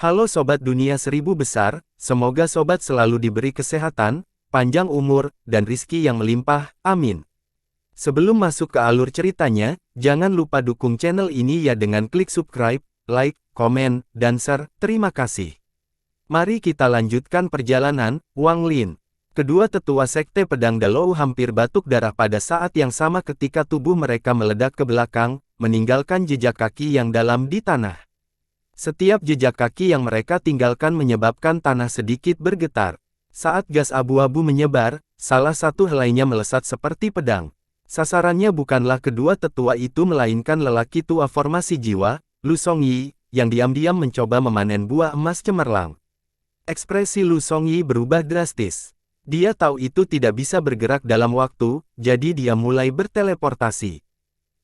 Halo Sobat Dunia Seribu Besar, semoga Sobat selalu diberi kesehatan, panjang umur, dan rizki yang melimpah, amin. Sebelum masuk ke alur ceritanya, jangan lupa dukung channel ini ya dengan klik subscribe, like, komen, dan share, terima kasih. Mari kita lanjutkan perjalanan, Wang Lin. Kedua tetua sekte pedang Dalou hampir batuk darah pada saat yang sama ketika tubuh mereka meledak ke belakang, meninggalkan jejak kaki yang dalam di tanah. Setiap jejak kaki yang mereka tinggalkan menyebabkan tanah sedikit bergetar. Saat gas abu-abu menyebar, salah satu helainya melesat seperti pedang. Sasarannya bukanlah kedua tetua itu melainkan lelaki tua formasi jiwa, Lu Songyi, yang diam-diam mencoba memanen buah emas cemerlang. Ekspresi Lu Songyi berubah drastis. Dia tahu itu tidak bisa bergerak dalam waktu, jadi dia mulai berteleportasi.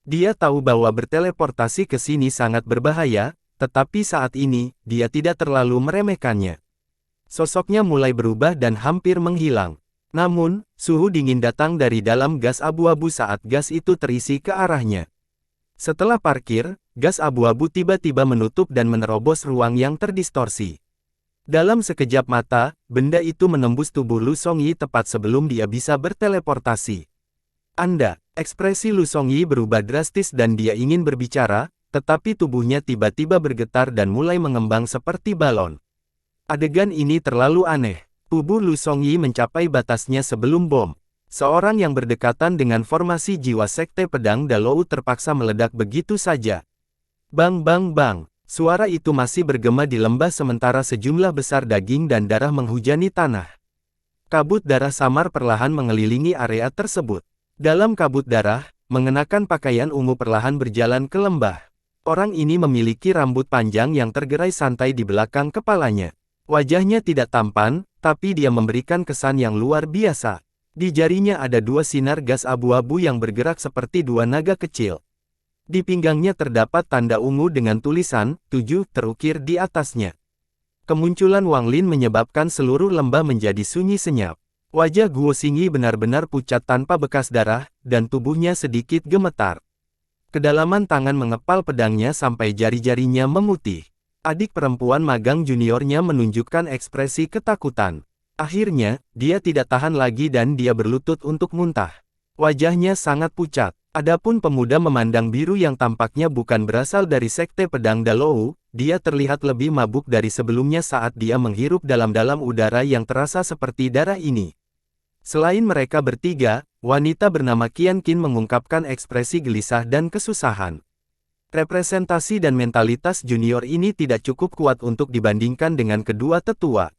Dia tahu bahwa berteleportasi ke sini sangat berbahaya, tetapi saat ini, dia tidak terlalu meremehkannya. Sosoknya mulai berubah dan hampir menghilang. Namun, suhu dingin datang dari dalam gas abu-abu saat gas itu terisi ke arahnya. Setelah parkir, gas abu-abu tiba-tiba menutup dan menerobos ruang yang terdistorsi. Dalam sekejap mata, benda itu menembus tubuh Lu Songyi tepat sebelum dia bisa berteleportasi. Ekspresi Lu Songyi berubah drastis dan dia ingin berbicara, tetapi tubuhnya tiba-tiba bergetar dan mulai mengembang seperti balon. Adegan ini terlalu aneh. Tubuh Lu Songyi mencapai batasnya sebelum bom. Seorang yang berdekatan dengan formasi jiwa sekte pedang Dalou terpaksa meledak begitu saja. Bang bang bang. Suara itu masih bergema di lembah sementara sejumlah besar daging dan darah menghujani tanah. Kabut darah samar perlahan mengelilingi area tersebut. Dalam kabut darah, mengenakan pakaian ungu perlahan berjalan ke lembah. Orang ini memiliki rambut panjang yang tergerai santai di belakang kepalanya. Wajahnya tidak tampan, tapi dia memberikan kesan yang luar biasa. Di jarinya ada dua sinar gas abu-abu yang bergerak seperti dua naga kecil. Di pinggangnya terdapat tanda ungu dengan tulisan 7 terukir di atasnya. Kemunculan Wang Lin menyebabkan seluruh lembah menjadi sunyi senyap. Wajah Guo Xingyi benar-benar pucat tanpa bekas darah, dan tubuhnya sedikit gemetar. Kedalaman tangan mengepal pedangnya sampai jari-jarinya memutih. Adik perempuan magang juniornya menunjukkan ekspresi ketakutan. Akhirnya, dia tidak tahan lagi dan dia berlutut untuk muntah. Wajahnya sangat pucat. Adapun pemuda memandang biru yang tampaknya bukan berasal dari sekte pedang Dalou, dia terlihat lebih mabuk dari sebelumnya saat dia menghirup dalam-dalam udara yang terasa seperti darah ini. Selain mereka bertiga, wanita bernama Qian Qin mengungkapkan ekspresi gelisah dan kesusahan. Representasi dan mentalitas junior ini tidak cukup kuat untuk dibandingkan dengan kedua tetua.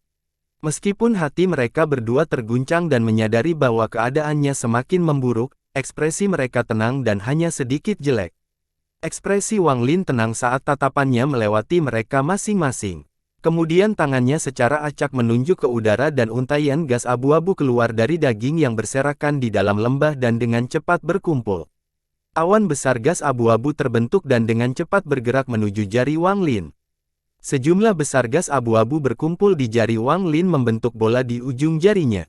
Meskipun hati mereka berdua terguncang dan menyadari bahwa keadaannya semakin memburuk, ekspresi mereka tenang dan hanya sedikit jelek. Ekspresi Wang Lin tenang saat tatapannya melewati mereka masing-masing. Kemudian tangannya secara acak menunjuk ke udara dan untaian gas abu-abu keluar dari daging yang berserakan di dalam lembah dan dengan cepat berkumpul. Awan besar gas abu-abu terbentuk dan dengan cepat bergerak menuju jari Wang Lin. Sejumlah besar gas abu-abu berkumpul di jari Wang Lin membentuk bola di ujung jarinya.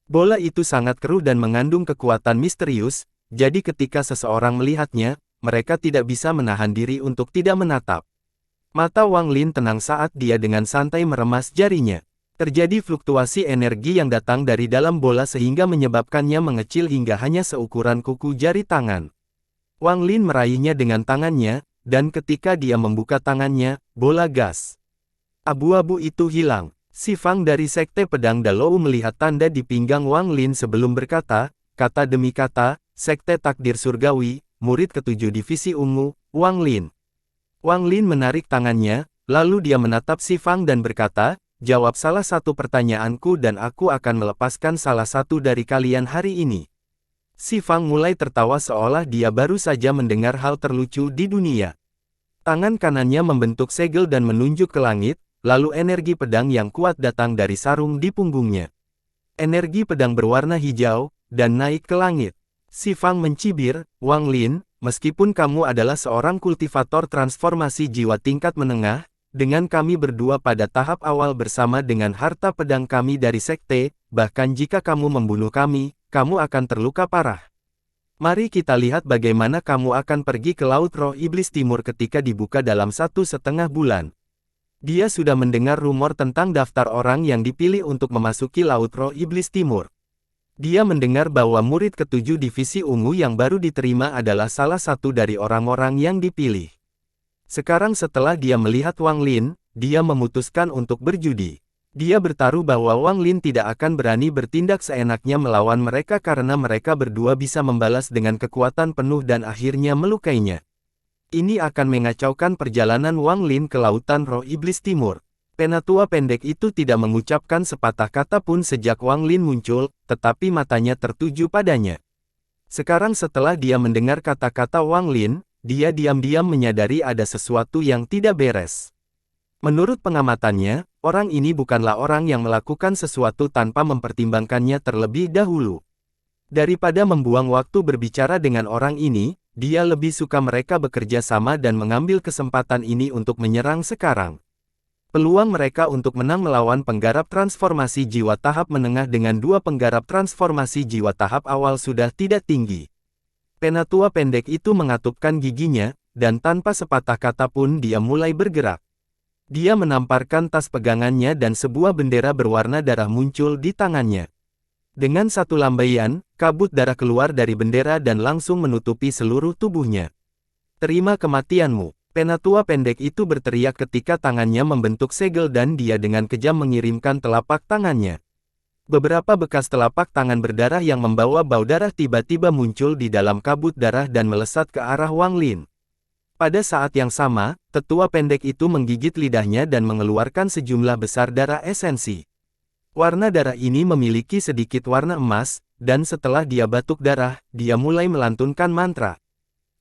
Bola itu sangat keruh dan mengandung kekuatan misterius, jadi ketika seseorang melihatnya, mereka tidak bisa menahan diri untuk tidak menatap. Mata Wang Lin tenang saat dia dengan santai meremas jarinya. Terjadi fluktuasi energi yang datang dari dalam bola sehingga menyebabkannya mengecil hingga hanya seukuran kuku jari tangan. Wang Lin meraihnya dengan tangannya, dan ketika dia membuka tangannya, bola gas abu-abu itu hilang. Si Fang dari sekte pedang Dalou melihat tanda di pinggang Wang Lin sebelum berkata, kata demi kata, sekte takdir surgawi, murid ketujuh divisi ungu, Wang Lin. Wang Lin menarik tangannya, lalu dia menatap si Fang dan berkata, jawab salah satu pertanyaanku dan aku akan melepaskan salah satu dari kalian hari ini. Si Fang mulai tertawa seolah dia baru saja mendengar hal terlucu di dunia. Tangan kanannya membentuk segel dan menunjuk ke langit, lalu energi pedang yang kuat datang dari sarung di punggungnya. Energi pedang berwarna hijau, dan naik ke langit. Si Fang mencibir, Wang Lin, meskipun kamu adalah seorang kultivator transformasi jiwa tingkat menengah, dengan kami berdua pada tahap awal bersama dengan harta pedang kami dari sekte, bahkan jika kamu membunuh kami, kamu akan terluka parah. Mari kita lihat bagaimana kamu akan pergi ke Laut Roh Iblis Timur ketika dibuka dalam 1,5 bulan. Dia sudah mendengar rumor tentang daftar orang yang dipilih untuk memasuki Laut Roh Iblis Timur. Dia mendengar bahwa murid ketujuh divisi ungu yang baru diterima adalah salah satu dari orang-orang yang dipilih. Sekarang setelah dia melihat Wang Lin, dia memutuskan untuk berjudi. Dia bertaruh bahwa Wang Lin tidak akan berani bertindak seenaknya melawan mereka karena mereka berdua bisa membalas dengan kekuatan penuh dan akhirnya melukainya. Ini akan mengacaukan perjalanan Wang Lin ke Lautan Roh Iblis Timur. Penatua pendek itu tidak mengucapkan sepatah kata pun sejak Wang Lin muncul, tetapi matanya tertuju padanya. Sekarang setelah dia mendengar kata-kata Wang Lin, dia diam-diam menyadari ada sesuatu yang tidak beres. Menurut pengamatannya, orang ini bukanlah orang yang melakukan sesuatu tanpa mempertimbangkannya terlebih dahulu. Daripada membuang waktu berbicara dengan orang ini, dia lebih suka mereka bekerja sama dan mengambil kesempatan ini untuk menyerang sekarang. Peluang mereka untuk menang melawan penggarap transformasi jiwa tahap menengah dengan dua penggarap transformasi jiwa tahap awal sudah tidak tinggi. Penatua pendek itu mengatupkan giginya, dan tanpa sepatah kata pun dia mulai bergerak. Dia menamparkan tas pegangannya dan sebuah bendera berwarna darah muncul di tangannya. Dengan satu lambaian, kabut darah keluar dari bendera dan langsung menutupi seluruh tubuhnya. Terima kematianmu. Penatua pendek itu berteriak ketika tangannya membentuk segel dan dia dengan kejam mengirimkan telapak tangannya. Beberapa bekas telapak tangan berdarah yang membawa bau darah tiba-tiba muncul di dalam kabut darah dan melesat ke arah Wang Lin. Pada saat yang sama, tetua pendek itu menggigit lidahnya dan mengeluarkan sejumlah besar darah esensi. Warna darah ini memiliki sedikit warna emas, dan setelah dia batuk darah, dia mulai melantunkan mantra.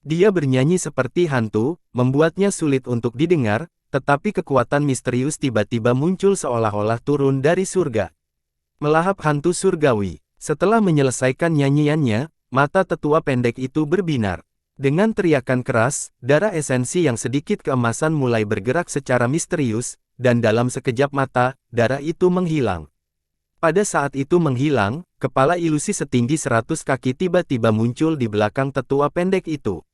Dia bernyanyi seperti hantu, membuatnya sulit untuk didengar, tetapi kekuatan misterius tiba-tiba muncul seolah-olah turun dari surga. Melahap hantu surgawi. Setelah menyelesaikan nyanyiannya, mata tetua pendek itu berbinar. Dengan teriakan keras, darah esensi yang sedikit keemasan mulai bergerak secara misterius, dan dalam sekejap mata, darah itu menghilang. Pada saat itu menghilang, kepala ilusi setinggi 100 kaki tiba-tiba muncul di belakang tetua pendek itu.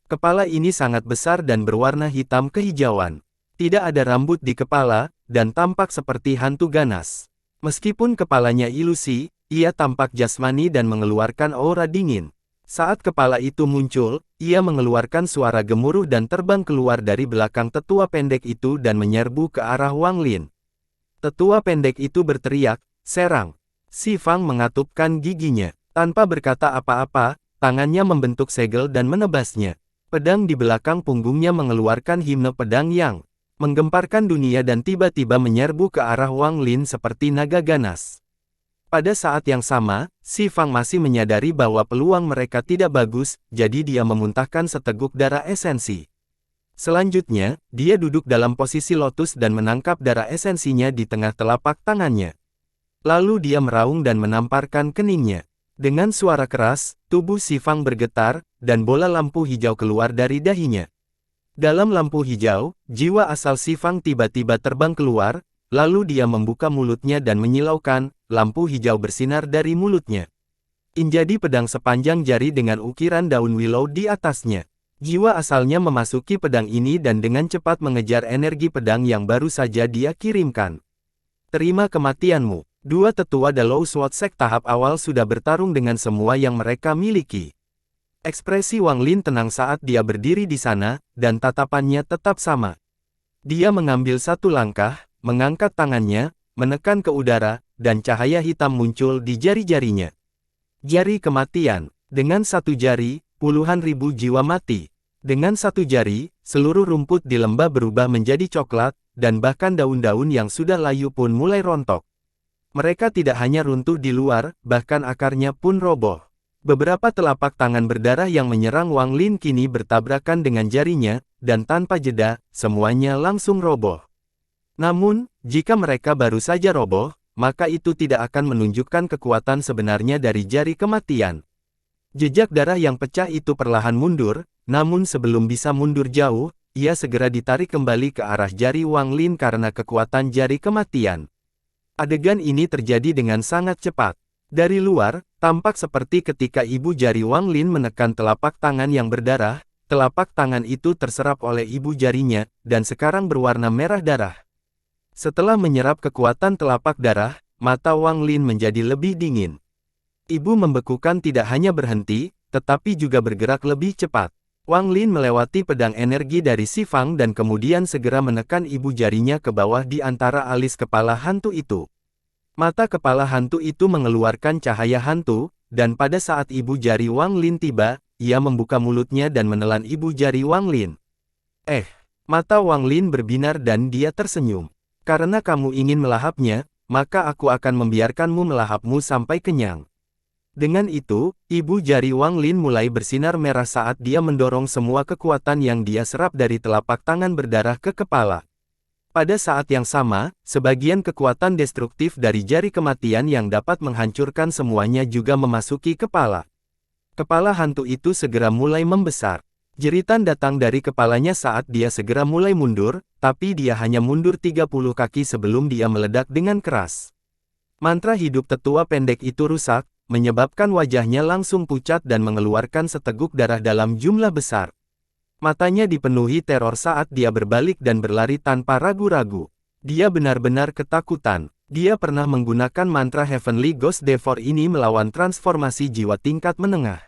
Kepala ini sangat besar dan berwarna hitam kehijauan. Tidak ada rambut di kepala, dan tampak seperti hantu ganas. Meskipun kepalanya ilusi, ia tampak jasmani dan mengeluarkan aura dingin. Saat kepala itu muncul, ia mengeluarkan suara gemuruh dan terbang keluar dari belakang tetua pendek itu dan menyerbu ke arah Wang Lin. Tetua pendek itu berteriak, "Serang!" Si Fang mengatupkan giginya. Tanpa berkata apa-apa, tangannya membentuk segel dan menebasnya. Pedang di belakang punggungnya mengeluarkan himne pedang yang menggemparkan dunia dan tiba-tiba menyerbu ke arah Wang Lin seperti naga ganas. Pada saat yang sama, Si Fang masih menyadari bahwa peluang mereka tidak bagus, jadi dia memuntahkan seteguk darah esensi. Selanjutnya, dia duduk dalam posisi lotus dan menangkap darah esensinya di tengah telapak tangannya. Lalu dia meraung dan menamparkan keningnya. Dengan suara keras, tubuh Si Fang bergetar, dan bola lampu hijau keluar dari dahinya. Dalam lampu hijau, jiwa asal Si Fang tiba-tiba terbang keluar, lalu dia membuka mulutnya dan menyilaukan, lampu hijau bersinar dari mulutnya. Menjadi pedang sepanjang jari dengan ukiran daun willow di atasnya. Jiwa asalnya memasuki pedang ini dan dengan cepat mengejar energi pedang yang baru saja dia kirimkan. Terima kematianmu. Dua tetua The Low Sword Sect tahap awal sudah bertarung dengan semua yang mereka miliki. Ekspresi Wang Lin tenang saat dia berdiri di sana, dan tatapannya tetap sama. Dia mengambil satu langkah, mengangkat tangannya, menekan ke udara, dan cahaya hitam muncul di jari-jarinya. Jari kematian. Dengan satu jari, puluhan ribu jiwa mati. Dengan satu jari, seluruh rumput di lembah berubah menjadi coklat, dan bahkan daun-daun yang sudah layu pun mulai rontok. Mereka tidak hanya runtuh di luar, bahkan akarnya pun roboh. Beberapa telapak tangan berdarah yang menyerang Wang Lin kini bertabrakan dengan jarinya, dan tanpa jeda, semuanya langsung roboh. Namun, jika mereka baru saja roboh, maka itu tidak akan menunjukkan kekuatan sebenarnya dari jari kematian. Jejak darah yang pecah itu perlahan mundur, namun sebelum bisa mundur jauh, ia segera ditarik kembali ke arah jari Wang Lin karena kekuatan jari kematian. Adegan ini terjadi dengan sangat cepat. Dari luar, tampak seperti ketika ibu jari Wang Lin menekan telapak tangan yang berdarah, telapak tangan itu terserap oleh ibu jarinya, dan sekarang berwarna merah darah. Setelah menyerap kekuatan telapak darah, mata Wang Lin menjadi lebih dingin. Ibu membekukan tidak hanya berhenti, tetapi juga bergerak lebih cepat. Wang Lin melewati pedang energi dari Si Fang dan kemudian segera menekan ibu jarinya ke bawah di antara alis kepala hantu itu. Mata kepala hantu itu mengeluarkan cahaya hantu, dan pada saat ibu jari Wang Lin tiba, ia membuka mulutnya dan menelan ibu jari Wang Lin. Mata Wang Lin berbinar dan dia tersenyum. Karena kamu ingin melahapnya, maka aku akan membiarkanmu melahapmu sampai kenyang. Dengan itu, ibu jari Wang Lin mulai bersinar merah saat dia mendorong semua kekuatan yang dia serap dari telapak tangan berdarah ke kepala. Pada saat yang sama, sebagian kekuatan destruktif dari jari kematian yang dapat menghancurkan semuanya juga memasuki kepala. Kepala hantu itu segera mulai membesar. Jeritan datang dari kepalanya saat dia segera mulai mundur, tapi dia hanya mundur 30 kaki sebelum dia meledak dengan keras. Mantra hidup tetua pendek itu rusak, menyebabkan wajahnya langsung pucat dan mengeluarkan seteguk darah dalam jumlah besar. Matanya dipenuhi teror saat dia berbalik dan berlari tanpa ragu-ragu. Dia benar-benar ketakutan. Dia pernah menggunakan mantra Heavenly Ghost Devour ini melawan transformasi jiwa tingkat menengah.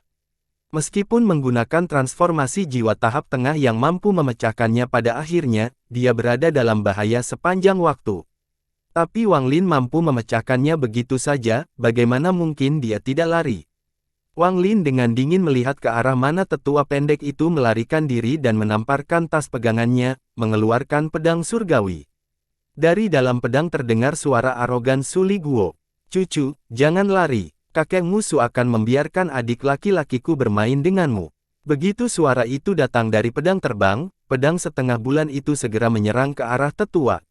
Meskipun menggunakan transformasi jiwa tahap tengah yang mampu memecahkannya pada akhirnya, dia berada dalam bahaya sepanjang waktu. Tapi Wang Lin mampu memecahkannya begitu saja, bagaimana mungkin dia tidak lari? Wang Lin dengan dingin melihat ke arah mana tetua pendek itu melarikan diri dan menamparkan tas pegangannya, mengeluarkan pedang surgawi. Dari dalam pedang terdengar suara arogan Su Li Guo. "Cucu, jangan lari, kakek musuh akan membiarkan adik laki-lakiku bermain denganmu." Begitu suara itu datang dari pedang terbang, pedang setengah bulan itu segera menyerang ke arah tetua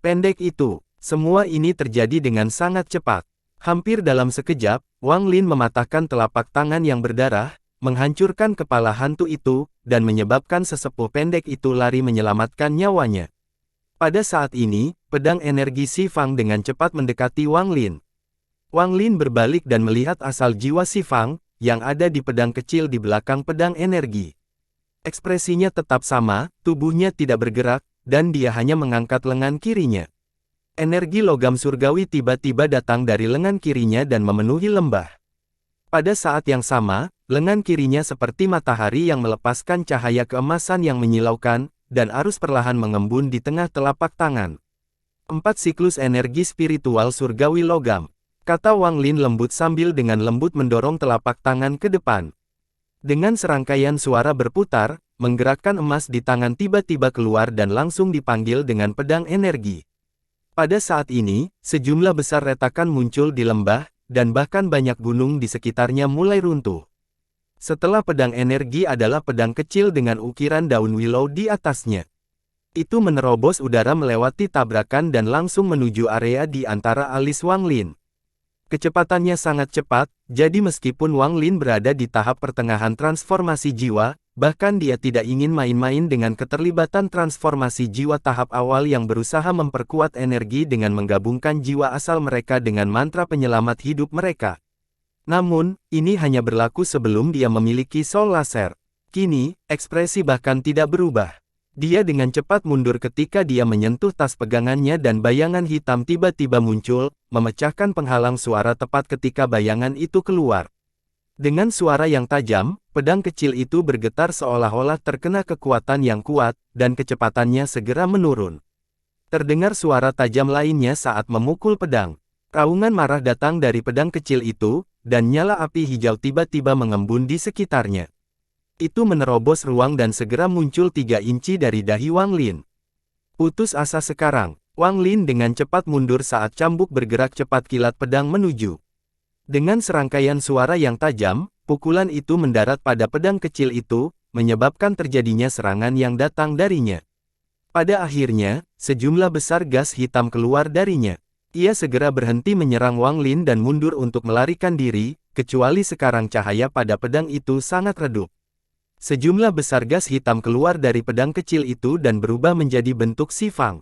pendek itu. Semua ini terjadi dengan sangat cepat. Hampir dalam sekejap, Wang Lin mematahkan telapak tangan yang berdarah, menghancurkan kepala hantu itu, dan menyebabkan sesepuh pendek itu lari menyelamatkan nyawanya. Pada saat ini, pedang energi Si Fang dengan cepat mendekati Wang Lin. Wang Lin berbalik dan melihat asal jiwa Si Fang, yang ada di pedang kecil di belakang pedang energi. Ekspresinya tetap sama, tubuhnya tidak bergerak, dan dia hanya mengangkat lengan kirinya. Energi logam surgawi tiba-tiba datang dari lengan kirinya dan memenuhi lembah. Pada saat yang sama, lengan kirinya seperti matahari yang melepaskan cahaya keemasan yang menyilaukan, dan arus perlahan mengembun di tengah telapak tangan. 4 siklus energi spiritual surgawi logam, kata Wang Lin lembut sambil dengan lembut mendorong telapak tangan ke depan. Dengan serangkaian suara berputar, menggerakkan emas di tangan tiba-tiba keluar dan langsung dipanggil dengan pedang energi. Pada saat ini, sejumlah besar retakan muncul di lembah, dan bahkan banyak gunung di sekitarnya mulai runtuh. Setelah pedang energi adalah pedang kecil dengan ukiran daun willow di atasnya. Itu menerobos udara melewati tabrakan dan langsung menuju area di antara alis Wang Lin. Kecepatannya sangat cepat, jadi meskipun Wang Lin berada di tahap pertengahan transformasi jiwa, bahkan dia tidak ingin main-main dengan keterlibatan transformasi jiwa tahap awal yang berusaha memperkuat energi dengan menggabungkan jiwa asal mereka dengan mantra penyelamat hidup mereka. Namun, ini hanya berlaku sebelum dia memiliki Soul Laser. Kini, ekspresi bahkan tidak berubah. Dia dengan cepat mundur ketika dia menyentuh tas pegangannya dan bayangan hitam tiba-tiba muncul, memecahkan penghalang suara tepat ketika bayangan itu keluar. Dengan suara yang tajam, pedang kecil itu bergetar seolah-olah terkena kekuatan yang kuat, dan kecepatannya segera menurun. Terdengar suara tajam lainnya saat memukul pedang. Raungan marah datang dari pedang kecil itu, dan nyala api hijau tiba-tiba mengembun di sekitarnya. Itu menerobos ruang dan segera muncul 3 inci dari dahi Wang Lin. Putus asa sekarang, Wang Lin dengan cepat mundur saat cambuk bergerak cepat kilat pedang menuju. Dengan serangkaian suara yang tajam, pukulan itu mendarat pada pedang kecil itu, menyebabkan terjadinya serangan yang datang darinya. Pada akhirnya, sejumlah besar gas hitam keluar darinya. Ia segera berhenti menyerang Wang Lin dan mundur untuk melarikan diri, kecuali sekarang cahaya pada pedang itu sangat redup. Sejumlah besar gas hitam keluar dari pedang kecil itu dan berubah menjadi bentuk Si Fang.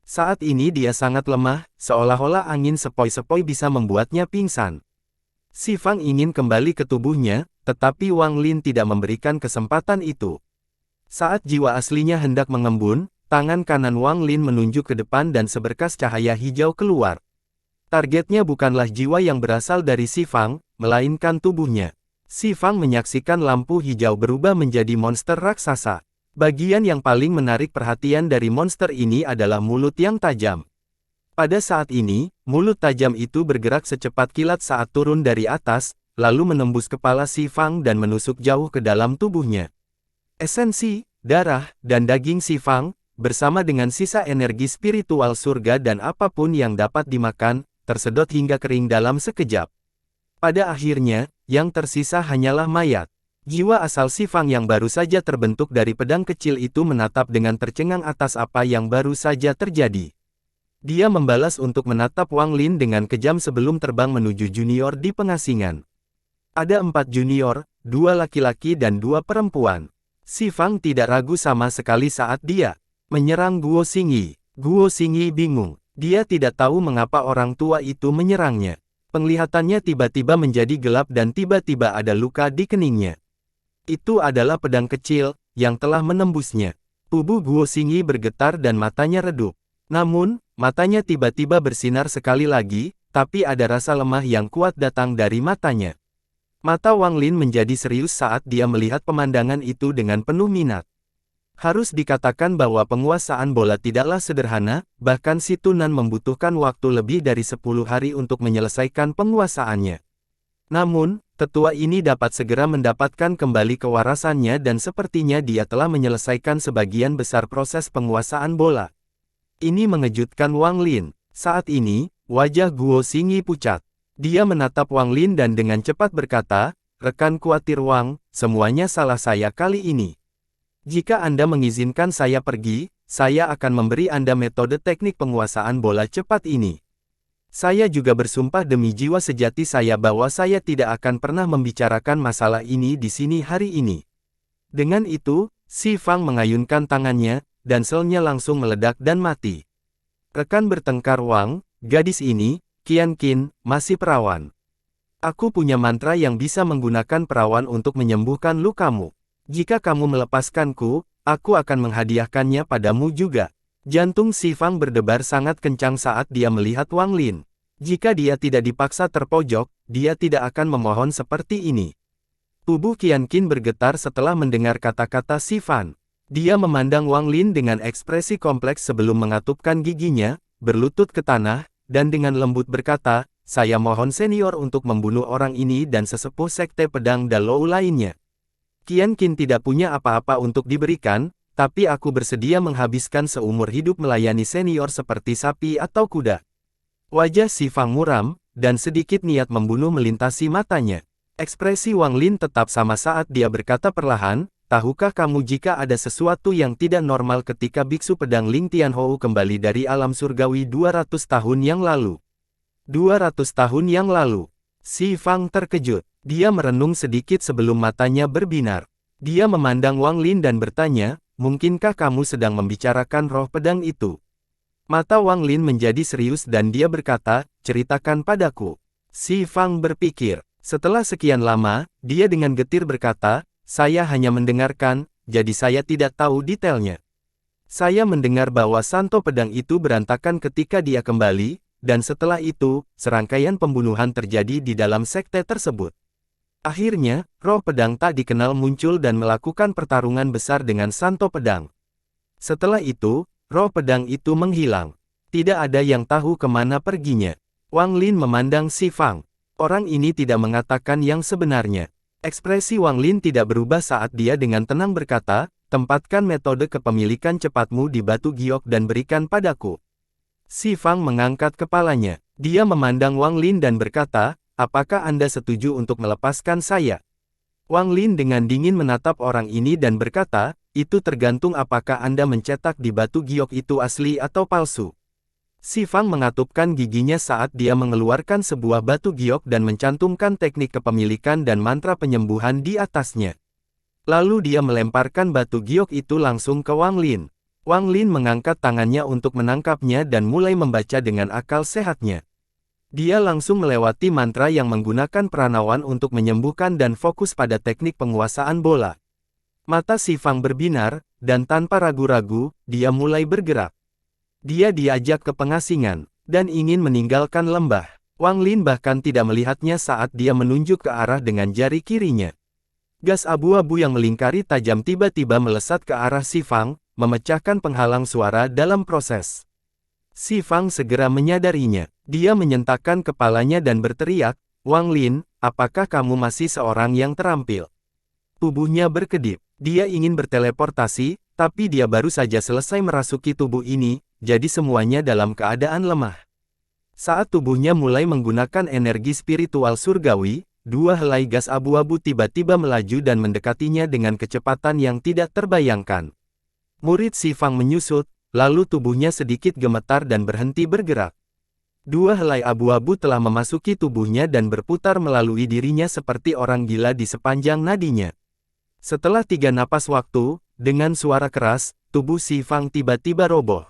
Saat ini dia sangat lemah, seolah-olah angin sepoi-sepoi bisa membuatnya pingsan. Si Fang ingin kembali ke tubuhnya, tetapi Wang Lin tidak memberikan kesempatan itu. Saat jiwa aslinya hendak mengembun, Tangan kanan Wang Lin menunjuk ke depan dan seberkas cahaya hijau keluar. Targetnya bukanlah jiwa yang berasal dari Si Fang, melainkan tubuhnya. Si Fang menyaksikan lampu hijau berubah menjadi monster raksasa. Bagian yang paling menarik perhatian dari monster ini adalah mulut yang tajam. Pada saat ini, mulut tajam itu bergerak secepat kilat saat turun dari atas, lalu menembus kepala Si Fang dan menusuk jauh ke dalam tubuhnya. Esensi, darah, dan daging Si Fang, bersama dengan sisa energi spiritual surga dan apapun yang dapat dimakan, tersedot hingga kering dalam sekejap. Pada akhirnya, yang tersisa hanyalah mayat. Jiwa asal Si Fang yang baru saja terbentuk dari pedang kecil itu menatap dengan tercengang atas apa yang baru saja terjadi. Dia membalas untuk menatap Wang Lin dengan kejam sebelum terbang menuju junior di pengasingan. Ada 4 junior, 2 laki-laki dan 2 perempuan. Si Fang tidak ragu sama sekali saat dia menyerang Guo Xingyi. Guo Xingyi bingung. Dia tidak tahu mengapa orang tua itu menyerangnya. Penglihatannya tiba-tiba menjadi gelap dan tiba-tiba ada luka di keningnya. Itu adalah pedang kecil, yang telah menembusnya. Tubuh Guo Xingyi bergetar dan matanya redup. Namun, matanya tiba-tiba bersinar sekali lagi, tapi ada rasa lemah yang kuat datang dari matanya. Mata Wang Lin menjadi serius saat dia melihat pemandangan itu dengan penuh minat. Harus dikatakan bahwa penguasaan bola tidaklah sederhana, bahkan si Tunan membutuhkan waktu lebih dari 10 hari untuk menyelesaikan penguasaannya. Namun, tetua ini dapat segera mendapatkan kembali kewarasannya dan sepertinya dia telah menyelesaikan sebagian besar proses penguasaan bola. Ini mengejutkan Wang Lin. Saat ini, wajah Guo Xingyi pucat. Dia menatap Wang Lin dan dengan cepat berkata, "Rekan khawatir Wang, semuanya salah saya kali ini. Jika Anda mengizinkan saya pergi, saya akan memberi Anda metode teknik penguasaan bola cepat ini. Saya juga bersumpah demi jiwa sejati saya bahwa saya tidak akan pernah membicarakan masalah ini di sini hari ini." Dengan itu, Si Fang mengayunkan tangannya, dan selnya langsung meledak dan mati. Rekan bertengkar Wang, gadis ini, Qian Qin, masih perawan. Aku punya mantra yang bisa menggunakan perawan untuk menyembuhkan lukamu. Jika kamu melepaskanku, aku akan menghadiahkannya padamu juga. Jantung Si Fang berdebar sangat kencang saat dia melihat Wang Lin. Jika dia tidak dipaksa terpojok, dia tidak akan memohon seperti ini. Tubuh Qian Qin bergetar setelah mendengar kata-kata Si Fang. Dia memandang Wang Lin dengan ekspresi kompleks sebelum mengatupkan giginya, berlutut ke tanah, dan dengan lembut berkata, "Saya mohon senior untuk membunuh orang ini dan sesepuh sekte pedang Dalou lainnya. Qian Qin tidak punya apa-apa untuk diberikan, tapi aku bersedia menghabiskan seumur hidup melayani senior seperti sapi atau kuda." Wajah Si Fang muram, dan sedikit niat membunuh melintasi matanya. Ekspresi Wang Lin tetap sama saat dia berkata perlahan, "Tahukah kamu jika ada sesuatu yang tidak normal ketika biksu pedang Ling Tianhou kembali dari alam surgawi 200 tahun yang lalu?" 200 tahun yang lalu. Si Fang terkejut. Dia merenung sedikit sebelum matanya berbinar. Dia memandang Wang Lin dan bertanya, "Mungkinkah kamu sedang membicarakan roh pedang itu?" Mata Wang Lin menjadi serius dan dia berkata, "Ceritakan padaku." Si Fang berpikir. Setelah sekian lama, dia dengan getir berkata, "Saya hanya mendengarkan, jadi saya tidak tahu detailnya. Saya mendengar bahwa santo pedang itu berantakan ketika dia kembali, dan setelah itu, serangkaian pembunuhan terjadi di dalam sekte tersebut. Akhirnya, roh pedang tak dikenal muncul dan melakukan pertarungan besar dengan santo pedang. Setelah itu, roh pedang itu menghilang. Tidak ada yang tahu kemana perginya." Wang Lin memandang Si Fang. Orang ini tidak mengatakan yang sebenarnya. Ekspresi Wang Lin tidak berubah saat dia dengan tenang berkata, "Tempatkan metode kepemilikan cepatmu di batu giok dan berikan padaku." Si Fang mengangkat kepalanya. Dia memandang Wang Lin dan berkata, "Apakah Anda setuju untuk melepaskan saya?" Wang Lin dengan dingin menatap orang ini dan berkata, "Itu tergantung apakah Anda mencetak di batu giok itu asli atau palsu." Si Fang mengatupkan giginya saat dia mengeluarkan sebuah batu giok dan mencantumkan teknik kepemilikan dan mantra penyembuhan di atasnya. Lalu dia melemparkan batu giok itu langsung ke Wang Lin. Wang Lin mengangkat tangannya untuk menangkapnya dan mulai membaca dengan akal sehatnya. Dia langsung melewati mantra yang menggunakan pranawan untuk menyembuhkan dan fokus pada teknik penguasaan bola. Mata Si Fang berbinar, dan tanpa ragu-ragu, dia mulai bergerak. Dia diajak ke pengasingan, dan ingin meninggalkan lembah. Wang Lin bahkan tidak melihatnya saat dia menunjuk ke arah dengan jari kirinya. Gas abu-abu yang melingkari tajam tiba-tiba melesat ke arah Si Fang, memecahkan penghalang suara dalam proses. Si Fang segera menyadarinya. Dia menyentakkan kepalanya dan berteriak, "Wang Lin, apakah kamu masih seorang yang terampil?" Tubuhnya berkedip. Dia ingin berteleportasi, tapi dia baru saja selesai merasuki tubuh ini, jadi semuanya dalam keadaan lemah. Saat tubuhnya mulai menggunakan energi spiritual surgawi, dua helai gas abu-abu tiba-tiba melaju dan mendekatinya dengan kecepatan yang tidak terbayangkan. Murid Si Fang menyusut, lalu tubuhnya sedikit gemetar dan berhenti bergerak. Dua helai abu-abu telah memasuki tubuhnya dan berputar melalui dirinya seperti orang gila di sepanjang nadinya. Setelah 3 napas waktu, dengan suara keras, tubuh Si Fang tiba-tiba roboh.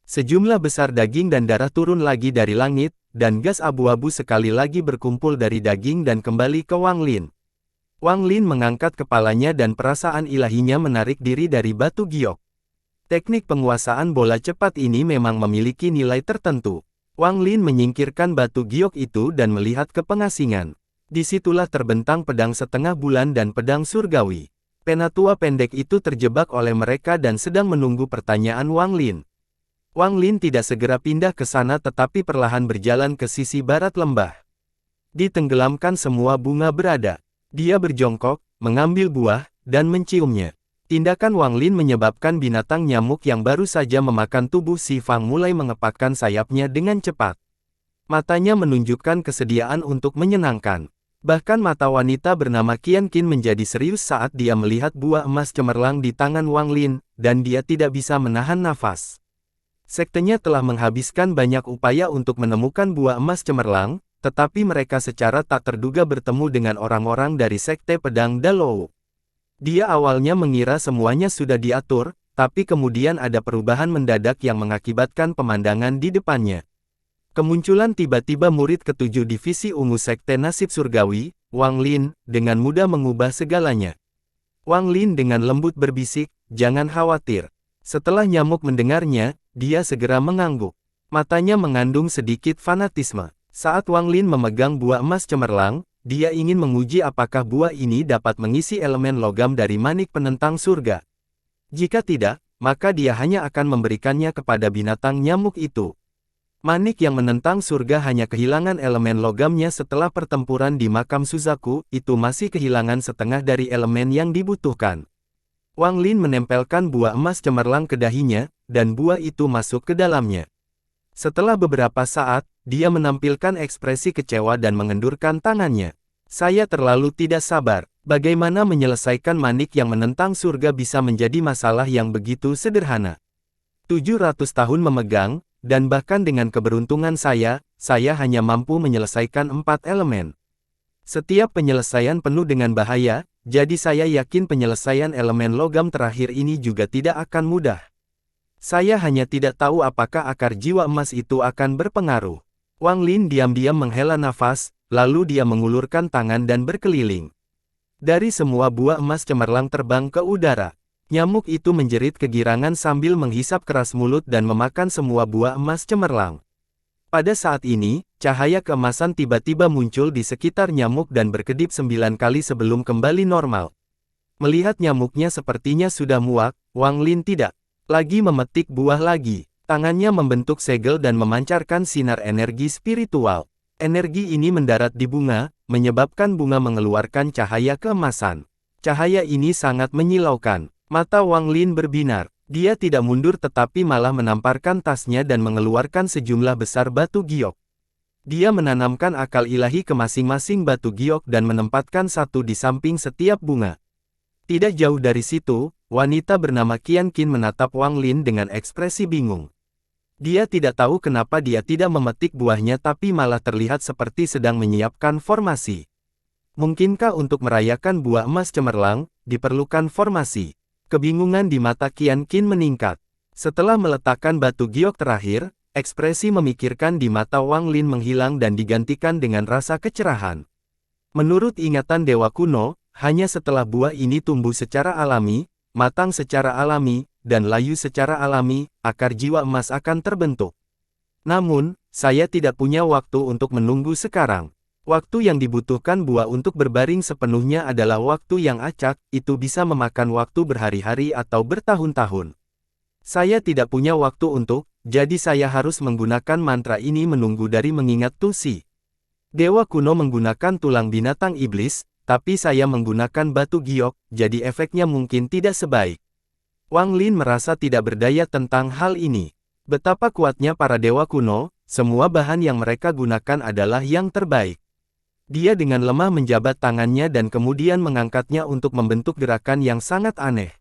Sejumlah besar daging dan darah turun lagi dari langit, dan gas abu-abu sekali lagi berkumpul dari daging dan kembali ke Wang Lin. Wang Lin mengangkat kepalanya dan perasaan ilahinya menarik diri dari batu giok. Teknik penguasaan bola cepat ini memang memiliki nilai tertentu. Wang Lin menyingkirkan batu giok itu dan melihat ke pengasingan. Disitulah terbentang pedang setengah bulan dan pedang surgawi. Penatua pendek itu terjebak oleh mereka dan sedang menunggu pertanyaan Wang Lin. Wang Lin tidak segera pindah ke sana tetapi perlahan berjalan ke sisi barat lembah. Ditenggelamkan semua bunga berada. Dia berjongkok, mengambil buah, dan menciumnya. Tindakan Wang Lin menyebabkan binatang nyamuk yang baru saja memakan tubuh Si Fang mulai mengepakkan sayapnya dengan cepat. Matanya menunjukkan kesediaan untuk menyenangkan. Bahkan mata wanita bernama Qian Qin menjadi serius saat dia melihat buah emas cemerlang di tangan Wang Lin, dan dia tidak bisa menahan nafas. Sektenya telah menghabiskan banyak upaya untuk menemukan buah emas cemerlang, tetapi mereka secara tak terduga bertemu dengan orang-orang dari Sekte Pedang Dalou. Dia awalnya mengira semuanya sudah diatur, tapi kemudian ada perubahan mendadak yang mengakibatkan pemandangan di depannya. Kemunculan tiba-tiba murid ketujuh divisi ungu Sekte Nasib Surgawi, Wang Lin, dengan mudah mengubah segalanya. Wang Lin dengan lembut berbisik, "Jangan khawatir." Setelah nyamuk mendengarnya, dia segera mengangguk. Matanya mengandung sedikit fanatisme. Saat Wang Lin memegang buah emas cemerlang, dia ingin menguji apakah buah ini dapat mengisi elemen logam dari manik penentang surga. Jika tidak, maka dia hanya akan memberikannya kepada binatang nyamuk itu. Manik yang menentang surga hanya kehilangan elemen logamnya setelah pertempuran di makam Suzaku, itu masih kehilangan setengah dari elemen yang dibutuhkan. Wang Lin menempelkan buah emas cemerlang ke dahinya, dan buah itu masuk ke dalamnya. Setelah beberapa saat, dia menampilkan ekspresi kecewa dan mengendurkan tangannya. "Saya terlalu tidak sabar. Bagaimana menyelesaikan manik yang menentang surga bisa menjadi masalah yang begitu sederhana. 700 tahun memegang, dan bahkan dengan keberuntungan saya hanya mampu menyelesaikan 4 elemen. Setiap penyelesaian penuh dengan bahaya, jadi saya yakin penyelesaian elemen logam terakhir ini juga tidak akan mudah. Saya hanya tidak tahu apakah akar jiwa emas itu akan berpengaruh." Wang Lin diam-diam menghela nafas, lalu dia mengulurkan tangan dan berkeliling. Dari semua buah emas cemerlang terbang ke udara. Nyamuk itu menjerit kegirangan sambil menghisap keras mulut dan memakan semua buah emas cemerlang. Pada saat ini, cahaya keemasan tiba-tiba muncul di sekitar nyamuk dan berkedip 9 kali sebelum kembali normal. Melihat nyamuknya sepertinya sudah muak, Wang Lin tidak lagi memetik buah lagi. Tangannya membentuk segel dan memancarkan sinar energi spiritual. Energi ini mendarat di bunga, menyebabkan bunga mengeluarkan cahaya keemasan. Cahaya ini sangat menyilaukan. Mata Wang Lin berbinar. Dia tidak mundur tetapi malah menamparkan tasnya dan mengeluarkan sejumlah besar batu giok. Dia menanamkan akal ilahi ke masing-masing batu giok dan menempatkan satu di samping setiap bunga. Tidak jauh dari situ, wanita bernama Qian Qin menatap Wang Lin dengan ekspresi bingung. Dia tidak tahu kenapa dia tidak memetik buahnya tapi malah terlihat seperti sedang menyiapkan formasi. Mungkinkah untuk merayakan buah emas cemerlang, diperlukan formasi? Kebingungan di mata Qian Qin meningkat. Setelah meletakkan batu giok terakhir, ekspresi memikirkan di mata Wang Lin menghilang dan digantikan dengan rasa kecerahan. Menurut ingatan dewa kuno, hanya setelah buah ini tumbuh secara alami, matang secara alami, dan layu secara alami, akar jiwa emas akan terbentuk. Namun, saya tidak punya waktu untuk menunggu sekarang. Waktu yang dibutuhkan buah untuk berbaring sepenuhnya adalah waktu yang acak, itu bisa memakan waktu berhari-hari atau bertahun-tahun. Saya tidak punya waktu untuk, jadi saya harus menggunakan mantra ini menunggu dari mengingat Tusi. Dewa kuno menggunakan tulang binatang iblis, tapi saya menggunakan batu giok, jadi efeknya mungkin tidak sebaik. Wang Lin merasa tidak berdaya tentang hal ini. Betapa kuatnya para dewa kuno, semua bahan yang mereka gunakan adalah yang terbaik. Dia dengan lemah menjabat tangannya dan kemudian mengangkatnya untuk membentuk gerakan yang sangat aneh.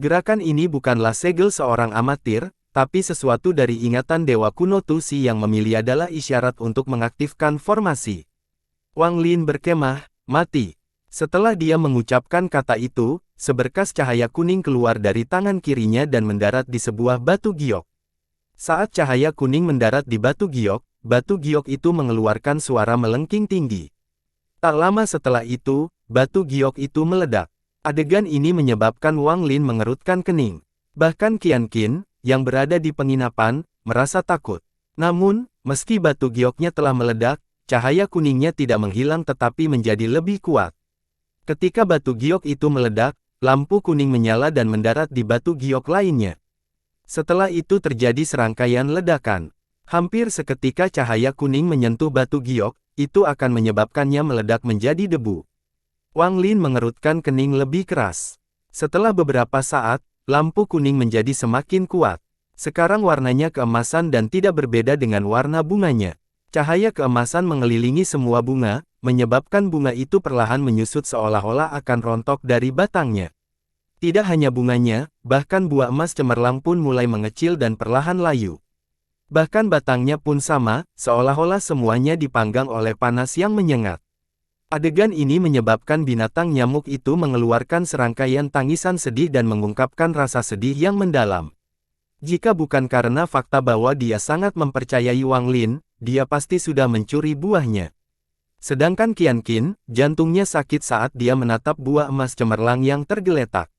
Gerakan ini bukanlah segel seorang amatir, tapi sesuatu dari ingatan dewa kuno Tusi yang memilih adalah isyarat untuk mengaktifkan formasi. Wang Lin berkemah, mati. Setelah dia mengucapkan kata itu, seberkas cahaya kuning keluar dari tangan kirinya dan mendarat di sebuah batu giok. Saat cahaya kuning mendarat di batu giok itu mengeluarkan suara melengking tinggi. Tak lama setelah itu, batu giok itu meledak. Adegan ini menyebabkan Wang Lin mengerutkan kening. Bahkan Qian Qin, yang berada di penginapan, merasa takut. Namun, meski batu gioknya telah meledak, cahaya kuningnya tidak menghilang tetapi menjadi lebih kuat. Ketika batu giok itu meledak, lampu kuning menyala dan mendarat di batu giok lainnya. Setelah itu terjadi serangkaian ledakan. Hampir seketika cahaya kuning menyentuh batu giok, itu akan menyebabkannya meledak menjadi debu. Wang Lin mengerutkan kening lebih keras. Setelah beberapa saat, lampu kuning menjadi semakin kuat. Sekarang warnanya keemasan dan tidak berbeda dengan warna bunganya. Cahaya keemasan mengelilingi semua bunga, menyebabkan bunga itu perlahan menyusut seolah-olah akan rontok dari batangnya. Tidak hanya bunganya, bahkan buah emas cemerlang pun mulai mengecil dan perlahan layu. Bahkan batangnya pun sama, seolah-olah semuanya dipanggang oleh panas yang menyengat. Adegan ini menyebabkan binatang nyamuk itu mengeluarkan serangkaian tangisan sedih dan mengungkapkan rasa sedih yang mendalam. Jika bukan karena fakta bahwa dia sangat mempercayai Wang Lin, dia pasti sudah mencuri buahnya. Sedangkan Qian Qin, jantungnya sakit saat dia menatap buah emas cemerlang yang tergeletak.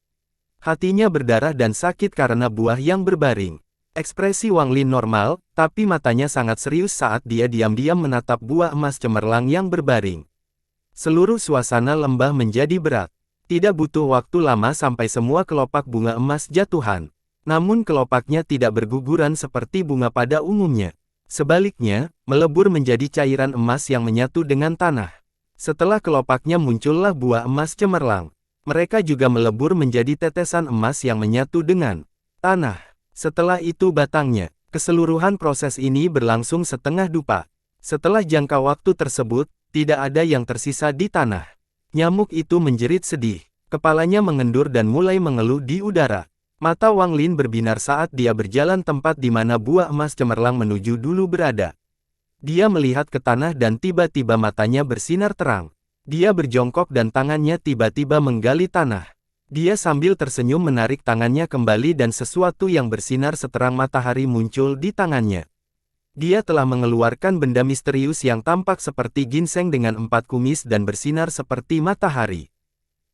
Hatinya berdarah dan sakit karena buah yang berbaring. Ekspresi Wang Lin normal, tapi matanya sangat serius saat dia diam-diam menatap buah emas cemerlang yang berbaring. Seluruh suasana lembah menjadi berat. Tidak butuh waktu lama sampai semua kelopak bunga emas jatuhan. Namun kelopaknya tidak berguguran seperti bunga pada umumnya. Sebaliknya, melebur menjadi cairan emas yang menyatu dengan tanah. Setelah kelopaknya muncullah buah emas cemerlang. Mereka juga melebur menjadi tetesan emas yang menyatu dengan tanah. Setelah itu batangnya. Keseluruhan proses ini berlangsung setengah dupa. Setelah jangka waktu tersebut, tidak ada yang tersisa di tanah. Nyamuk itu menjerit sedih. Kepalanya mengendur dan mulai mengeluh di udara. Mata Wang Lin berbinar saat dia berjalan tempat di mana buah emas cemerlang menuju dulu berada. Dia melihat ke tanah dan tiba-tiba matanya bersinar terang. Dia berjongkok dan tangannya tiba-tiba menggali tanah. Dia sambil tersenyum menarik tangannya kembali dan sesuatu yang bersinar seterang matahari muncul di tangannya. Dia telah mengeluarkan benda misterius yang tampak seperti ginseng dengan 4 kumis dan bersinar seperti matahari.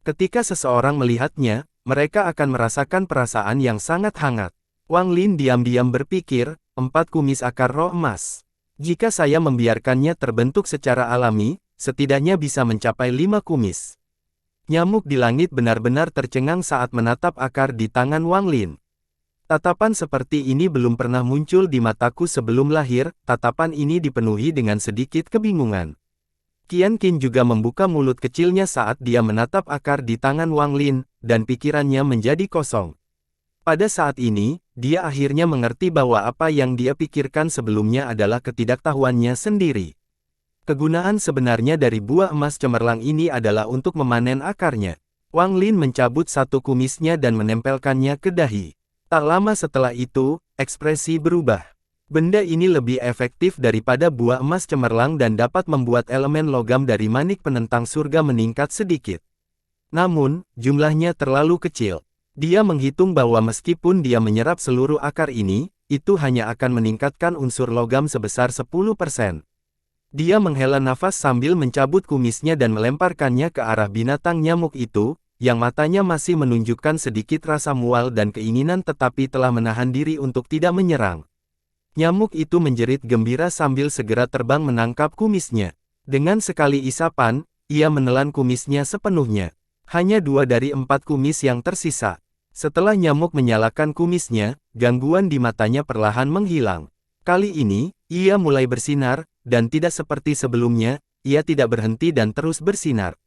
Ketika seseorang melihatnya, mereka akan merasakan perasaan yang sangat hangat. Wang Lin diam-diam berpikir, 4 kumis akar roh emas. Jika saya membiarkannya terbentuk secara alami, setidaknya bisa mencapai 5 kumis. Nyamuk di langit benar-benar tercengang saat menatap akar di tangan Wang Lin. Tatapan seperti ini belum pernah muncul di mataku sebelum lahir, tatapan ini dipenuhi dengan sedikit kebingungan. Qian Qin juga membuka mulut kecilnya saat dia menatap akar di tangan Wang Lin, dan pikirannya menjadi kosong. Pada saat ini, dia akhirnya mengerti bahwa apa yang dia pikirkan sebelumnya adalah ketidaktahuannya sendiri. Kegunaan sebenarnya dari buah emas cemerlang ini adalah untuk memanen akarnya. Wang Lin mencabut satu kumisnya dan menempelkannya ke dahi. Tak lama setelah itu, ekspresi berubah. Benda ini lebih efektif daripada buah emas cemerlang dan dapat membuat elemen logam dari manik penentang surga meningkat sedikit. Namun, jumlahnya terlalu kecil. Dia menghitung bahwa meskipun dia menyerap seluruh akar ini, itu hanya akan meningkatkan unsur logam sebesar 10%. Dia menghela nafas sambil mencabut kumisnya dan melemparkannya ke arah binatang nyamuk itu. yang matanya masih menunjukkan sedikit rasa mual dan keinginan tetapi telah menahan diri untuk tidak menyerang. Nyamuk itu menjerit gembira sambil segera terbang menangkap kumisnya. Dengan sekali isapan, ia menelan kumisnya sepenuhnya. Hanya 2 dari 4 kumis yang tersisa. Setelah nyamuk menyalakan kumisnya, gangguan di matanya perlahan menghilang. Kali ini, ia mulai bersinar, dan tidak seperti sebelumnya, ia tidak berhenti dan terus bersinar.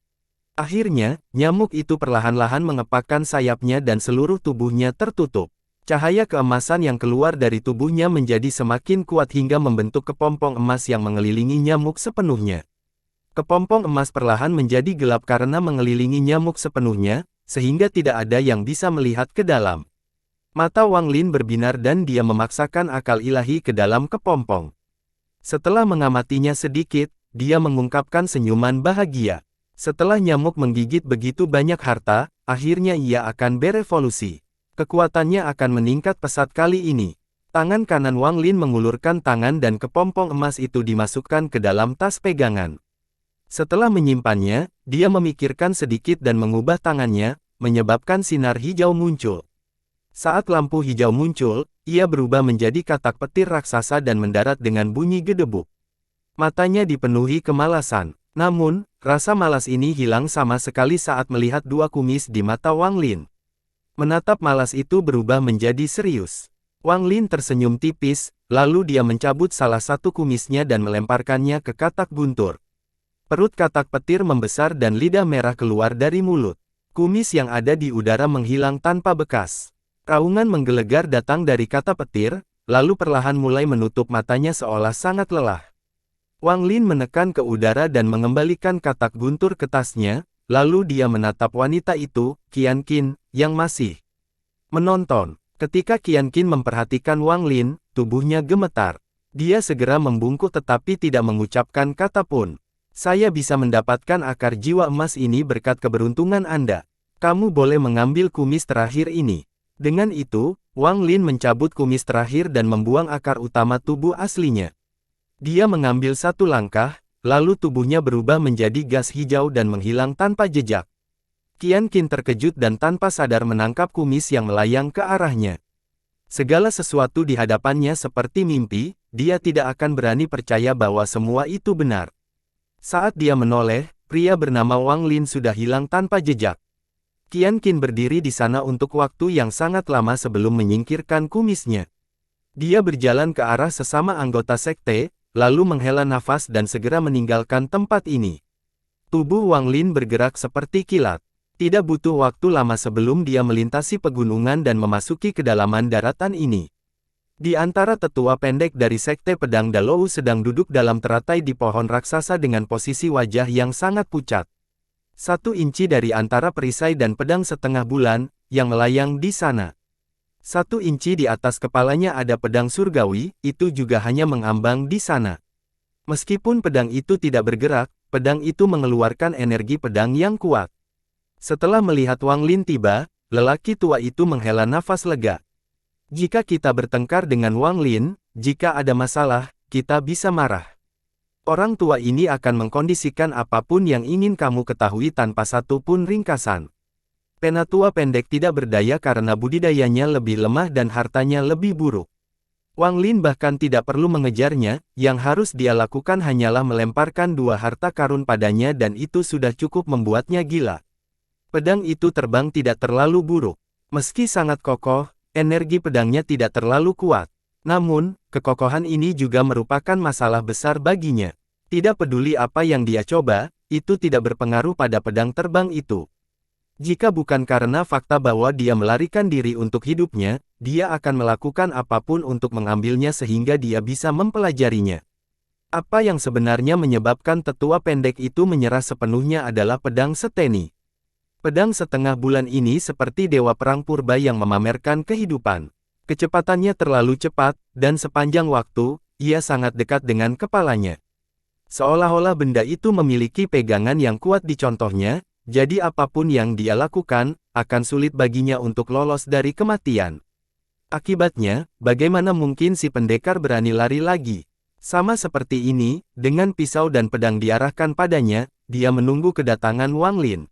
Akhirnya, nyamuk itu perlahan-lahan mengepakkan sayapnya dan seluruh tubuhnya tertutup. Cahaya keemasan yang keluar dari tubuhnya menjadi semakin kuat hingga membentuk kepompong emas yang mengelilingi nyamuk sepenuhnya. Kepompong emas perlahan menjadi gelap karena mengelilingi nyamuk sepenuhnya, sehingga tidak ada yang bisa melihat ke dalam. Mata Wang Lin berbinar dan dia memaksakan akal ilahi ke dalam kepompong. Setelah mengamatinya sedikit, dia mengungkapkan senyuman bahagia. Setelah nyamuk menggigit begitu banyak harta, akhirnya ia akan berevolusi. Kekuatannya akan meningkat pesat kali ini. Tangan kanan Wang Lin mengulurkan tangan dan kepompong emas itu dimasukkan ke dalam tas pegangan. Setelah menyimpannya, dia memikirkan sedikit dan mengubah tangannya, menyebabkan sinar hijau muncul. Saat lampu hijau muncul, ia berubah menjadi katak petir raksasa dan mendarat dengan bunyi gedebuk. Matanya dipenuhi kemalasan. Namun, rasa malas ini hilang sama sekali saat melihat 2 kumis di mata Wang Lin. Menatap malas itu berubah menjadi serius. Wang Lin tersenyum tipis, lalu dia mencabut salah satu kumisnya dan melemparkannya ke katak guntur. Perut katak petir membesar dan lidah merah keluar dari mulut. Kumis yang ada di udara menghilang tanpa bekas. Raungan menggelegar datang dari katak petir, lalu perlahan mulai menutup matanya seolah sangat lelah. Wang Lin menekan ke udara dan mengembalikan katak guntur ke tasnya, lalu dia menatap wanita itu, Qian Qin, yang masih menonton. Ketika Qian Qin memperhatikan Wang Lin, tubuhnya gemetar. Dia segera membungkuk tetapi tidak mengucapkan kata pun. Saya bisa mendapatkan akar jiwa emas ini berkat keberuntungan Anda. Kamu boleh mengambil kumis terakhir ini. Dengan itu, Wang Lin mencabut kumis terakhir dan membuang akar utama tubuh aslinya. Dia mengambil satu langkah, lalu tubuhnya berubah menjadi gas hijau dan menghilang tanpa jejak. Qian Qin terkejut dan tanpa sadar menangkap kumis yang melayang ke arahnya. Segala sesuatu di hadapannya seperti mimpi, dia tidak akan berani percaya bahwa semua itu benar. Saat dia menoleh, pria bernama Wang Lin sudah hilang tanpa jejak. Qian Qin berdiri di sana untuk waktu yang sangat lama sebelum menyingkirkan kumisnya. Dia berjalan ke arah sesama anggota sekte, lalu menghela nafas dan segera meninggalkan tempat ini. Tubuh Wang Lin bergerak seperti kilat. Tidak butuh waktu lama sebelum dia melintasi pegunungan dan memasuki kedalaman daratan ini. Di antara tetua pendek dari sekte pedang Dalou sedang duduk dalam teratai di pohon raksasa dengan posisi wajah yang sangat pucat. 1 inci dari antara perisai dan pedang setengah bulan, yang melayang di sana. 1 inci di atas kepalanya ada pedang surgawi, itu juga hanya mengambang di sana. Meskipun pedang itu tidak bergerak, pedang itu mengeluarkan energi pedang yang kuat. Setelah melihat Wang Lin tiba, lelaki tua itu menghela nafas lega. Jika kita bertengkar dengan Wang Lin, jika ada masalah, kita bisa marah. Orang tua ini akan mengkondisikan apapun yang ingin kamu ketahui tanpa satu pun ringkasan. Penatua pendek tidak berdaya karena budidayanya lebih lemah dan hartanya lebih buruk. Wang Lin bahkan tidak perlu mengejarnya, yang harus dia lakukan hanyalah melemparkan 2 harta karun padanya dan itu sudah cukup membuatnya gila. Pedang itu terbang tidak terlalu buruk. Meski sangat kokoh, energi pedangnya tidak terlalu kuat. Namun, kekokohan ini juga merupakan masalah besar baginya. Tidak peduli apa yang dia coba, itu tidak berpengaruh pada pedang terbang itu. Jika bukan karena fakta bahwa dia melarikan diri untuk hidupnya, dia akan melakukan apapun untuk mengambilnya sehingga dia bisa mempelajarinya. Apa yang sebenarnya menyebabkan tetua pendek itu menyerah sepenuhnya adalah pedang seteni. Pedang setengah bulan ini seperti dewa perang purba yang memamerkan kehidupan. Kecepatannya terlalu cepat, dan sepanjang waktu, ia sangat dekat dengan kepalanya. Seolah-olah benda itu memiliki pegangan yang kuat di contohnya, jadi apapun yang dia lakukan, akan sulit baginya untuk lolos dari kematian. Akibatnya, bagaimana mungkin si pendekar berani lari lagi? Sama seperti ini, dengan pisau dan pedang diarahkan padanya, dia menunggu kedatangan Wang Lin.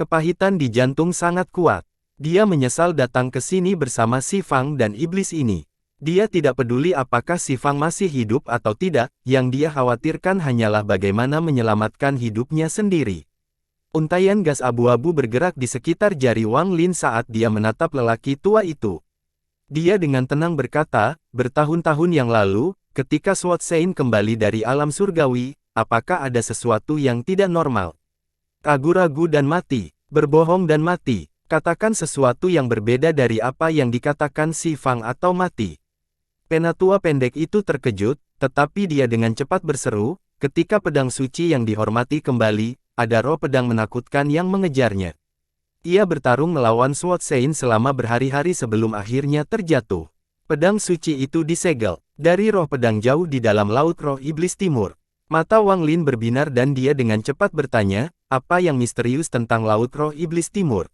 Kepahitan di jantung sangat kuat. Dia menyesal datang ke sini bersama si Fang dan iblis ini. Dia tidak peduli apakah si Fang masih hidup atau tidak, yang dia khawatirkan hanyalah bagaimana menyelamatkan hidupnya sendiri. Untaian gas abu-abu bergerak di sekitar jari Wang Lin saat dia menatap lelaki tua itu. Dia dengan tenang berkata, bertahun-tahun yang lalu, ketika Sword Sein kembali dari alam surgawi, apakah ada sesuatu yang tidak normal? Ragu-ragu dan mati, berbohong dan mati, katakan sesuatu yang berbeda dari apa yang dikatakan si Fang atau mati. Penatua pendek itu terkejut, tetapi dia dengan cepat berseru, ketika pedang suci yang dihormati kembali, ada roh pedang menakutkan yang mengejarnya. Ia bertarung melawan Sword Sein selama berhari-hari sebelum akhirnya terjatuh. Pedang suci itu disegel dari roh pedang jauh di dalam laut roh iblis timur. Mata Wang Lin berbinar dan dia dengan cepat bertanya, apa yang misterius tentang laut roh iblis timur?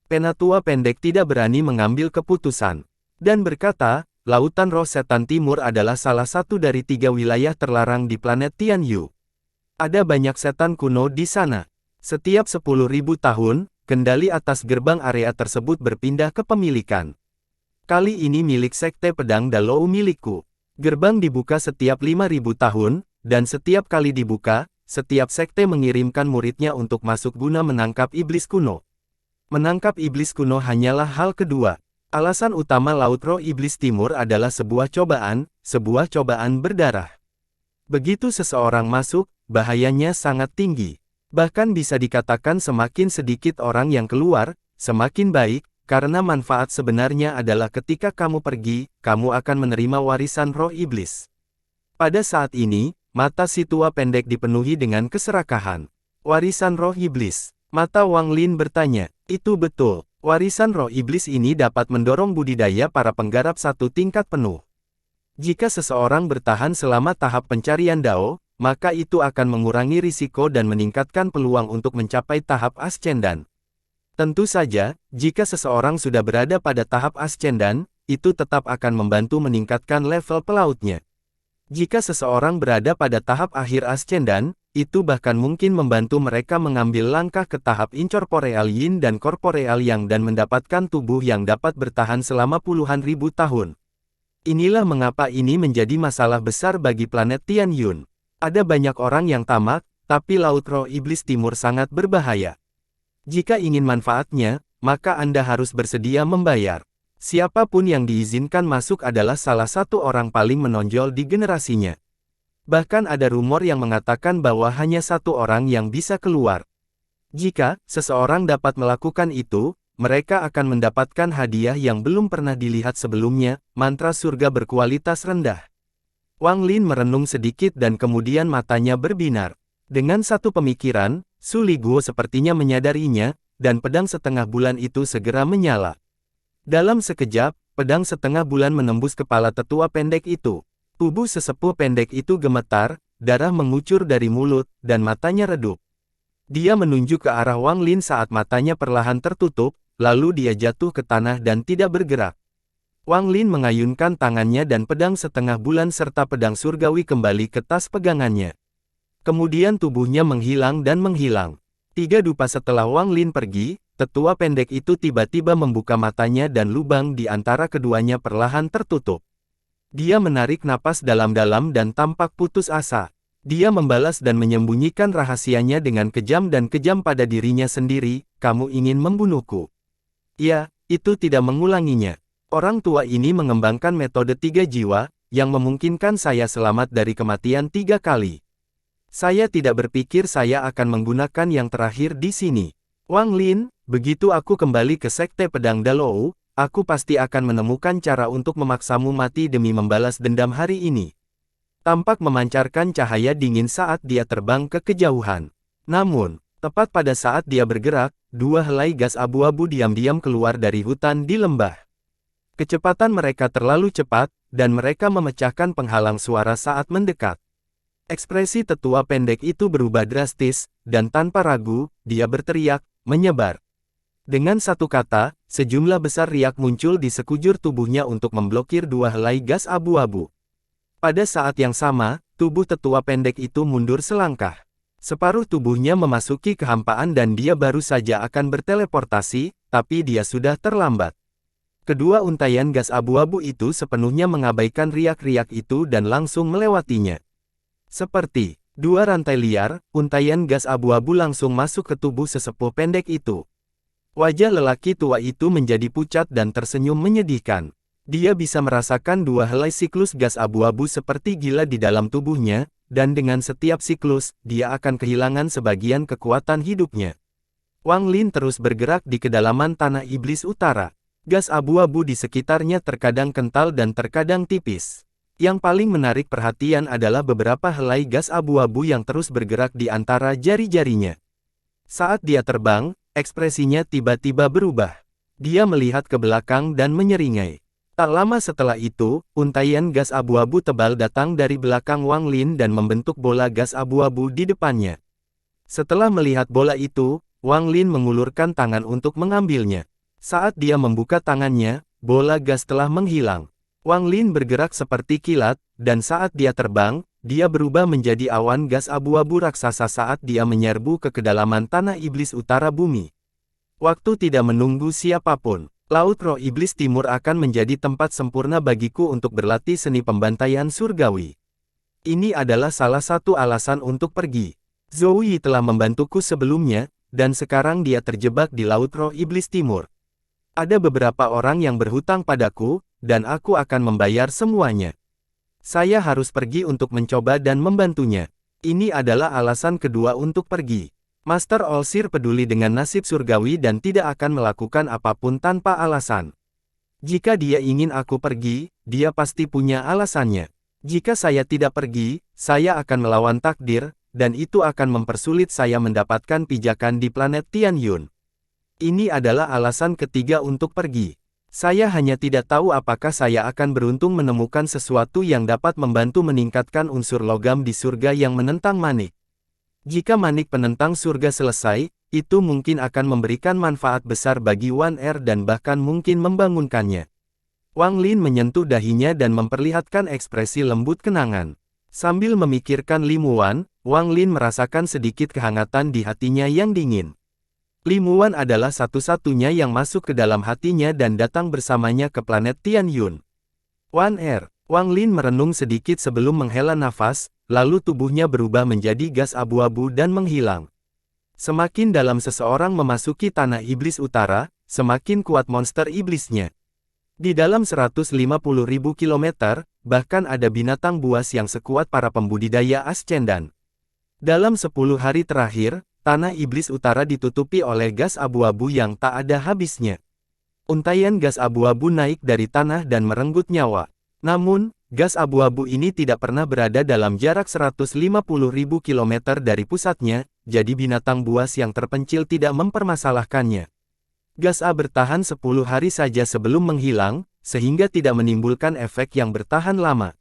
Penatua pendek tidak berani mengambil keputusan. Dan berkata, lautan roh setan timur adalah salah satu dari 3 wilayah terlarang di planet Tianyu. Ada banyak setan kuno di sana. Setiap 10.000 tahun, kendali atas gerbang area tersebut berpindah ke pemilikan. Kali ini milik Sekte Pedang Dalou milikku. Gerbang dibuka setiap 5.000 tahun, dan setiap kali dibuka, setiap sekte mengirimkan muridnya untuk masuk guna menangkap iblis kuno. Menangkap iblis kuno hanyalah hal kedua. Alasan utama Laut Roh Iblis Timur adalah sebuah cobaan berdarah. Begitu seseorang masuk, bahayanya sangat tinggi. Bahkan bisa dikatakan semakin sedikit orang yang keluar, semakin baik, karena manfaat sebenarnya adalah ketika kamu pergi, kamu akan menerima warisan roh iblis. Pada saat ini, mata si tua pendek dipenuhi dengan keserakahan. Warisan roh iblis. Mata Wang Lin bertanya, itu betul, warisan roh iblis ini dapat mendorong budidaya para penggarap 1 tingkat penuh. Jika seseorang bertahan selama tahap pencarian Dao, maka itu akan mengurangi risiko dan meningkatkan peluang untuk mencapai tahap Ascendan. Tentu saja, jika seseorang sudah berada pada tahap Ascendan, itu tetap akan membantu meningkatkan level pelautnya. Jika seseorang berada pada tahap akhir Ascendan, itu bahkan mungkin membantu mereka mengambil langkah ke tahap Incorporeal Yin dan Corporeal Yang dan mendapatkan tubuh yang dapat bertahan selama puluhan ribu tahun. Inilah mengapa ini menjadi masalah besar bagi planet Tianyun. Ada banyak orang yang tamak, tapi Laut Roh Iblis Timur sangat berbahaya. Jika ingin manfaatnya, maka Anda harus bersedia membayar. Siapapun yang diizinkan masuk adalah salah satu orang paling menonjol di generasinya. Bahkan ada rumor yang mengatakan bahwa hanya 1 orang yang bisa keluar. Jika seseorang dapat melakukan itu, mereka akan mendapatkan hadiah yang belum pernah dilihat sebelumnya, mantra surga berkualitas rendah. Wang Lin merenung sedikit dan kemudian matanya berbinar. Dengan satu pemikiran, Su Li Guo sepertinya menyadarinya, dan pedang setengah bulan itu segera menyala. Dalam sekejap, pedang setengah bulan menembus kepala tetua pendek itu. Tubuh sesepuh pendek itu gemetar, darah mengucur dari mulut, dan matanya redup. Dia menunjuk ke arah Wang Lin saat matanya perlahan tertutup, lalu dia jatuh ke tanah dan tidak bergerak. Wang Lin mengayunkan tangannya dan pedang setengah bulan serta pedang surgawi kembali ke tas pegangannya. Kemudian tubuhnya menghilang dan menghilang. 3 dupa setelah Wang Lin pergi, tetua pendek itu tiba-tiba membuka matanya dan lubang di antara keduanya perlahan tertutup. Dia menarik napas dalam-dalam dan tampak putus asa. Dia membalas dan menyembunyikan rahasianya dengan kejam dan kejam pada dirinya sendiri, kamu ingin membunuhku. Ya, itu tidak mengulanginya. Orang tua ini mengembangkan metode 3 jiwa, yang memungkinkan saya selamat dari kematian 3 kali. Saya tidak berpikir saya akan menggunakan yang terakhir di sini. Wang Lin, begitu aku kembali ke Sekte Pedang Dalou, aku pasti akan menemukan cara untuk memaksamu mati demi membalas dendam hari ini. Tampak memancarkan cahaya dingin saat dia terbang ke kejauhan. Namun, tepat pada saat dia bergerak, 2 helai gas abu-abu diam-diam keluar dari hutan di lembah. Kecepatan mereka terlalu cepat, dan mereka memecahkan penghalang suara saat mendekat. Ekspresi tetua pendek itu berubah drastis, dan tanpa ragu, dia berteriak, menyebar. Dengan satu kata, sejumlah besar riak muncul di sekujur tubuhnya untuk memblokir 2 helai gas abu-abu. Pada saat yang sama, tubuh tetua pendek itu mundur selangkah. Separuh tubuhnya memasuki kehampaan dan dia baru saja akan berteleportasi, tapi dia sudah terlambat. Kedua untaian gas abu-abu itu sepenuhnya mengabaikan riak-riak itu dan langsung melewatinya. Seperti dua rantai liar, untaian gas abu-abu langsung masuk ke tubuh sesepuh pendek itu. Wajah lelaki tua itu menjadi pucat dan tersenyum menyedihkan. Dia bisa merasakan dua helai siklus gas abu-abu seperti gila di dalam tubuhnya, dan dengan setiap siklus, dia akan kehilangan sebagian kekuatan hidupnya. Wang Lin terus bergerak di kedalaman tanah iblis utara. Gas abu-abu di sekitarnya terkadang kental dan terkadang tipis. Yang paling menarik perhatian adalah beberapa helai gas abu-abu yang terus bergerak di antara jari-jarinya. Saat dia terbang, ekspresinya tiba-tiba berubah. Dia melihat ke belakang dan menyeringai. Tak lama setelah itu, untaian gas abu-abu tebal datang dari belakang Wang Lin dan membentuk bola gas abu-abu di depannya. Setelah melihat bola itu, Wang Lin mengulurkan tangan untuk mengambilnya. Saat dia membuka tangannya, bola gas telah menghilang. Wang Lin bergerak seperti kilat, dan saat dia terbang, dia berubah menjadi awan gas abu-abu raksasa saat dia menyerbu ke kedalaman tanah iblis utara bumi. Waktu tidak menunggu siapapun. Laut Roh Iblis Timur akan menjadi tempat sempurna bagiku untuk berlatih seni pembantaian surgawi. Ini adalah salah satu alasan untuk pergi. Zhou Yi telah membantuku sebelumnya, dan sekarang dia terjebak di Laut Roh Iblis Timur. Ada beberapa orang yang berhutang padaku, dan aku akan membayar semuanya. Saya harus pergi untuk mencoba dan membantunya. Ini adalah alasan kedua untuk pergi. Master Olsir peduli dengan nasib surgawi dan tidak akan melakukan apapun tanpa alasan. Jika dia ingin aku pergi, dia pasti punya alasannya. Jika saya tidak pergi, saya akan melawan takdir, dan itu akan mempersulit saya mendapatkan pijakan di planet Tianyun. Ini adalah alasan ketiga untuk pergi. Saya hanya tidak tahu apakah saya akan beruntung menemukan sesuatu yang dapat membantu meningkatkan unsur logam di surga yang menentang manik. Jika manik penentang surga selesai, itu mungkin akan memberikan manfaat besar bagi Wan Er dan bahkan mungkin membangunkannya. Wang Lin menyentuh dahinya dan memperlihatkan ekspresi lembut kenangan. Sambil memikirkan Li Muwan, Wang Lin merasakan sedikit kehangatan di hatinya yang dingin. Li Muwan adalah satu-satunya yang masuk ke dalam hatinya dan datang bersamanya ke planet Tianyun. Wan Er, Wang Lin merenung sedikit sebelum menghela nafas, lalu tubuhnya berubah menjadi gas abu-abu dan menghilang. Semakin dalam seseorang memasuki tanah iblis utara, semakin kuat monster iblisnya. Di dalam 150.000 kilometer, bahkan ada binatang buas yang sekuat para pembudidaya Ascendan. Dalam 10 hari terakhir, tanah iblis utara ditutupi oleh gas abu-abu yang tak ada habisnya. Untaian gas abu-abu naik dari tanah dan merenggut nyawa. Namun, gas abu-abu ini tidak pernah berada dalam jarak 150.000 km dari pusatnya, jadi binatang buas yang terpencil tidak mempermasalahkannya. Gas A bertahan 10 hari saja sebelum menghilang, sehingga tidak menimbulkan efek yang bertahan lama.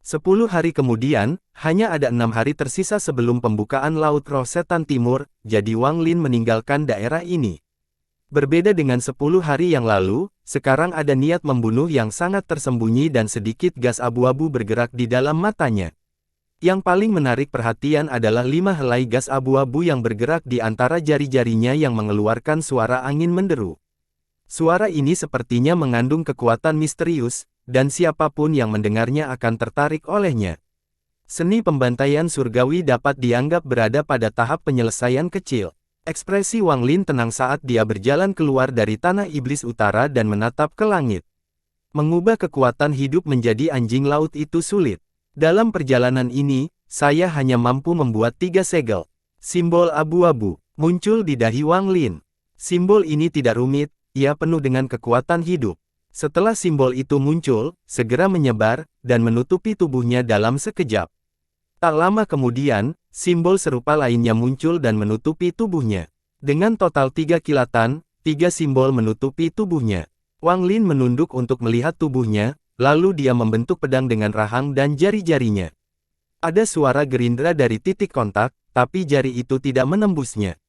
10 hari kemudian, hanya ada 6 hari tersisa sebelum pembukaan Laut Roh Setan Timur, jadi Wang Lin meninggalkan daerah ini. Berbeda dengan 10 hari yang lalu, sekarang ada niat membunuh yang sangat tersembunyi dan sedikit gas abu-abu bergerak di dalam matanya. Yang paling menarik perhatian adalah 5 helai gas abu-abu yang bergerak di antara jari-jarinya yang mengeluarkan suara angin menderu. Suara ini sepertinya mengandung kekuatan misterius, dan siapapun yang mendengarnya akan tertarik olehnya. Seni pembantaian surgawi dapat dianggap berada pada tahap penyelesaian kecil. Ekspresi Wang Lin tenang saat dia berjalan keluar dari tanah iblis utara dan menatap ke langit. Mengubah kekuatan hidup menjadi anjing laut itu sulit. Dalam perjalanan ini, saya hanya mampu membuat 3 segel. Simbol abu-abu muncul di dahi Wang Lin. Simbol ini tidak rumit, ia penuh dengan kekuatan hidup. Setelah simbol itu muncul, segera menyebar, dan menutupi tubuhnya dalam sekejap. Tak lama kemudian, simbol serupa lainnya muncul dan menutupi tubuhnya. Dengan total 3 kilatan, 3 simbol menutupi tubuhnya. Wang Lin menunduk untuk melihat tubuhnya, lalu dia membentuk pedang dengan rahang dan jari-jarinya. Ada suara gerindra dari titik kontak, tapi jari itu tidak menembusnya.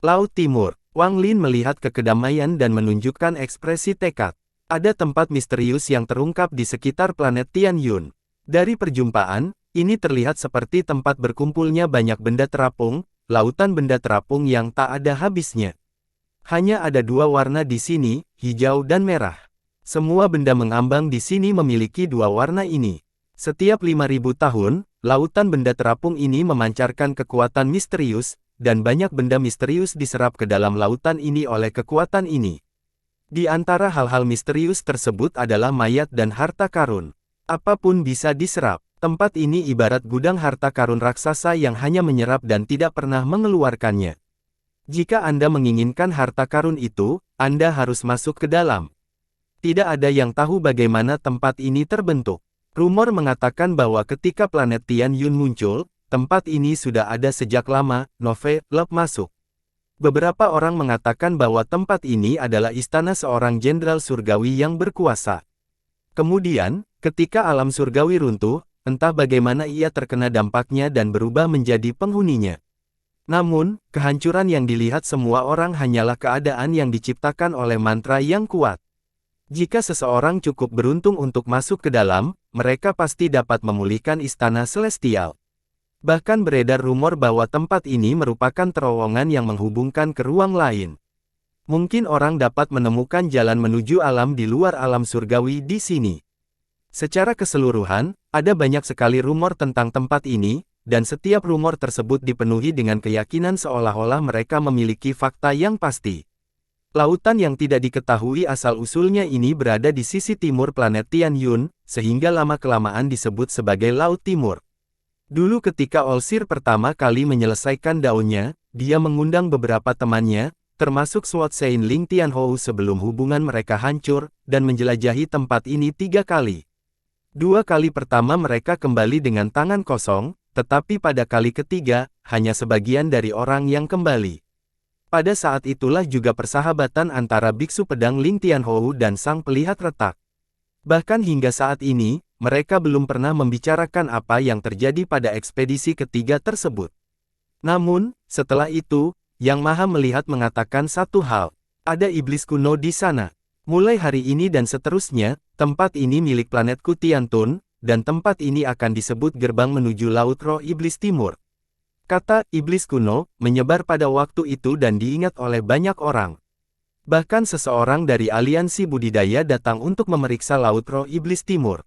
Laut Timur, Wang Lin melihat ke kedamaian dan menunjukkan ekspresi tekad. Ada tempat misterius yang terungkap di sekitar planet Tianyun. Dari perjumpaan, Ini terlihat seperti tempat berkumpulnya banyak benda terapung, lautan benda terapung yang tak ada habisnya. Hanya ada dua warna di sini, hijau dan merah. Semua benda mengambang di sini memiliki dua warna ini. Setiap 5.000 tahun, lautan benda terapung ini memancarkan kekuatan misterius, dan banyak benda misterius diserap ke dalam lautan ini oleh kekuatan ini. Di antara hal-hal misterius tersebut adalah mayat dan harta karun. Apapun bisa diserap. Tempat ini ibarat gudang harta karun raksasa yang hanya menyerap dan tidak pernah mengeluarkannya. Jika Anda menginginkan harta karun itu, Anda harus masuk ke dalam. Tidak ada yang tahu bagaimana tempat ini terbentuk. Rumor mengatakan bahwa ketika planet Tian Yun muncul, tempat ini sudah ada sejak lama. Nove, Lep masuk. Beberapa orang mengatakan bahwa tempat ini adalah istana seorang jenderal surgawi yang berkuasa. Kemudian, ketika alam surgawi runtuh, entah bagaimana ia terkena dampaknya dan berubah menjadi penghuninya. Namun, kehancuran yang dilihat semua orang hanyalah keadaan yang diciptakan oleh mantra yang kuat. Jika seseorang cukup beruntung untuk masuk ke dalam, mereka pasti dapat memulihkan istana celestial. Bahkan beredar rumor bahwa tempat ini merupakan terowongan yang menghubungkan ke ruang lain. Mungkin orang dapat menemukan jalan menuju alam di luar alam surgawi di sini. Secara keseluruhan, ada banyak sekali rumor tentang tempat ini, dan setiap rumor tersebut dipenuhi dengan keyakinan seolah-olah mereka memiliki fakta yang pasti. Lautan yang tidak diketahui asal-usulnya ini berada di sisi timur planet Tian Yun, sehingga lama-kelamaan disebut sebagai Laut Timur. Dulu ketika Olsir pertama kali menyelesaikan daunnya, dia mengundang beberapa temannya, termasuk Sword Sein Ling Tianhou sebelum hubungan mereka hancur, dan menjelajahi tempat ini 3 kali. 2 kali pertama mereka kembali dengan tangan kosong, tetapi pada kali ketiga, hanya sebagian dari orang yang kembali. Pada saat itulah juga persahabatan antara Biksu Pedang Ling Tianhou dan Sang Pelihat Retak. Bahkan hingga saat ini, mereka belum pernah membicarakan apa yang terjadi pada ekspedisi ketiga tersebut. Namun, setelah itu, Yang Maha Melihat mengatakan satu hal. Ada iblis kuno di sana. Mulai hari ini dan seterusnya, tempat ini milik planetku Tiantun, dan tempat ini akan disebut gerbang menuju Laut Roh Iblis Timur. Kata iblis kuno menyebar pada waktu itu dan diingat oleh banyak orang. Bahkan seseorang dari aliansi budidaya datang untuk memeriksa Laut Roh Iblis Timur.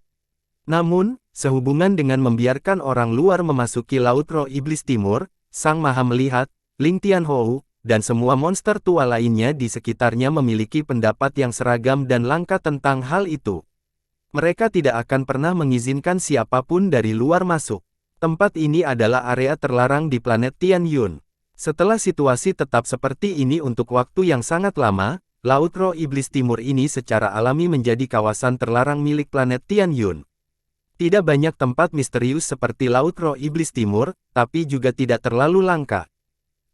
Namun, sehubungan dengan membiarkan orang luar memasuki Laut Roh Iblis Timur, Sang Maha Melihat, Ling Tianhou, dan semua monster tua lainnya di sekitarnya memiliki pendapat yang seragam dan langka tentang hal itu. Mereka tidak akan pernah mengizinkan siapapun dari luar masuk. Tempat ini adalah area terlarang di planet Tian Yun. Setelah situasi tetap seperti ini untuk waktu yang sangat lama, Laut Roh Iblis Timur ini secara alami menjadi kawasan terlarang milik planet Tian Yun. Tidak banyak tempat misterius seperti Laut Roh Iblis Timur, tapi juga tidak terlalu langka.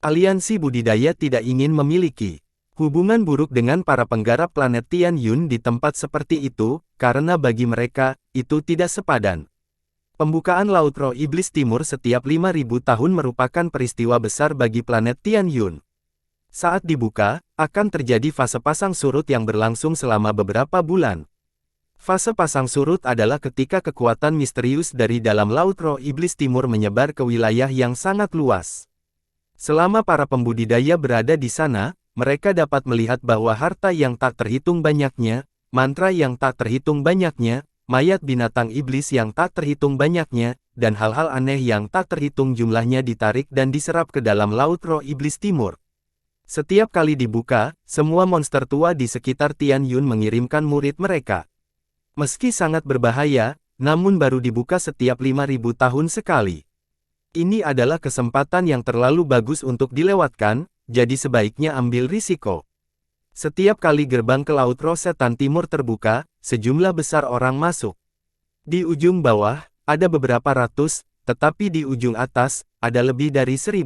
Aliansi budidaya tidak ingin memiliki hubungan buruk dengan para penggarap planet Tian Yun di tempat seperti itu, karena bagi mereka, itu tidak sepadan. Pembukaan Laut Roh Iblis Timur setiap 5.000 tahun merupakan peristiwa besar bagi planet Tian Yun. Saat dibuka, akan terjadi fase pasang surut yang berlangsung selama beberapa bulan. Fase pasang surut adalah ketika kekuatan misterius dari dalam Laut Roh Iblis Timur menyebar ke wilayah yang sangat luas. Selama para pembudidaya berada di sana, mereka dapat melihat bahwa harta yang tak terhitung banyaknya, mantra yang tak terhitung banyaknya, mayat binatang iblis yang tak terhitung banyaknya, dan hal-hal aneh yang tak terhitung jumlahnya ditarik dan diserap ke dalam Laut Roh Iblis Timur. Setiap kali dibuka, semua monster tua di sekitar Tian Yun mengirimkan murid mereka. Meski sangat berbahaya, namun baru dibuka setiap 5.000 tahun sekali. Ini adalah kesempatan yang terlalu bagus untuk dilewatkan, jadi sebaiknya ambil risiko. Setiap kali gerbang ke Laut Roh Setan Timur terbuka, sejumlah besar orang masuk. Di ujung bawah, ada beberapa ratus, tetapi di ujung atas, ada lebih dari 1.000.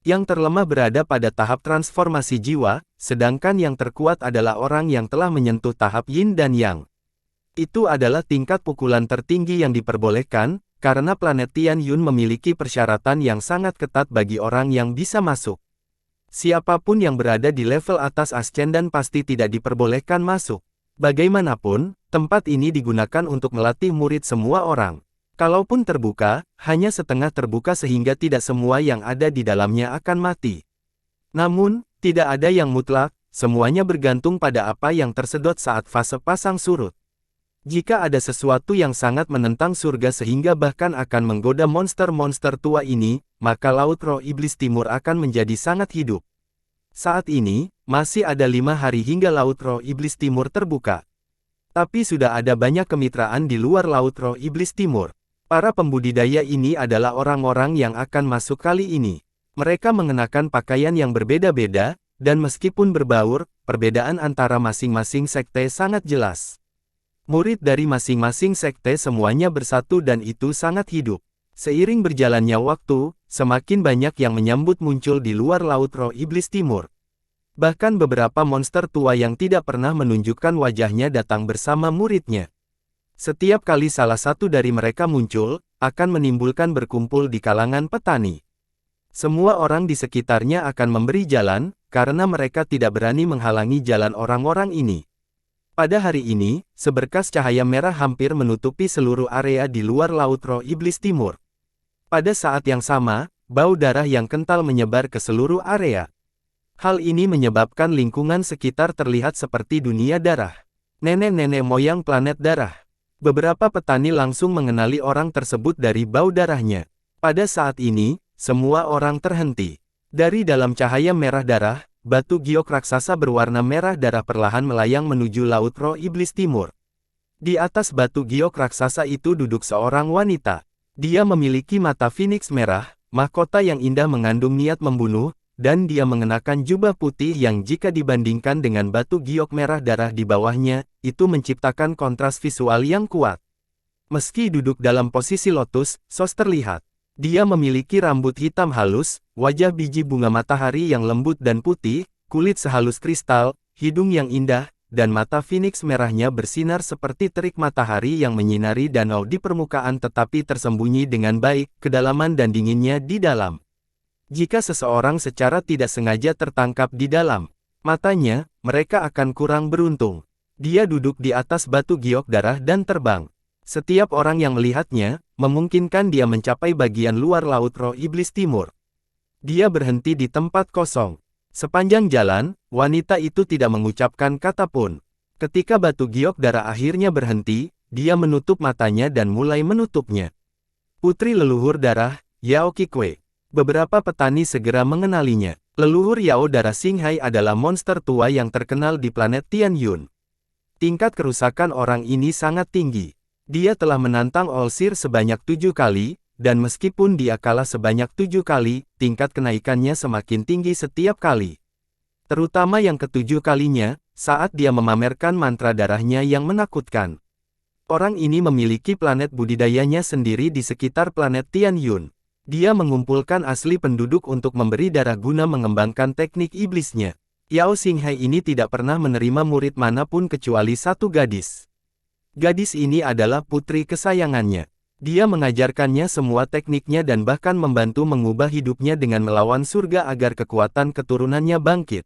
Yang terlemah berada pada tahap transformasi jiwa, sedangkan yang terkuat adalah orang yang telah menyentuh tahap Yin dan Yang. Itu adalah tingkat pukulan tertinggi yang diperbolehkan, karena planet Tian Yun memiliki persyaratan yang sangat ketat bagi orang yang bisa masuk. Siapapun yang berada di level atas Ascendan pasti tidak diperbolehkan masuk. Bagaimanapun, tempat ini digunakan untuk melatih murid semua orang. Kalaupun terbuka, hanya setengah terbuka sehingga tidak semua yang ada di dalamnya akan mati. Namun, tidak ada yang mutlak, semuanya bergantung pada apa yang tersedot saat fase pasang surut. Jika ada sesuatu yang sangat menentang surga sehingga bahkan akan menggoda monster-monster tua ini, maka Laut Roh Iblis Timur akan menjadi sangat hidup. Saat ini, masih ada 5 hari hingga Laut Roh Iblis Timur terbuka. Tapi sudah ada banyak kemitraan di luar Laut Roh Iblis Timur. Para pembudidaya ini adalah orang-orang yang akan masuk kali ini. Mereka mengenakan pakaian yang berbeda-beda, dan meskipun berbaur, perbedaan antara masing-masing sekte sangat jelas. Murid dari masing-masing sekte semuanya bersatu dan itu sangat hidup. Seiring berjalannya waktu, semakin banyak yang menyambut muncul di luar Laut Roh Iblis Timur. Bahkan beberapa monster tua yang tidak pernah menunjukkan wajahnya datang bersama muridnya. Setiap kali salah satu dari mereka muncul, akan menimbulkan berkumpul di kalangan petani. Semua orang di sekitarnya akan memberi jalan, karena mereka tidak berani menghalangi jalan orang-orang ini. Pada hari ini, seberkas cahaya merah hampir menutupi seluruh area di luar Laut Roh Iblis Timur. Pada saat yang sama, bau darah yang kental menyebar ke seluruh area. Hal ini menyebabkan lingkungan sekitar terlihat seperti dunia darah. Nenek-nenek moyang planet darah. Beberapa petani langsung mengenali orang tersebut dari bau darahnya. Pada saat ini, semua orang terhenti. Dari dalam cahaya merah darah, batu giok raksasa berwarna merah darah perlahan melayang menuju Laut Roh Iblis Timur. Di atas batu giok raksasa itu duduk seorang wanita. Dia memiliki mata Phoenix merah, mahkota yang indah mengandung niat membunuh, dan dia mengenakan jubah putih yang jika dibandingkan dengan batu giok merah darah di bawahnya, itu menciptakan kontras visual yang kuat. Meski duduk dalam posisi lotus, Sos terlihat. Dia memiliki rambut hitam halus, wajah biji bunga matahari yang lembut dan putih, kulit sehalus kristal, hidung yang indah, dan mata Phoenix merahnya bersinar seperti terik matahari yang menyinari danau di permukaan tetapi tersembunyi dengan baik, kedalaman dan dinginnya di dalam. Jika seseorang secara tidak sengaja tertangkap di dalam matanya, mereka akan kurang beruntung. Dia duduk di atas batu giok darah dan terbang. Setiap orang yang melihatnya, memungkinkan dia mencapai bagian luar Laut Roh Iblis Timur. Dia berhenti di tempat kosong. Sepanjang jalan, wanita itu tidak mengucapkan kata pun. Ketika batu giok darah akhirnya berhenti, dia menutup matanya dan mulai menutupnya. Putri leluhur darah, Yao Qikui. Beberapa petani segera mengenalinya. Leluhur Yao darah Xinghai adalah monster tua yang terkenal di planet Tianyun. Tingkat kerusakan orang ini sangat tinggi. Dia telah menantang Olsir sebanyak 7 kali, dan meskipun dia kalah sebanyak 7 kali, tingkat kenaikannya semakin tinggi setiap kali. Terutama yang ke-7 kalinya, saat dia memamerkan mantra darahnya yang menakutkan. Orang ini memiliki planet budidayanya sendiri di sekitar planet Tianyun. Dia mengumpulkan asli penduduk untuk memberi darah guna mengembangkan teknik iblisnya. Yao Xinghai ini tidak pernah menerima murid manapun kecuali satu gadis. Gadis ini adalah putri kesayangannya. Dia mengajarkannya semua tekniknya dan bahkan membantu mengubah hidupnya dengan melawan surga agar kekuatan keturunannya bangkit.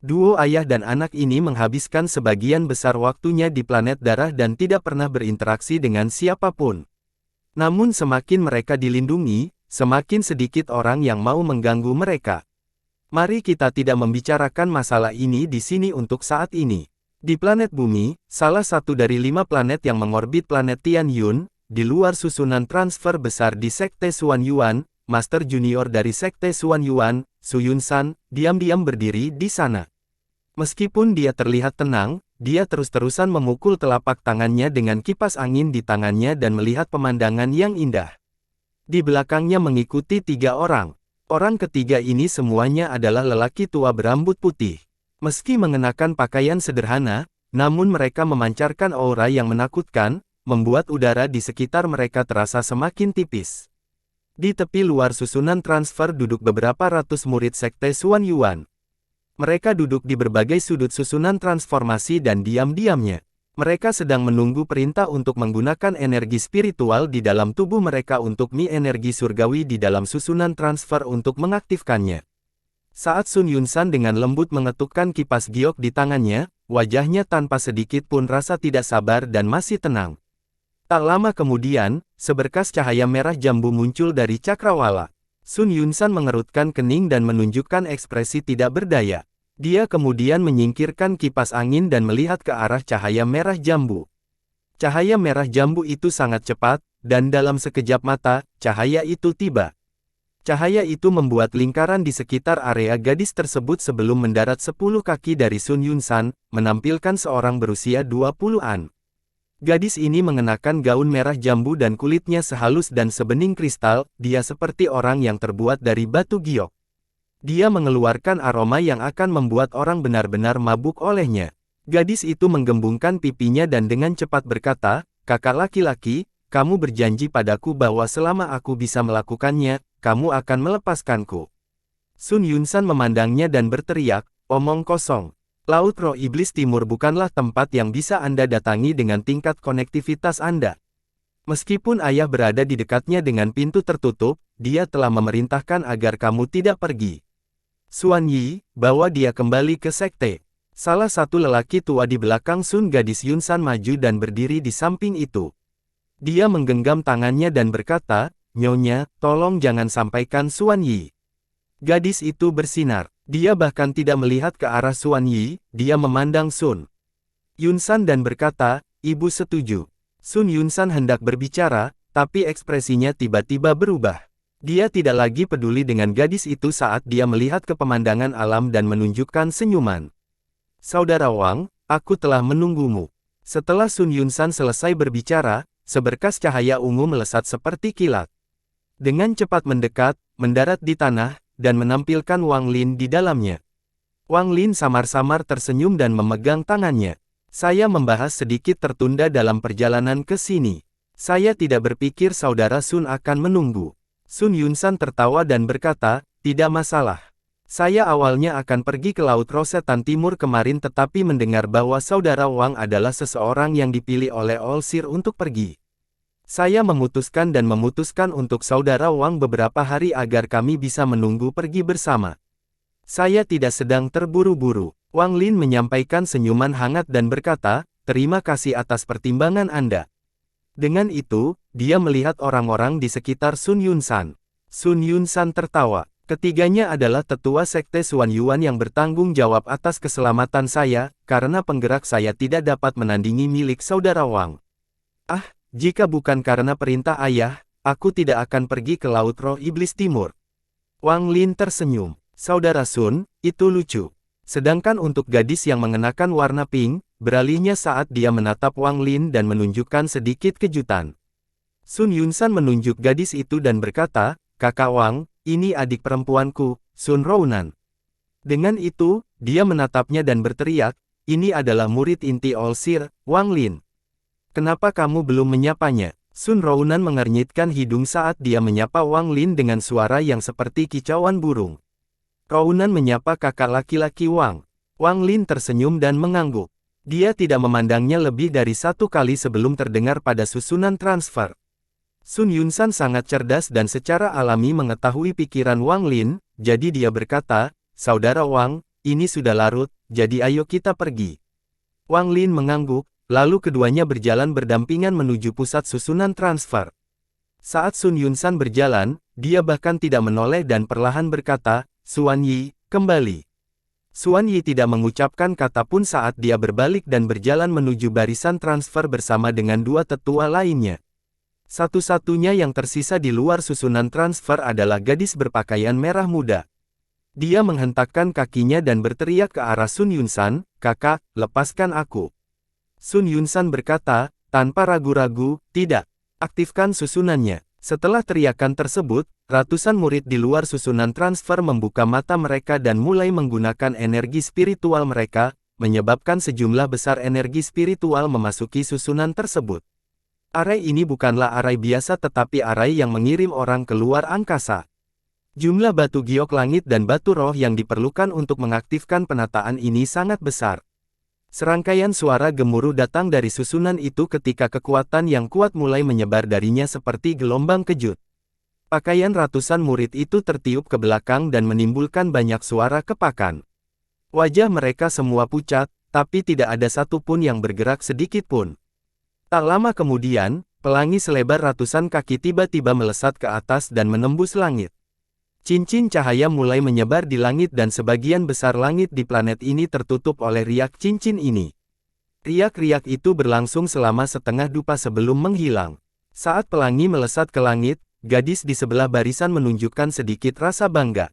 Duo ayah dan anak ini menghabiskan sebagian besar waktunya di planet darah dan tidak pernah berinteraksi dengan siapapun. Namun semakin mereka dilindungi, semakin sedikit orang yang mau mengganggu mereka. Mari kita tidak membicarakan masalah ini di sini untuk saat ini. Di planet Bumi, salah satu dari 5 planet yang mengorbit planet Tianyun, di luar susunan transfer besar di Sekte Xuan Yuan, Master Junior dari Sekte Xuan Yuan, Su Yun-san, diam-diam berdiri di sana. Meskipun dia terlihat tenang, dia terus-terusan memukul telapak tangannya dengan kipas angin di tangannya dan melihat pemandangan yang indah. Di belakangnya mengikuti 3 orang. Orang ketiga ini semuanya adalah lelaki tua berambut putih. Meski mengenakan pakaian sederhana, namun mereka memancarkan aura yang menakutkan, membuat udara di sekitar mereka terasa semakin tipis. Di tepi luar susunan transfer duduk beberapa ratus murid Sekte Xuan Yuan. Mereka duduk di berbagai sudut susunan transformasi dan diam-diamnya. Mereka sedang menunggu perintah untuk menggunakan energi spiritual di dalam tubuh mereka untuk energi surgawi di dalam susunan transfer untuk mengaktifkannya. Saat Sun Yun-san dengan lembut mengetukkan kipas giok di tangannya, wajahnya tanpa sedikit pun rasa tidak sabar dan masih tenang. Tak lama kemudian, seberkas cahaya merah jambu muncul dari cakrawala. Sun Yunsan mengerutkan kening dan menunjukkan ekspresi tidak berdaya. Dia kemudian menyingkirkan kipas angin dan melihat ke arah cahaya merah jambu. Cahaya merah jambu itu sangat cepat, dan dalam sekejap mata, cahaya itu tiba. Cahaya itu membuat lingkaran di sekitar area gadis tersebut sebelum mendarat 10 kaki dari Sun Yunsan, menampilkan seorang berusia 20-an. Gadis ini mengenakan gaun merah jambu dan kulitnya sehalus dan sebening kristal, dia seperti orang yang terbuat dari batu giok. Dia mengeluarkan aroma yang akan membuat orang benar-benar mabuk olehnya. Gadis itu menggembungkan pipinya dan dengan cepat berkata, "Kakak laki-laki, kamu berjanji padaku bahwa selama aku bisa melakukannya, kamu akan melepaskanku." Sun Yunsan memandangnya dan berteriak, "Omong kosong. Laut Roh Iblis Timur bukanlah tempat yang bisa Anda datangi dengan tingkat konektivitas Anda." Meskipun ayah berada di dekatnya dengan pintu tertutup, dia telah memerintahkan agar kamu tidak pergi. Xuan Yi, bawa dia kembali ke sekte. Salah satu lelaki tua di belakang Sun gadis Yunsan maju dan berdiri di samping itu. Dia menggenggam tangannya dan berkata, "Nyonya, tolong jangan sampaikan Xuan Yi." Gadis itu bersinar. Dia bahkan tidak melihat ke arah Xuan Yi, dia memandang Sun Yunsan dan berkata, "Ibu setuju." Sun Yunsan hendak berbicara, tapi ekspresinya tiba-tiba berubah. Dia tidak lagi peduli dengan gadis itu saat dia melihat ke pemandangan alam dan menunjukkan senyuman. "Saudara Wang, aku telah menunggumu." Setelah Sun Yunsan selesai berbicara, seberkas cahaya ungu melesat seperti kilat. Dengan cepat mendekat, mendarat di tanah, dan menampilkan Wang Lin di dalamnya. Wang Lin samar-samar tersenyum dan memegang tangannya. "Saya membahas sedikit tertunda dalam perjalanan ke sini. Saya tidak berpikir Saudara Sun akan menunggu." Sun Yunsan tertawa dan berkata, "Tidak masalah. Saya awalnya akan pergi ke Laut Rosetan Timur kemarin tetapi mendengar bahwa Saudara Wang adalah seseorang yang dipilih oleh Olsir untuk pergi. Saya memutuskan untuk Saudara Wang beberapa hari agar kami bisa menunggu pergi bersama. Saya tidak sedang terburu-buru." Wang Lin menyampaikan senyuman hangat dan berkata, "Terima kasih atas pertimbangan Anda." Dengan itu, dia melihat orang-orang di sekitar Sun Yunsan. Sun Yunsan tertawa. "Ketiganya adalah tetua sekte Xuan Yuan yang bertanggung jawab atas keselamatan saya, karena penggerak saya tidak dapat menandingi milik Saudara Wang. Ah, jika bukan karena perintah ayah, aku tidak akan pergi ke Laut Roh Iblis Timur." Wang Lin tersenyum. "Saudara Sun, itu lucu." Sedangkan untuk gadis yang mengenakan warna pink, beralihnya saat dia menatap Wang Lin dan menunjukkan sedikit kejutan. Sun Yunsan menunjuk gadis itu dan berkata, "Kakak Wang, ini adik perempuanku, Sun Rounan." Dengan itu, dia menatapnya dan berteriak, "Ini adalah murid inti Olsir, Wang Lin. Kenapa kamu belum menyapanya?" Sun Rounan mengernyitkan hidung saat dia menyapa Wang Lin dengan suara yang seperti kicauan burung. Rounan menyapa kakak laki-laki Wang. Wang Lin tersenyum dan mengangguk. Dia tidak memandangnya lebih dari 1 kali sebelum terdengar pada susunan transfer. Sun Yunsan sangat cerdas dan secara alami mengetahui pikiran Wang Lin, jadi dia berkata, "Saudara Wang, ini sudah larut, jadi ayo kita pergi." Wang Lin mengangguk. Lalu keduanya berjalan berdampingan menuju pusat susunan transfer. Saat Sun Yunsan berjalan, dia bahkan tidak menoleh dan perlahan berkata, "Xuan Yi, kembali." Xuan Yi tidak mengucapkan kata pun saat dia berbalik dan berjalan menuju barisan transfer bersama dengan 2 tetua lainnya. Satu-satunya yang tersisa di luar susunan transfer adalah gadis berpakaian merah muda. Dia menghentakkan kakinya dan berteriak ke arah Sun Yunsan, "Kakak, lepaskan aku." Sun Yunsan berkata, tanpa ragu-ragu, "Tidak. Aktifkan susunannya." Setelah teriakan tersebut, ratusan murid di luar susunan transfer membuka mata mereka dan mulai menggunakan energi spiritual mereka, menyebabkan sejumlah besar energi spiritual memasuki susunan tersebut. Arai ini bukanlah arai biasa tetapi arai yang mengirim orang keluar angkasa. Jumlah batu giok langit dan batu roh yang diperlukan untuk mengaktifkan penataan ini sangat besar. Serangkaian suara gemuruh datang dari susunan itu ketika kekuatan yang kuat mulai menyebar darinya seperti gelombang kejut. Pakaian ratusan murid itu tertiup ke belakang dan menimbulkan banyak suara kepakan. Wajah mereka semua pucat, tapi tidak ada satupun yang bergerak sedikit pun. Tak lama kemudian, Pelangi selebar ratusan kaki tiba-tiba melesat ke atas dan menembus langit. Cincin cahaya mulai menyebar di langit dan sebagian besar langit di planet ini tertutup oleh riak cincin ini. Riak-riak itu berlangsung selama setengah dupa sebelum menghilang. Saat pelangi melesat ke langit, gadis di sebelah barisan menunjukkan sedikit rasa bangga.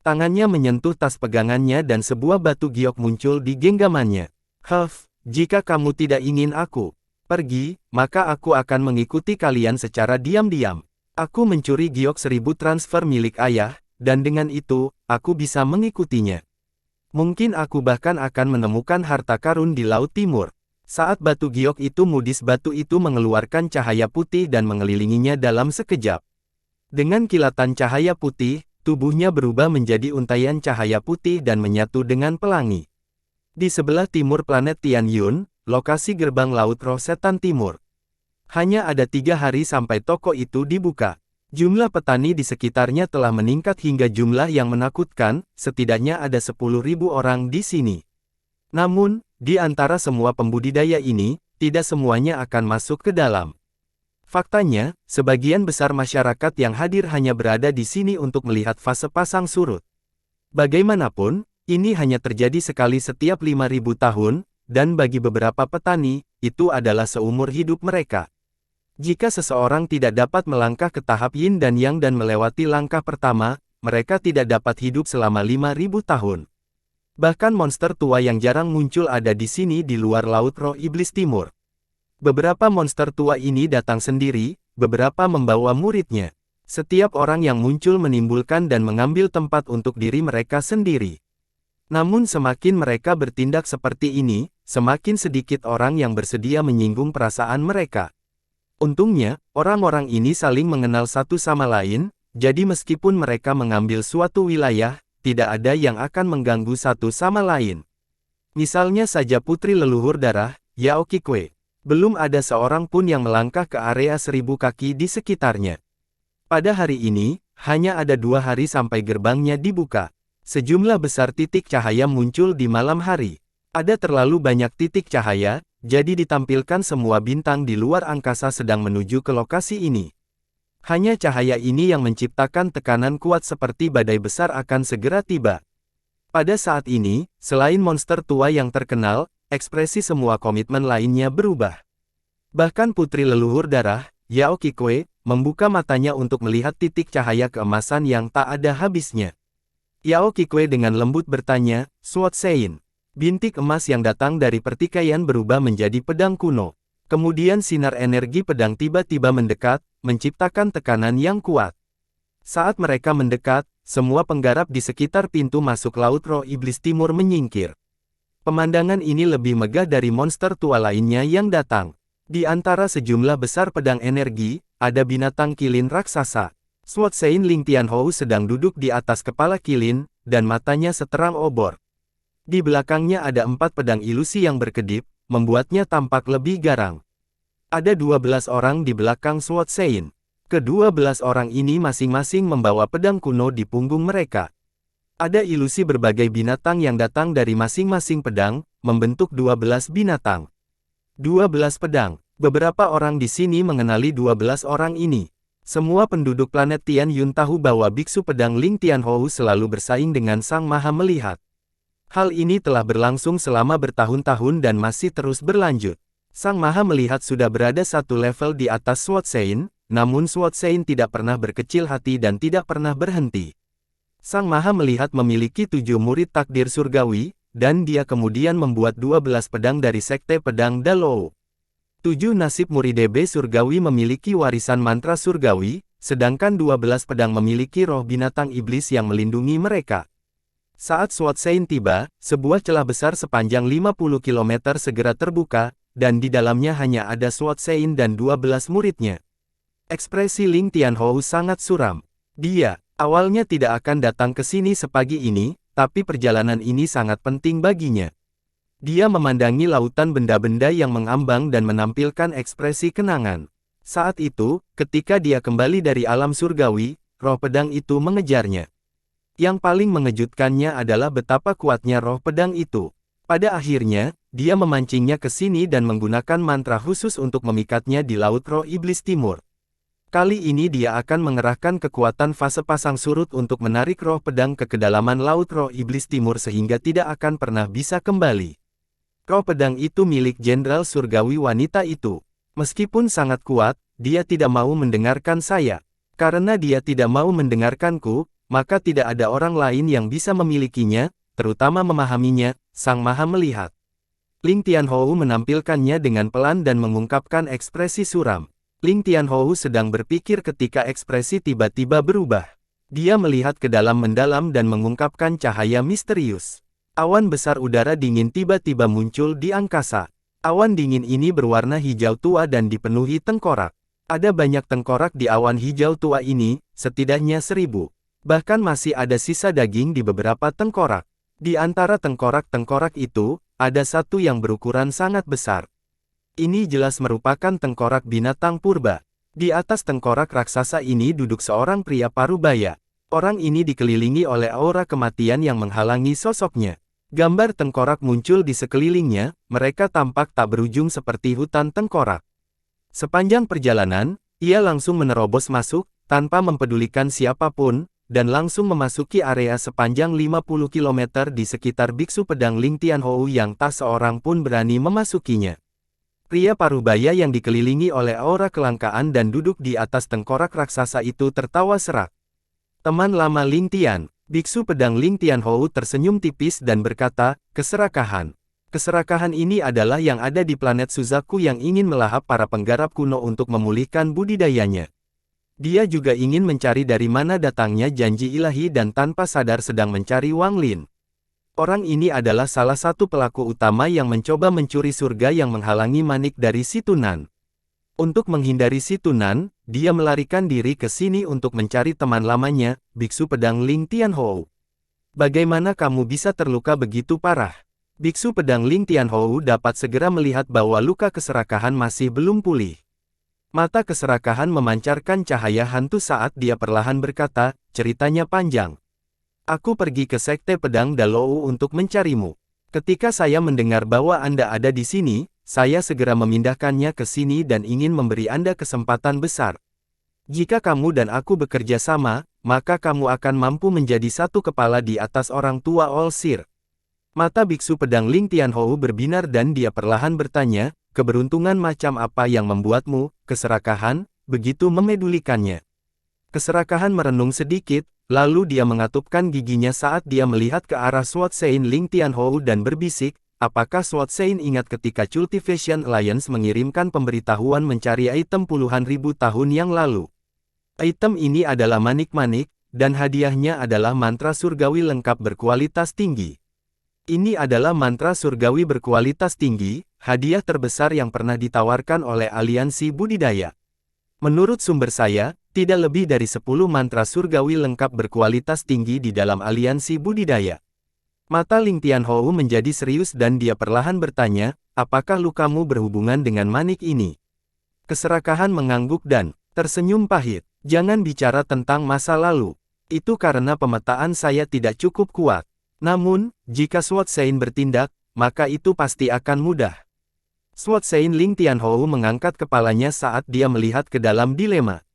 Tangannya menyentuh tas pegangannya dan sebuah batu giok muncul di genggamannya. Jika kamu tidak ingin aku pergi, maka aku akan mengikuti kalian secara diam-diam. Aku mencuri giok 1000 transfer milik ayah, dan dengan itu, aku bisa mengikutinya. Mungkin aku bahkan akan menemukan harta karun di Laut Timur. Saat batu giok itu mudis, batu itu mengeluarkan cahaya putih dan mengelilinginya dalam sekejap. Dengan kilatan cahaya putih, tubuhnya berubah menjadi untaian cahaya putih dan menyatu dengan pelangi. Di sebelah timur planet Tianyun, lokasi gerbang Laut Roh Setan Timur. Hanya ada 3 hari sampai toko itu dibuka. Jumlah petani di sekitarnya telah meningkat hingga jumlah yang menakutkan, setidaknya ada 10.000 orang di sini. Namun, di antara semua pembudidaya ini, tidak semuanya akan masuk ke dalam. Faktanya, sebagian besar masyarakat yang hadir hanya berada di sini untuk melihat fase pasang surut. Bagaimanapun, ini hanya terjadi sekali setiap 5.000 tahun, dan bagi beberapa petani, itu adalah seumur hidup mereka. Jika seseorang tidak dapat melangkah ke tahap yin dan yang dan melewati langkah pertama, mereka tidak dapat hidup selama 5.000 tahun. Bahkan monster tua yang jarang muncul ada di sini di luar Laut Roh Iblis Timur. Beberapa monster tua ini datang sendiri, beberapa membawa muridnya. Setiap orang yang muncul menimbulkan dan mengambil tempat untuk diri mereka sendiri. Namun semakin mereka bertindak seperti ini, semakin sedikit orang yang bersedia menyinggung perasaan mereka. Untungnya, orang-orang ini saling mengenal satu sama lain, jadi meskipun mereka mengambil suatu wilayah, tidak ada yang akan mengganggu satu sama lain. Misalnya saja putri leluhur darah, Yao Qikui. Belum ada seorang pun yang melangkah ke area 1000 kaki di sekitarnya. Pada hari ini, hanya ada 2 hari sampai gerbangnya dibuka. Sejumlah besar titik cahaya muncul di malam hari. Ada terlalu banyak titik cahaya, jadi ditampilkan semua bintang di luar angkasa sedang menuju ke lokasi ini. Hanya cahaya ini yang menciptakan tekanan kuat seperti badai besar akan segera tiba. Pada saat ini, selain monster tua yang terkenal, ekspresi semua komitmen lainnya berubah. Bahkan putri leluhur darah, Yao Qikui, membuka matanya untuk melihat titik cahaya keemasan yang tak ada habisnya. Yao Qikui dengan lembut bertanya, "Sword Sein." Bintik emas yang datang dari pertikaian berubah menjadi pedang kuno. Kemudian sinar energi pedang tiba-tiba mendekat, menciptakan tekanan yang kuat. Saat mereka mendekat, semua penggarap di sekitar pintu masuk Laut Roh Iblis Timur menyingkir. Pemandangan ini lebih megah dari monster tua lainnya yang datang. Di antara sejumlah besar pedang energi, ada binatang kilin raksasa. Sword Sein Ling Tianhou sedang duduk di atas kepala kilin, dan matanya seterang obor. Di belakangnya ada 4 pedang ilusi yang berkedip, membuatnya tampak lebih garang. Ada 12 orang di belakang Sword Sein. Ke-12 orang ini masing-masing membawa pedang kuno di punggung mereka. Ada ilusi berbagai binatang yang datang dari masing-masing pedang, membentuk 12 binatang. 12 pedang. Beberapa orang di sini mengenali 12 orang ini. Semua penduduk planet Tianyun tahu bahwa biksu pedang Ling Tianhou selalu bersaing dengan Sang Maha Melihat. Hal ini telah berlangsung selama bertahun-tahun dan masih terus berlanjut. Sang Maha Melihat sudah berada satu level di atas Sword Sein, namun Sword Sein tidak pernah berkecil hati dan tidak pernah berhenti. Sang Maha Melihat memiliki 7 murid takdir surgawi, dan dia kemudian membuat 12 pedang dari Sekte Pedang Dalou. 7 nasib murid DB surgawi memiliki warisan mantra surgawi, sedangkan 12 pedang memiliki roh binatang iblis yang melindungi mereka. Saat Sword Sein tiba, sebuah celah besar sepanjang 50 km segera terbuka, dan di dalamnya hanya ada Sword Sein dan 12 muridnya. Ekspresi Ling Tianhou sangat suram. Dia, awalnya tidak akan datang ke sini sepagi ini, tapi perjalanan ini sangat penting baginya. Dia memandangi lautan benda-benda yang mengambang dan menampilkan ekspresi kenangan. Saat itu, ketika dia kembali dari alam surgawi, roh pedang itu mengejarnya. Yang paling mengejutkannya adalah betapa kuatnya roh pedang itu. Pada akhirnya, dia memancingnya ke sini dan menggunakan mantra khusus untuk memikatnya di Laut Roh Iblis Timur. Kali ini dia akan mengerahkan kekuatan fase pasang surut untuk menarik roh pedang ke kedalaman Laut Roh Iblis Timur sehingga tidak akan pernah bisa kembali. Roh pedang itu milik Jenderal Surgawi wanita itu. Meskipun sangat kuat, dia tidak mau mendengarkan saya. Karena dia tidak mau mendengarkanku, maka tidak ada orang lain yang bisa memilikinya, terutama memahaminya, Sang Maha Melihat. Ling Tianhou menampilkannya dengan pelan dan mengungkapkan ekspresi suram. Ling Tianhou sedang berpikir ketika ekspresi tiba-tiba berubah. Dia melihat ke dalam mendalam dan mengungkapkan cahaya misterius. Awan besar udara dingin tiba-tiba muncul di angkasa. Awan dingin ini berwarna hijau tua dan dipenuhi tengkorak. Ada banyak tengkorak di awan hijau tua ini, setidaknya 1000. Bahkan masih ada sisa daging di beberapa tengkorak. Di antara tengkorak-tengkorak itu, ada satu yang berukuran sangat besar. Ini jelas merupakan tengkorak binatang purba. Di atas tengkorak raksasa ini duduk seorang pria parubaya. Orang ini dikelilingi oleh aura kematian yang menghalangi sosoknya. Gambar tengkorak muncul di sekelilingnya, mereka tampak tak berujung seperti hutan tengkorak. Sepanjang perjalanan, ia langsung menerobos masuk, tanpa mempedulikan siapapun, dan langsung memasuki area sepanjang 50 km di sekitar biksu pedang Ling Tianhou yang tak seorang pun berani memasukinya. Pria parubaya yang dikelilingi oleh aura kelangkaan dan duduk di atas tengkorak raksasa itu tertawa serak. Teman lama Ling Tian, biksu pedang Ling Tianhou tersenyum tipis dan berkata, keserakahan. Keserakahan ini adalah yang ada di planet Suzaku yang ingin melahap para penggarap kuno untuk memulihkan budidayanya. Dia juga ingin mencari dari mana datangnya janji ilahi dan tanpa sadar sedang mencari Wang Lin. Orang ini adalah salah satu pelaku utama yang mencoba mencuri surga yang menghalangi Manik dari Situnan. Untuk menghindari Situnan, dia melarikan diri ke sini untuk mencari teman lamanya, biksu pedang Ling Tianhou. Bagaimana kamu bisa terluka begitu parah? Biksu pedang Ling Tianhou dapat segera melihat bahwa luka keserakahan masih belum pulih. Mata keserakahan memancarkan cahaya hantu saat dia perlahan berkata, ceritanya panjang. Aku pergi ke Sekte Pedang Dalou untuk mencarimu. Ketika saya mendengar bahwa Anda ada di sini, saya segera memindahkannya ke sini dan ingin memberi Anda kesempatan besar. Jika kamu dan aku bekerja sama, maka kamu akan mampu menjadi satu kepala di atas orang tua Olsir. Mata biksu pedang Ling Tianhou berbinar dan dia perlahan bertanya, keberuntungan macam apa yang membuatmu, keserakahan, begitu memedulikannya. Keserakahan merenung sedikit, lalu dia mengatupkan giginya saat dia melihat ke arah Sword Sein Ling Tianhou dan berbisik, apakah Sword Sein ingat ketika Cultivation Alliance mengirimkan pemberitahuan mencari item puluhan ribu tahun yang lalu. Item ini adalah manik-manik, dan hadiahnya adalah mantra surgawi lengkap berkualitas tinggi. Ini adalah mantra surgawi berkualitas tinggi, hadiah terbesar yang pernah ditawarkan oleh aliansi budidaya. Menurut sumber saya, tidak lebih dari 10 mantra surgawi lengkap berkualitas tinggi di dalam aliansi budidaya. Mata Ling Tianhou menjadi serius dan dia perlahan bertanya, apakah lukamu berhubungan dengan manik ini? Keserakahan mengangguk dan tersenyum pahit. Jangan bicara tentang masa lalu. Itu karena pemetaan saya tidak cukup kuat. Namun, jika Sword Sein bertindak, maka itu pasti akan mudah. Sword Sein Ling Tianhou mengangkat kepalanya saat dia melihat ke dalam dilema.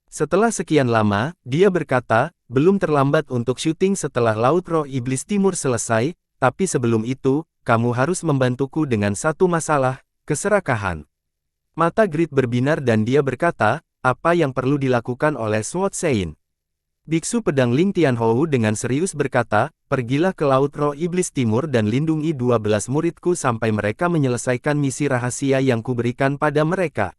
Setelah sekian lama, dia berkata, belum terlambat untuk syuting setelah Laut Roh Iblis Timur selesai, tapi sebelum itu, kamu harus membantuku dengan satu masalah, keserakahan. Mata Grid berbinar dan dia berkata, apa yang perlu dilakukan oleh Sword Sein? Biksu pedang Ling Tianhou dengan serius berkata, pergilah ke Laut Roh Iblis Timur dan lindungi 12 muridku sampai mereka menyelesaikan misi rahasia yang kuberikan pada mereka.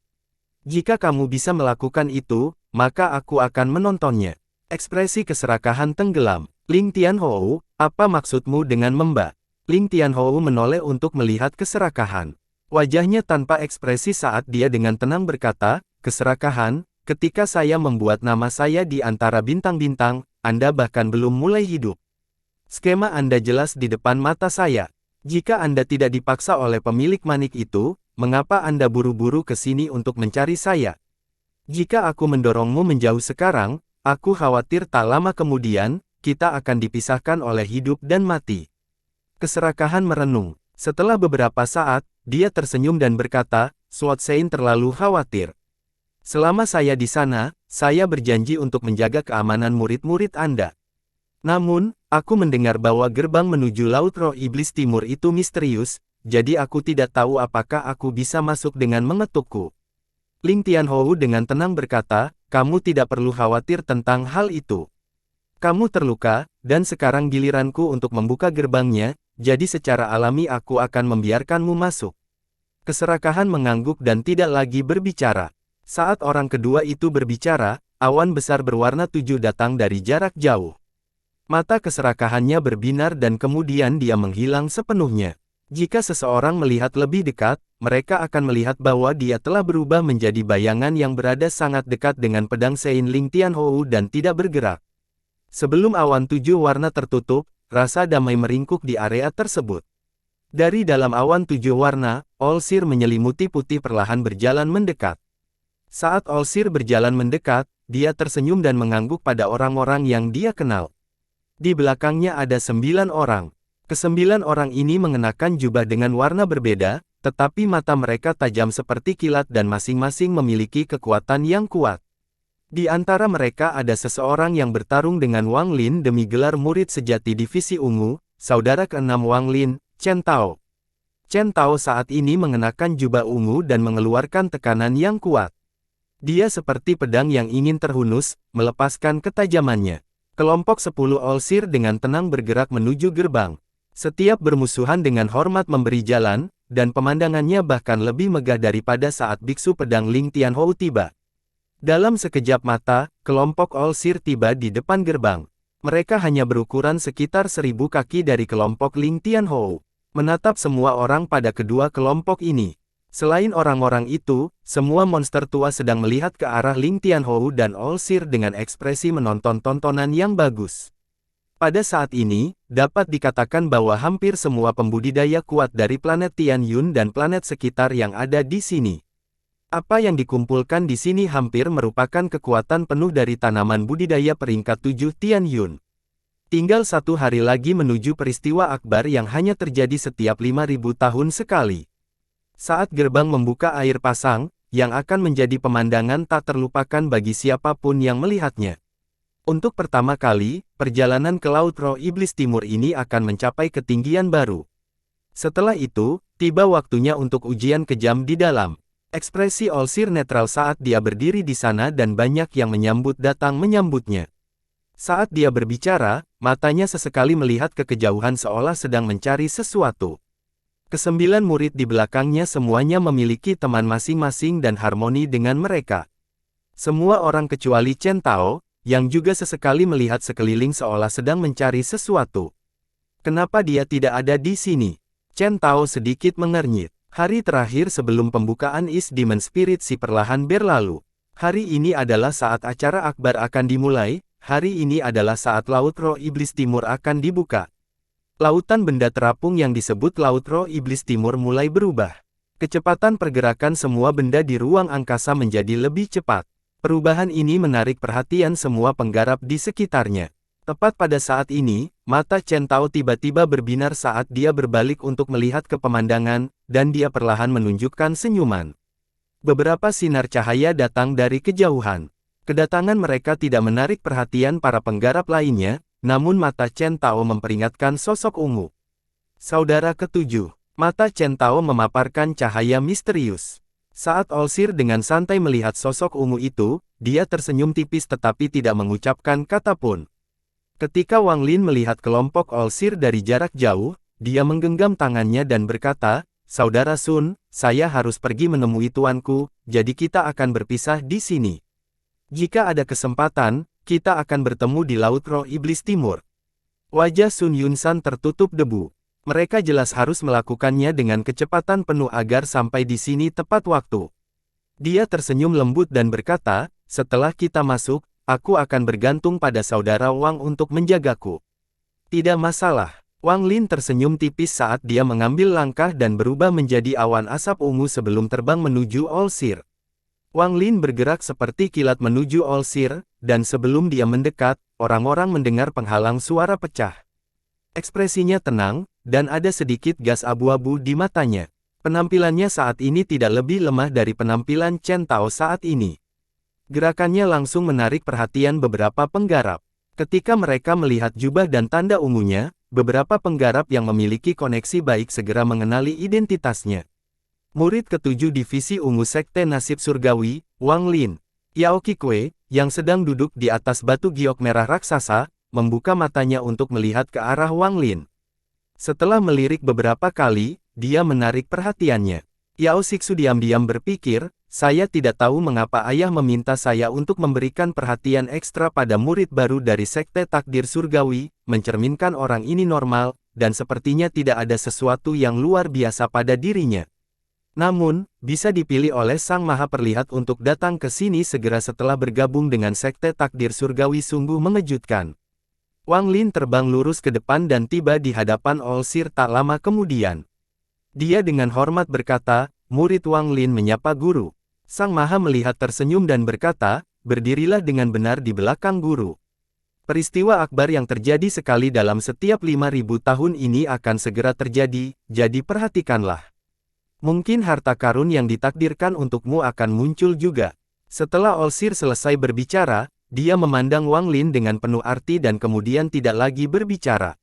Jika kamu bisa melakukan itu, maka aku akan menontonnya. Ekspresi keserakahan tenggelam. Ling Tianhou, apa maksudmu dengan membak? Ling Tianhou menoleh untuk melihat keserakahan. Wajahnya tanpa ekspresi saat dia dengan tenang berkata, keserakahan, ketika saya membuat nama saya di antara bintang-bintang, Anda bahkan belum mulai hidup. Skema Anda jelas di depan mata saya. Jika Anda tidak dipaksa oleh pemilik manik itu, mengapa Anda buru-buru ke sini untuk mencari saya? Jika aku mendorongmu menjauh sekarang, aku khawatir tak lama kemudian, kita akan dipisahkan oleh hidup dan mati. Keserakahan merenung. Setelah beberapa saat, dia tersenyum dan berkata, Sword Sein terlalu khawatir. Selama saya di sana, saya berjanji untuk menjaga keamanan murid-murid Anda. Namun, aku mendengar bahwa gerbang menuju Laut Roh Iblis Timur itu misterius, jadi aku tidak tahu apakah aku bisa masuk dengan mengetukku. Ling Tianhou dengan tenang berkata, kamu tidak perlu khawatir tentang hal itu. Kamu terluka, dan sekarang giliranku untuk membuka gerbangnya, jadi secara alami aku akan membiarkanmu masuk. Keserakahan mengangguk dan tidak lagi berbicara. Saat orang kedua itu berbicara, awan besar berwarna 7 datang dari jarak jauh. Mata keserakahannya berbinar dan kemudian dia menghilang sepenuhnya. Jika seseorang melihat lebih dekat, mereka akan melihat bahwa dia telah berubah menjadi bayangan yang berada sangat dekat dengan pedang Sein Ling Tianhou dan tidak bergerak. Sebelum awan 7 warna tertutup, rasa damai meringkuk di area tersebut. Dari dalam awan 7 warna, Olsir menyelimuti putih perlahan berjalan mendekat. Saat Olsir berjalan mendekat, dia tersenyum dan mengangguk pada orang-orang yang dia kenal. Di belakangnya ada 9 orang. Kesembilan orang ini mengenakan jubah dengan warna berbeda, tetapi mata mereka tajam seperti kilat dan masing-masing memiliki kekuatan yang kuat. Di antara mereka ada seseorang yang bertarung dengan Wang Lin demi gelar murid sejati divisi ungu, saudara keenam Wang Lin, Chen Tao. Chen Tao saat ini mengenakan jubah ungu dan mengeluarkan tekanan yang kuat. Dia seperti pedang yang ingin terhunus, melepaskan ketajamannya. Kelompok 10 Olsir dengan tenang bergerak menuju gerbang. Setiap bermusuhan dengan hormat memberi jalan, dan pemandangannya bahkan lebih megah daripada saat biksu pedang Ling Tianhou tiba. Dalam sekejap mata, kelompok Olsir tiba di depan gerbang. Mereka hanya berukuran sekitar 1000 kaki dari kelompok Ling Tianhou. Menatap semua orang pada kedua kelompok ini. Selain orang-orang itu, semua monster tua sedang melihat ke arah Ling Tianhou dan Olsir dengan ekspresi menonton tontonan yang bagus. Pada saat ini, dapat dikatakan bahwa hampir semua pembudidaya kuat dari planet Tianyun dan planet sekitar yang ada di sini. Apa yang dikumpulkan di sini hampir merupakan kekuatan penuh dari tanaman budidaya peringkat 7 Tianyun. Tinggal 1 hari lagi menuju peristiwa akbar yang hanya terjadi setiap 5000 tahun sekali. Saat gerbang membuka air pasang, yang akan menjadi pemandangan tak terlupakan bagi siapapun yang melihatnya. Untuk pertama kali, perjalanan ke Laut Roh Iblis Timur ini akan mencapai ketinggian baru. Setelah itu, tiba waktunya untuk ujian kejam di dalam. Ekspresi Olsir netral saat dia berdiri di sana dan banyak yang menyambutnya. Saat dia berbicara, matanya sesekali melihat ke kejauhan seolah sedang mencari sesuatu. Kesembilan murid di belakangnya semuanya memiliki teman masing-masing dan harmoni dengan mereka. Semua orang kecuali Chen Tao, yang juga sesekali melihat sekeliling seolah sedang mencari sesuatu. Kenapa dia tidak ada di sini? Chen Tao sedikit mengernyit. Hari terakhir sebelum pembukaan East Demon Spirit si perlahan berlalu. Hari ini adalah saat acara akbar akan dimulai, hari ini adalah saat Laut Roh Iblis Timur akan dibuka. Lautan benda terapung yang disebut Laut Roh Iblis Timur mulai berubah. Kecepatan pergerakan semua benda di ruang angkasa menjadi lebih cepat. Perubahan ini menarik perhatian semua penggarap di sekitarnya. Tepat pada saat ini, mata Chen Tao tiba-tiba berbinar saat dia berbalik untuk melihat ke pemandangan, dan dia perlahan menunjukkan senyuman. Beberapa sinar cahaya datang dari kejauhan. Kedatangan mereka tidak menarik perhatian para penggarap lainnya, namun mata Chen Tao memperingatkan sosok ungu. Saudara ketujuh, mata Chen Tao memaparkan cahaya misterius. Saat Olsir dengan santai melihat sosok ungu itu, dia tersenyum tipis tetapi tidak mengucapkan kata pun. Ketika Wang Lin melihat kelompok Olsir dari jarak jauh, dia menggenggam tangannya dan berkata, Saudara Sun, saya harus pergi menemui tuanku, jadi kita akan berpisah di sini. Jika ada kesempatan, kita akan bertemu di Laut Roh Iblis Timur. Wajah Sun Yunsan tertutup debu. Mereka jelas harus melakukannya dengan kecepatan penuh agar sampai di sini tepat waktu. Dia tersenyum lembut dan berkata, setelah kita masuk, aku akan bergantung pada saudara Wang untuk menjagaku. Tidak masalah. Wang Lin tersenyum tipis saat dia mengambil langkah dan berubah menjadi awan asap ungu sebelum terbang menuju Olsir. Wang Lin bergerak seperti kilat menuju Olsir, dan sebelum dia mendekat, orang-orang mendengar penghalang suara pecah. Ekspresinya tenang, dan ada sedikit gas abu-abu di matanya. Penampilannya saat ini tidak lebih lemah dari penampilan Chen Tao saat ini. Gerakannya langsung menarik perhatian beberapa penggarap. Ketika mereka melihat jubah dan tanda ungunya, beberapa penggarap yang memiliki koneksi baik segera mengenali identitasnya. Murid ketujuh Divisi Ungu Sekte Nasib Surgawi, Wang Lin. Yao Qikui, yang sedang duduk di atas batu giok merah raksasa, membuka matanya untuk melihat ke arah Wang Lin. Setelah melirik beberapa kali, dia menarik perhatiannya. Yao Xixu diam-diam berpikir, saya tidak tahu mengapa ayah meminta saya untuk memberikan perhatian ekstra pada murid baru dari Sekte Takdir Surgawi, mencerminkan orang ini normal, dan sepertinya tidak ada sesuatu yang luar biasa pada dirinya. Namun, bisa dipilih oleh Sang Maha Perlihat untuk datang ke sini segera setelah bergabung dengan Sekte Takdir Surgawi sungguh mengejutkan. Wang Lin terbang lurus ke depan dan tiba di hadapan Olsir tak lama kemudian. Dia dengan hormat berkata, murid Wang Lin menyapa guru. Sang Maha melihat tersenyum dan berkata, berdirilah dengan benar di belakang guru. Peristiwa akbar yang terjadi sekali dalam setiap 5.000 tahun ini akan segera terjadi, jadi perhatikanlah. Mungkin harta karun yang ditakdirkan untukmu akan muncul juga. Setelah Olsir selesai berbicara, dia memandang Wang Lin dengan penuh arti dan kemudian tidak lagi berbicara.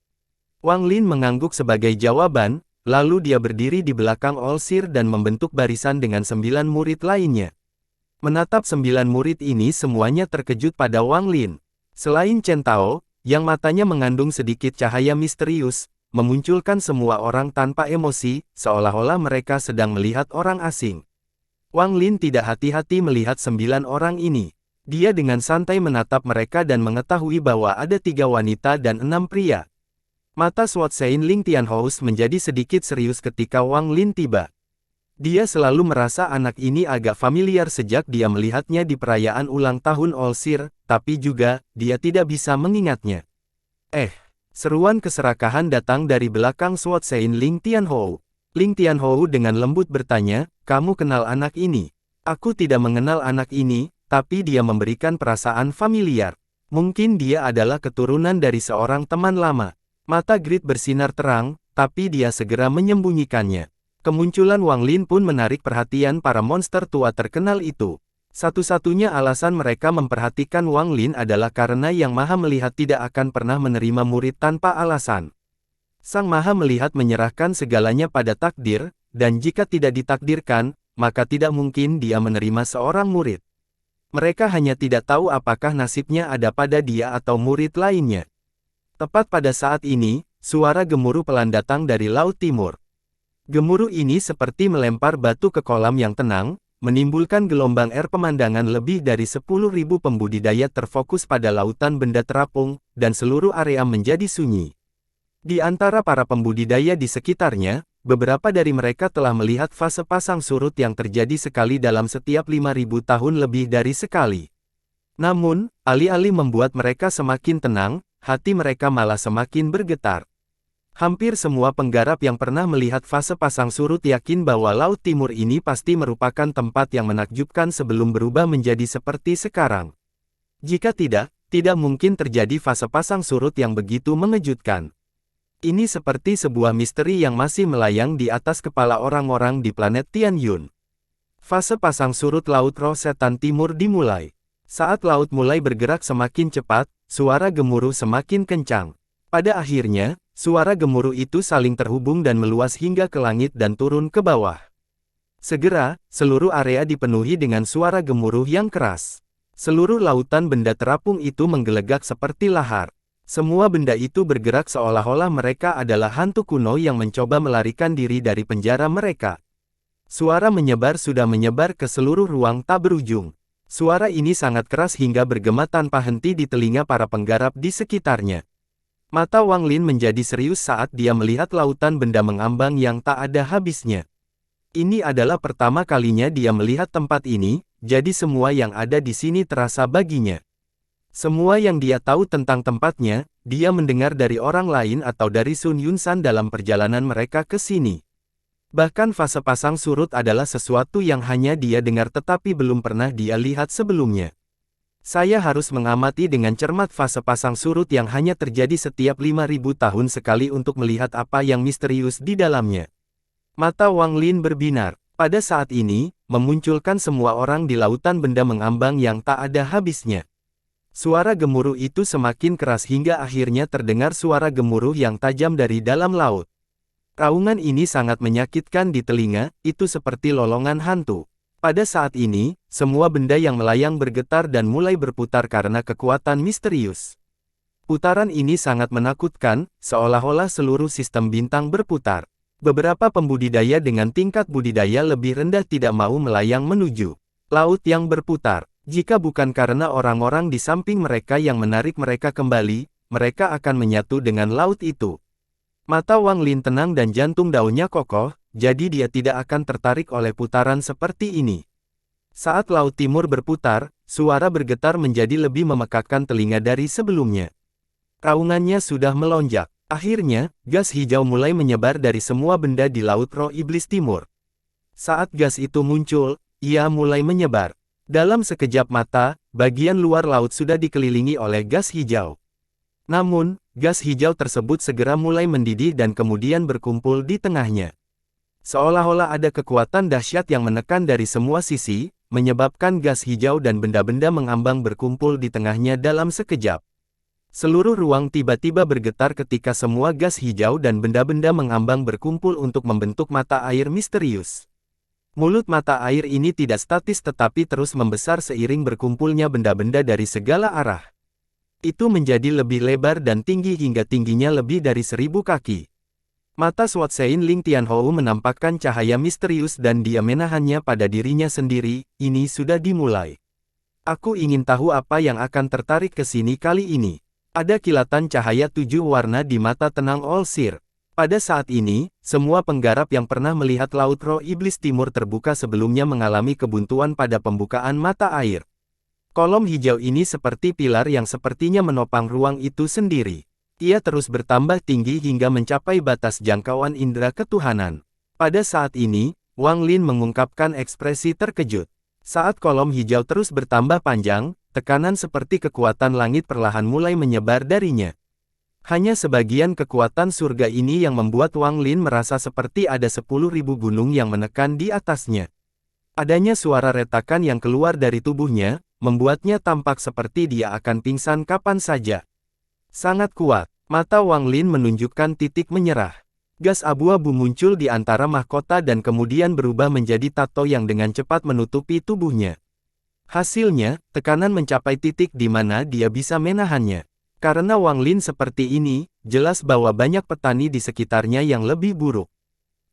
Wang Lin mengangguk sebagai jawaban, lalu dia berdiri di belakang Olsir dan membentuk barisan dengan 9 murid lainnya. Menatap 9 murid ini semuanya terkejut pada Wang Lin. Selain Chen Tao, yang matanya mengandung sedikit cahaya misterius, memunculkan semua orang tanpa emosi, seolah-olah mereka sedang melihat orang asing. Wang Lin tidak hati-hati melihat 9 orang ini. Dia dengan santai menatap mereka dan mengetahui bahwa ada 3 wanita dan 6 pria. Mata Sword Sein Ling Tianhous menjadi sedikit serius ketika Wang Lin tiba. Dia selalu merasa anak ini agak familiar sejak dia melihatnya di perayaan ulang tahun Olsir, tapi juga, dia tidak bisa mengingatnya. Seruan keserakahan datang dari belakang Sword Sein Ling Tianhou. Ling Tianhou dengan lembut bertanya, kamu kenal anak ini? Aku tidak mengenal anak ini, tapi dia memberikan perasaan familiar. Mungkin dia adalah keturunan dari seorang teman lama. Mata Grid bersinar terang, tapi dia segera menyembunyikannya. Kemunculan Wang Lin pun menarik perhatian para monster tua terkenal itu. Satu-satunya alasan mereka memperhatikan Wang Lin adalah karena Yang Maha Melihat tidak akan pernah menerima murid tanpa alasan. Sang Maha Melihat menyerahkan segalanya pada takdir, dan jika tidak ditakdirkan, maka tidak mungkin dia menerima seorang murid. Mereka hanya tidak tahu apakah nasibnya ada pada dia atau murid lainnya. Tepat pada saat ini, suara gemuruh pelan datang dari Laut Timur. Gemuruh ini seperti melempar batu ke kolam yang tenang, menimbulkan gelombang air. Pemandangan lebih dari 10.000 pembudidaya terfokus pada lautan benda terapung, dan seluruh area menjadi sunyi. Di antara para pembudidaya di sekitarnya, beberapa dari mereka telah melihat fase pasang surut yang terjadi sekali dalam setiap 5.000 tahun lebih dari sekali. Namun, alih-alih membuat mereka semakin tenang, hati mereka malah semakin bergetar. Hampir semua penggarap yang pernah melihat fase pasang surut yakin bahwa Laut Timur ini pasti merupakan tempat yang menakjubkan sebelum berubah menjadi seperti sekarang. Jika tidak mungkin terjadi fase pasang surut yang begitu mengejutkan. Ini seperti sebuah misteri yang masih melayang di atas kepala orang-orang di planet Tianyun. Fase pasang surut Laut Roh Setan Timur dimulai. Saat laut mulai bergerak semakin cepat, suara gemuruh semakin kencang. Pada akhirnya, suara gemuruh itu saling terhubung dan meluas hingga ke langit dan turun ke bawah. Segera, seluruh area dipenuhi dengan suara gemuruh yang keras. Seluruh lautan benda terapung itu menggelegak seperti lahar. Semua benda itu bergerak seolah-olah mereka adalah hantu kuno yang mencoba melarikan diri dari penjara mereka. Suara sudah menyebar ke seluruh ruang tak berujung. Suara ini sangat keras hingga bergema tanpa henti di telinga para penggarap di sekitarnya. Mata Wang Lin menjadi serius saat dia melihat lautan benda mengambang yang tak ada habisnya. Ini adalah pertama kalinya dia melihat tempat ini, jadi semua yang ada di sini terasa baginya. Semua yang dia tahu tentang tempatnya, dia mendengar dari orang lain atau dari Sun Yunsan dalam perjalanan mereka ke sini. Bahkan fase pasang surut adalah sesuatu yang hanya dia dengar tetapi belum pernah dia lihat sebelumnya. Saya harus mengamati dengan cermat fase pasang surut yang hanya terjadi setiap 5.000 tahun sekali untuk melihat apa yang misterius di dalamnya. Mata Wang Lin berbinar. Pada saat ini, memunculkan semua orang di lautan benda mengambang yang tak ada habisnya. Suara gemuruh itu semakin keras hingga akhirnya terdengar suara gemuruh yang tajam dari dalam laut. Raungan ini sangat menyakitkan di telinga, itu seperti lolongan hantu. Pada saat ini, semua benda yang melayang bergetar dan mulai berputar karena kekuatan misterius. Putaran ini sangat menakutkan, seolah-olah seluruh sistem bintang berputar. Beberapa pembudidaya dengan tingkat budidaya lebih rendah tidak mau melayang menuju laut yang berputar. Jika bukan karena orang-orang di samping mereka yang menarik mereka kembali, mereka akan menyatu dengan laut itu. Mata Wang Lin tenang dan jantung daunnya kokoh, jadi dia tidak akan tertarik oleh putaran seperti ini. Saat laut timur berputar, suara bergetar menjadi lebih memekakkan telinga dari sebelumnya. Raungannya sudah melonjak. Akhirnya, gas hijau mulai menyebar dari semua benda di Laut Roh Iblis Timur. Saat gas itu muncul, ia mulai menyebar. Dalam sekejap mata, bagian luar laut sudah dikelilingi oleh gas hijau. Namun, gas hijau tersebut segera mulai mendidih dan kemudian berkumpul di tengahnya. Seolah-olah ada kekuatan dahsyat yang menekan dari semua sisi, menyebabkan gas hijau dan benda-benda mengambang berkumpul di tengahnya dalam sekejap. Seluruh ruang tiba-tiba bergetar ketika semua gas hijau dan benda-benda mengambang berkumpul untuk membentuk mata air misterius. Mulut mata air ini tidak statis tetapi terus membesar seiring berkumpulnya benda-benda dari segala arah. Itu menjadi lebih lebar dan tinggi hingga tingginya lebih dari 1000 kaki. Mata Suotsein Ling Tianhou menampakkan cahaya misterius dan dia menahannya pada dirinya sendiri, ini sudah dimulai. Aku ingin tahu apa yang akan tertarik ke sini kali ini. Ada kilatan cahaya 7 warna di mata tenang Olsir. Pada saat ini, semua penggarap yang pernah melihat Laut Roh Iblis Timur terbuka sebelumnya mengalami kebuntuan pada pembukaan mata air. Kolom hijau ini seperti pilar yang sepertinya menopang ruang itu sendiri. Ia terus bertambah tinggi hingga mencapai batas jangkauan indera ketuhanan. Pada saat ini, Wang Lin mengungkapkan ekspresi terkejut. Saat kolom hijau terus bertambah panjang, tekanan seperti kekuatan langit perlahan mulai menyebar darinya. Hanya sebagian kekuatan surga ini yang membuat Wang Lin merasa seperti ada 10.000 gunung yang menekan di atasnya. Adanya suara retakan yang keluar dari tubuhnya, membuatnya tampak seperti dia akan pingsan kapan saja. Sangat kuat, mata Wang Lin menunjukkan titik menyerah. Gas abu-abu muncul di antara mahkota dan kemudian berubah menjadi tato yang dengan cepat menutupi tubuhnya. Hasilnya, tekanan mencapai titik di mana dia bisa menahannya. Karena Wang Lin seperti ini, jelas bahwa banyak petani di sekitarnya yang lebih buruk.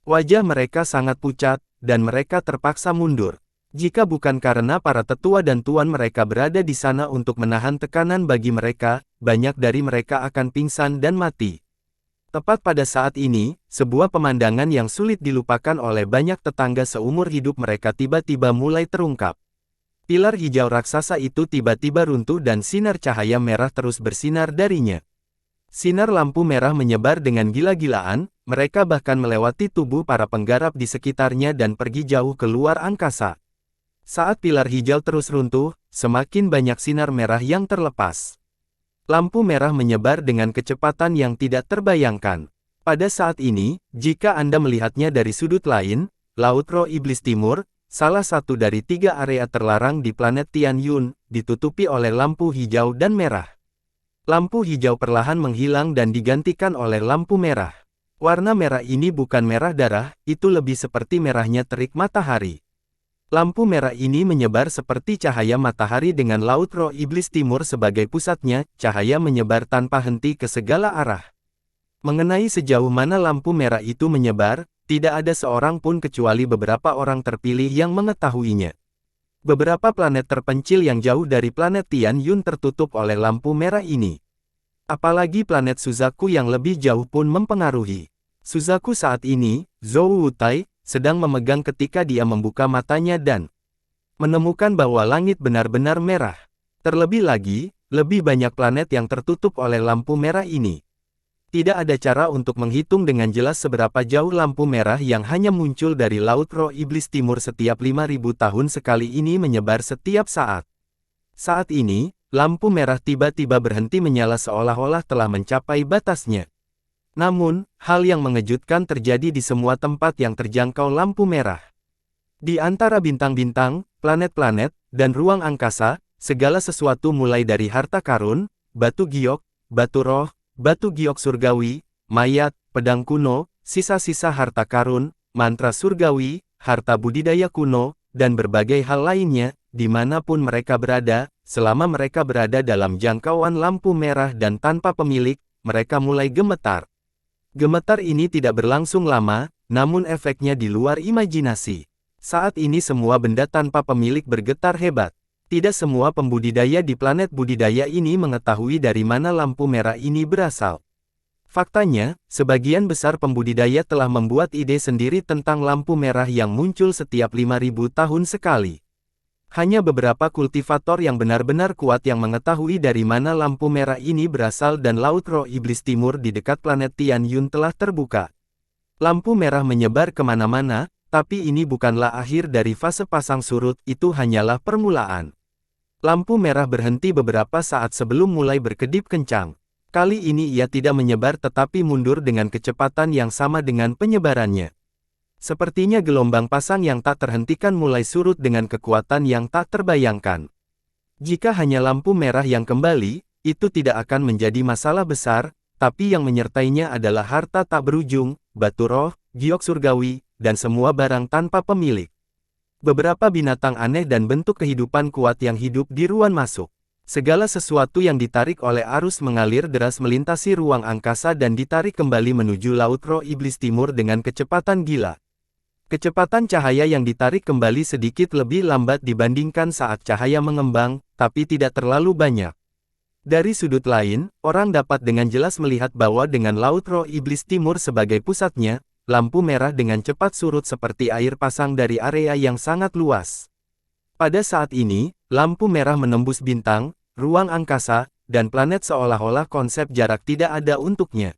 Wajah mereka sangat pucat, dan mereka terpaksa mundur. Jika bukan karena para tetua dan tuan mereka berada di sana untuk menahan tekanan bagi mereka, banyak dari mereka akan pingsan dan mati. Tepat pada saat ini, sebuah pemandangan yang sulit dilupakan oleh banyak tetangga seumur hidup mereka tiba-tiba mulai terungkap. Pilar hijau raksasa itu tiba-tiba runtuh dan sinar cahaya merah terus bersinar darinya. Sinar lampu merah menyebar dengan gila-gilaan, mereka bahkan melewati tubuh para penggarap di sekitarnya dan pergi jauh ke luar angkasa. Saat pilar hijau terus runtuh, semakin banyak sinar merah yang terlepas. Lampu merah menyebar dengan kecepatan yang tidak terbayangkan. Pada saat ini, jika Anda melihatnya dari sudut lain, Laut Roh Iblis Timur, salah satu dari 3 area terlarang di planet Tianyun, ditutupi oleh lampu hijau dan merah. Lampu hijau perlahan menghilang dan digantikan oleh lampu merah. Warna merah ini bukan merah darah, itu lebih seperti merahnya terik matahari. Lampu merah ini menyebar seperti cahaya matahari dengan Laut Roh Iblis Timur sebagai pusatnya, cahaya menyebar tanpa henti ke segala arah. Mengenai sejauh mana lampu merah itu menyebar, tidak ada seorang pun kecuali beberapa orang terpilih yang mengetahuinya. Beberapa planet terpencil yang jauh dari planet Tianyun tertutup oleh lampu merah ini. Apalagi planet Suzaku yang lebih jauh pun mempengaruhi. Suzaku saat ini, Zhou Wutai, sedang memegang ketika dia membuka matanya dan menemukan bahwa langit benar-benar merah. Terlebih lagi, lebih banyak planet yang tertutup oleh lampu merah ini. Tidak ada cara untuk menghitung dengan jelas seberapa jauh lampu merah yang hanya muncul dari Laut Roh Iblis Timur setiap 5.000 tahun sekali ini menyebar setiap saat. Saat ini, lampu merah tiba-tiba berhenti menyala seolah-olah telah mencapai batasnya. Namun, hal yang mengejutkan terjadi di semua tempat yang terjangkau lampu merah. Di antara bintang-bintang, planet-planet, dan ruang angkasa, segala sesuatu mulai dari harta karun, batu giok, batu roh, batu giok surgawi, mayat, pedang kuno, sisa-sisa harta karun, mantra surgawi, harta budidaya kuno, dan berbagai hal lainnya, dimanapun mereka berada, selama mereka berada dalam jangkauan lampu merah dan tanpa pemilik, mereka mulai gemetar. Gemetar ini tidak berlangsung lama, namun efeknya di luar imajinasi. Saat ini semua benda tanpa pemilik bergetar hebat. Tidak semua pembudidaya di planet budidaya ini mengetahui dari mana lampu merah ini berasal. Faktanya, sebagian besar pembudidaya telah membuat ide sendiri tentang lampu merah yang muncul setiap 5.000 tahun sekali. Hanya beberapa kultivator yang benar-benar kuat yang mengetahui dari mana lampu merah ini berasal dan Laut Roh Iblis Timur di dekat planet Tian Yun telah terbuka. Lampu merah menyebar kemana-mana, tapi ini bukanlah akhir dari fase pasang surut, itu hanyalah permulaan. Lampu merah berhenti beberapa saat sebelum mulai berkedip kencang. Kali ini ia tidak menyebar tetapi mundur dengan kecepatan yang sama dengan penyebarannya. Sepertinya gelombang pasang yang tak terhentikan mulai surut dengan kekuatan yang tak terbayangkan. Jika hanya lampu merah yang kembali, itu tidak akan menjadi masalah besar, tapi yang menyertainya adalah harta tak berujung, batu roh, giok surgawi, dan semua barang tanpa pemilik. Beberapa binatang aneh dan bentuk kehidupan kuat yang hidup di ruang masuk. Segala sesuatu yang ditarik oleh arus mengalir deras melintasi ruang angkasa dan ditarik kembali menuju Laut Roh Iblis Timur dengan kecepatan gila. Kecepatan cahaya yang ditarik kembali sedikit lebih lambat dibandingkan saat cahaya mengembang, tapi tidak terlalu banyak. Dari sudut lain, orang dapat dengan jelas melihat bahwa dengan Laut Roh Iblis Timur sebagai pusatnya, lampu merah dengan cepat surut seperti air pasang dari area yang sangat luas. Pada saat ini, lampu merah menembus bintang, ruang angkasa, dan planet seolah-olah konsep jarak tidak ada untuknya.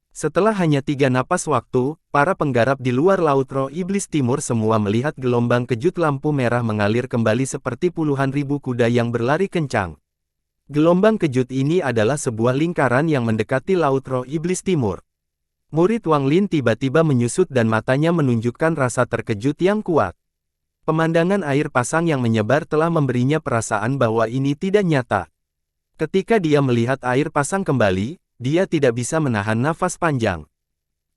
Setelah hanya 3 napas waktu, para penggarap di luar Laut Roh Iblis Timur semua melihat gelombang kejut lampu merah mengalir kembali seperti puluhan ribu kuda yang berlari kencang. Gelombang kejut ini adalah sebuah lingkaran yang mendekati Laut Roh Iblis Timur. Murid Wang Lin tiba-tiba menyusut dan matanya menunjukkan rasa terkejut yang kuat. Pemandangan air pasang yang menyebar telah memberinya perasaan bahwa ini tidak nyata. Ketika dia melihat air pasang kembali, dia tidak bisa menahan nafas panjang.